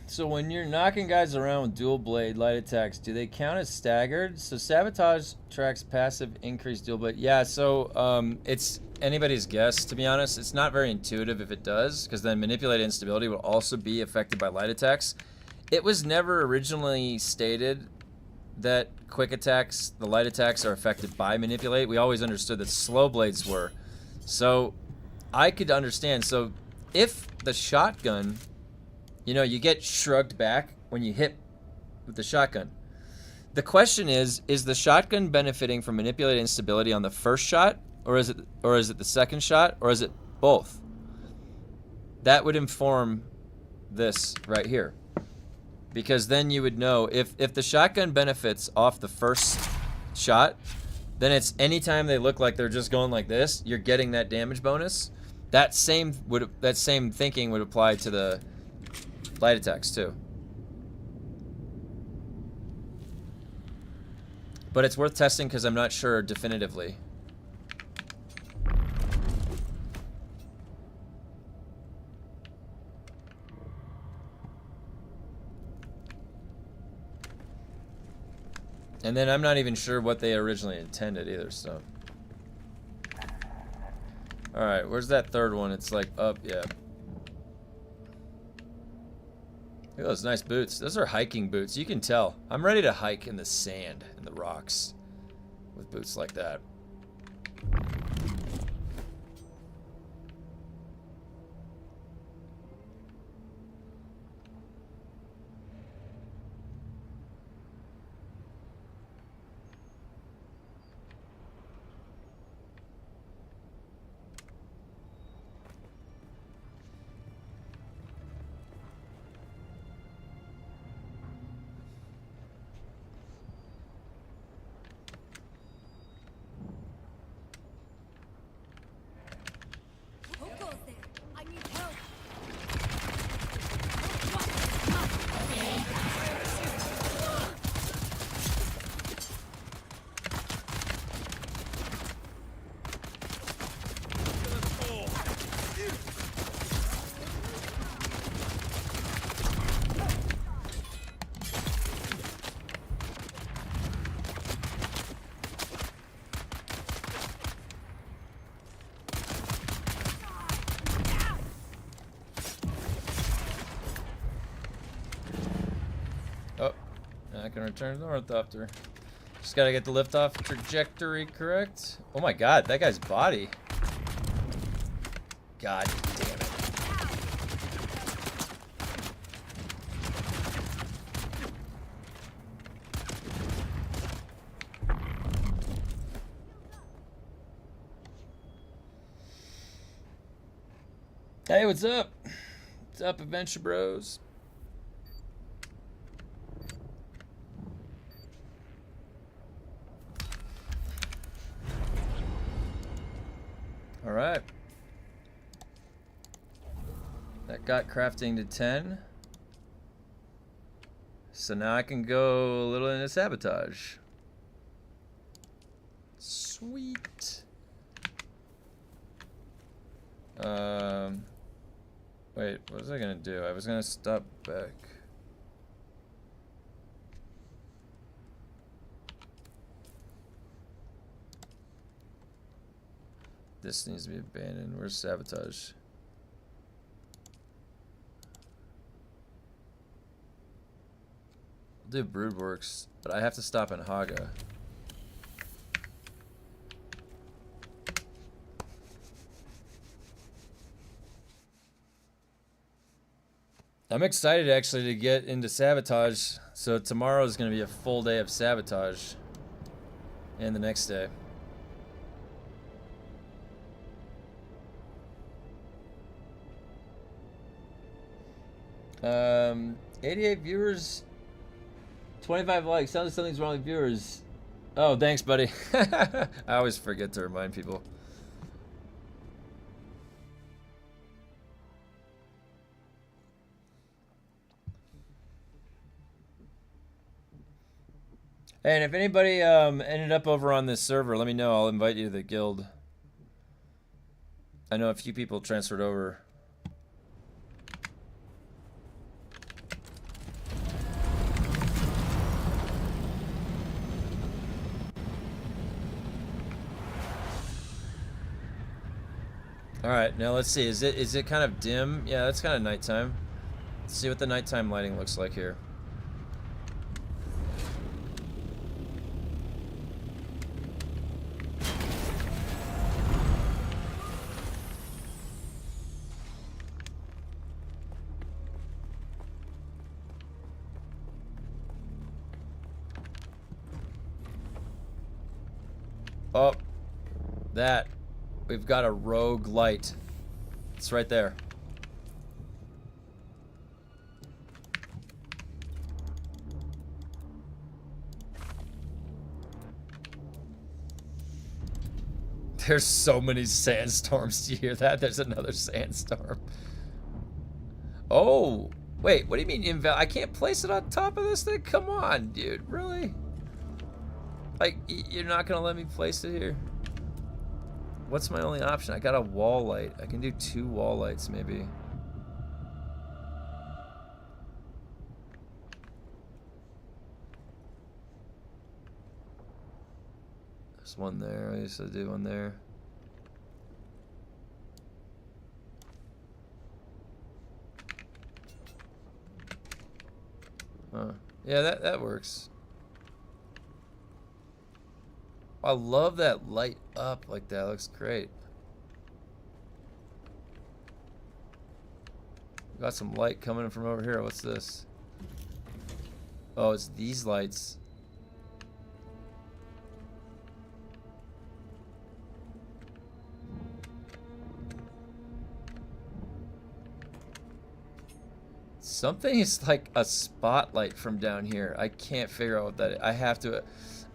So when you're knocking guys around with dual blade light attacks, do they count as staggered? So sabotage tracks passive increased dual blade. Yeah, so it's anybody's guess, to be honest. It's not very intuitive if it does, because then manipulated instability will also be affected by light attacks. It was never originally stated that quick attacks, the light attacks, are affected by manipulate. We always understood that slow blades were. So I could understand. So if the shotgun, you know, you get shrugged back when you hit with the shotgun. The question is the shotgun benefiting from manipulated instability on the first shot, or is it the second shot, or is it both? That would inform this right here. Because then you would know if the shotgun benefits off the first shot, then it's anytime they look like they're just going like this, you're getting that damage bonus. That same thinking would apply to the light attacks too. But it's worth testing because I'm not sure definitively. And then I'm not even sure what they originally intended either, so. Alright, where's that third one? It's like up, yeah. Look at those nice boots. Those are hiking boots. You can tell. I'm ready to hike in the sand and the rocks with boots like that. Who goes there? I need help. Oh, I can return to the orthopter. Just gotta get the liftoff trajectory correct. Oh my god, that guy's body. God damn it. Hey, what's up? What's up, Adventure Bros? All right. That got crafting to 10. So now I can go a little into sabotage. Sweet. Wait, what was I gonna do? I was gonna stop back. This needs to be abandoned. Where's sabotage? I'll do Broodworks, but I have to stop in Haga. I'm excited actually to get into sabotage. So tomorrow is going to be a full day of sabotage. And the next day. 88 viewers, 25 likes. Sounds like something's wrong with viewers. Oh, thanks, buddy. I always forget to remind people. And if anybody ended up over on this server, let me know. I'll invite you to the guild. I know a few people transferred over. All right, now let's see. Is it kind of dim? Yeah, that's kind of nighttime. Let's see what the nighttime lighting looks like here. Oh, that. We've got a rogue light. It's right there. There's so many sandstorms. Do you hear that? There's another sandstorm. Oh, wait, what do you mean invalid? I can't place it on top of this thing? Come on, dude. Really? Like, you're not gonna let me place it here? What's my only option? I got a wall light. I can do 2 wall lights, maybe. There's one there. I used to do one there. Huh. Yeah, that works. I love that light up like that. Looks great. Got some light coming in from over here. What's this? Oh, it's these lights. Something is like a spotlight from down here. I can't figure out what that is.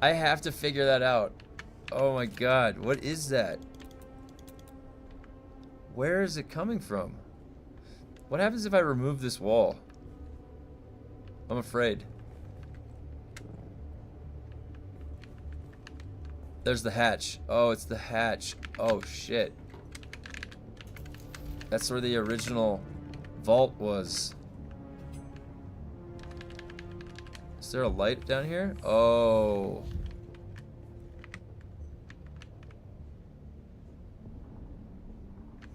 I have to figure that out. Oh my god, what is that? Where is it coming from? What happens if I remove this wall? I'm afraid. There's the hatch. Oh, it's the hatch. Oh shit. That's where the original vault was. Is there a light down here? Oh.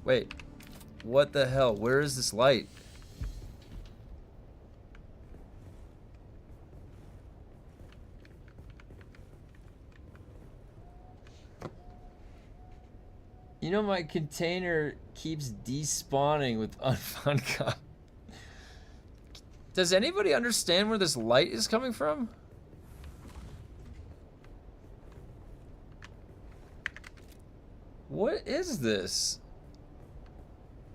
Wait. What the hell? Where is this light? You know, my container keeps despawning with unfuncom. Does anybody understand where this light is coming from? What is this?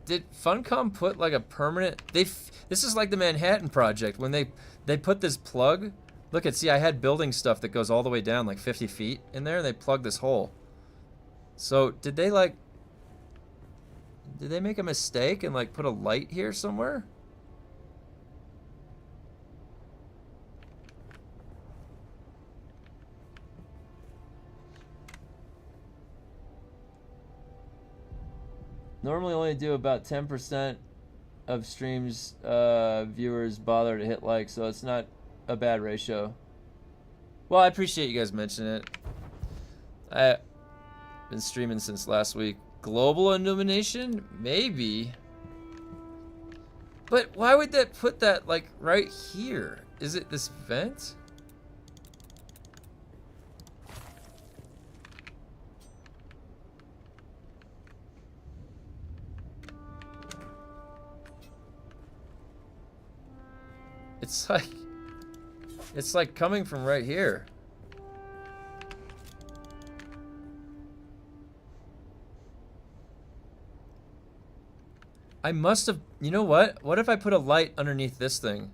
Did Funcom put like a permanent... This is like the Manhattan Project when they put this plug. Look at, see, I had building stuff that goes all the way down like 50 feet in there, and they plugged this hole. So did they make a mistake and like put a light here somewhere? Normally only do about 10% of streams viewers bother to hit like, so it's not a bad ratio. Well, I appreciate you guys mentioning it. I've been streaming since last week. Global illumination? Maybe. But why would that put that like right here? Is it this vent? It's like coming from right here. I must have, you know what? What if I put a light underneath this thing?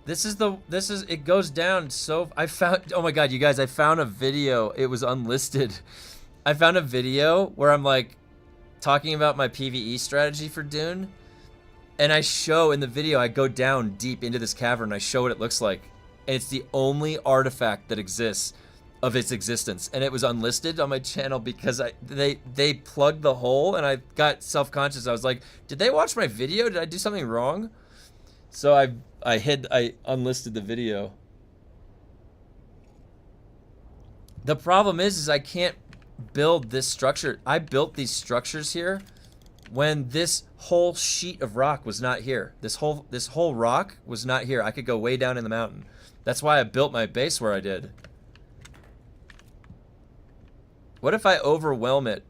It goes down so, oh my God, you guys, I found a video. It was unlisted. I found a video where I'm like talking about my PvE strategy for Dune. And I show in the video, I go down deep into this cavern. I show what it looks like. And it's the only artifact that exists of its existence. And it was unlisted on my channel because they plugged the hole and I got self-conscious. I was like, did they watch my video? Did I do something wrong? So I unlisted the video. The problem is I can't build this structure. I built these structures here when this whole sheet of rock was not here. This whole rock was not here. I could go way down in the mountain. That's why I built my base where I did. What if I overwhelm it?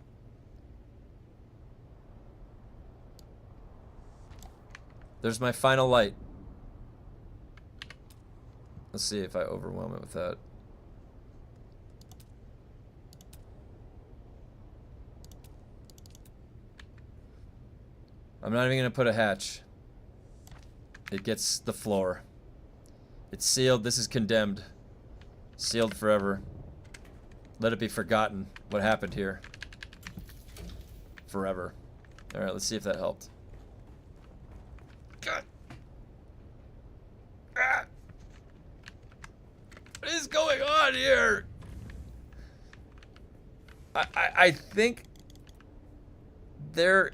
There's my final light. Let's see if I overwhelm it with that. I'm not even gonna put a hatch. It gets the floor. It's sealed. This is condemned. Sealed forever. Let it be forgotten what happened here. Forever. Alright, let's see if that helped. God. Ah. What is going on here? I think there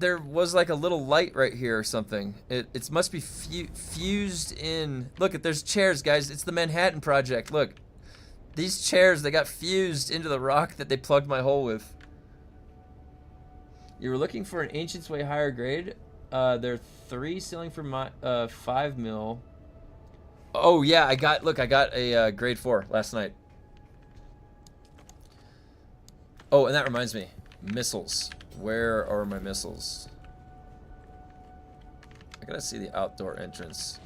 was like a little light right here or something. It must be fused in. Look, there's chairs, guys. It's the Manhattan Project. Look. These chairs, they got fused into the rock that they plugged my hole with. You were looking for an Ancient's Way higher grade? There are 3 ceiling for my 5 mil. Oh yeah, I got a grade 4 last night. Oh, and that reminds me, missiles. Where are my missiles? I gotta see the outdoor entrance.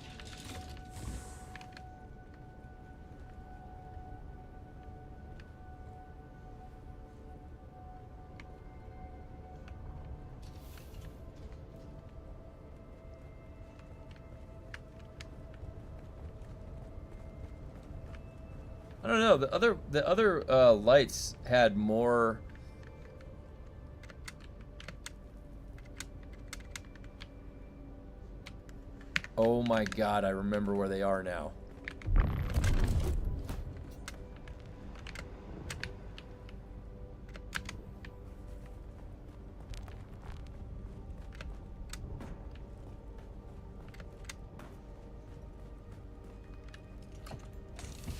I don't know. The other lights had more. Oh my God! I remember where they are now.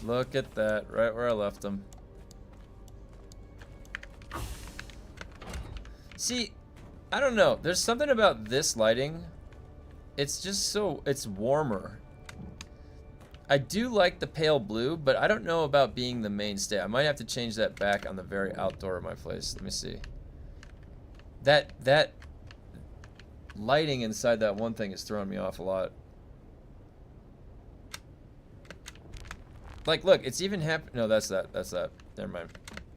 Look at that, right where I left them. See, I don't know. There's something about this lighting. It's just so, it's warmer. I do like the pale blue, but I don't know about being the mainstay. I might have to change that back on the very outdoor of my place. Let me see. That lighting inside that one thing is throwing me off a lot. Like, look, it's even no, that's that. Never mind.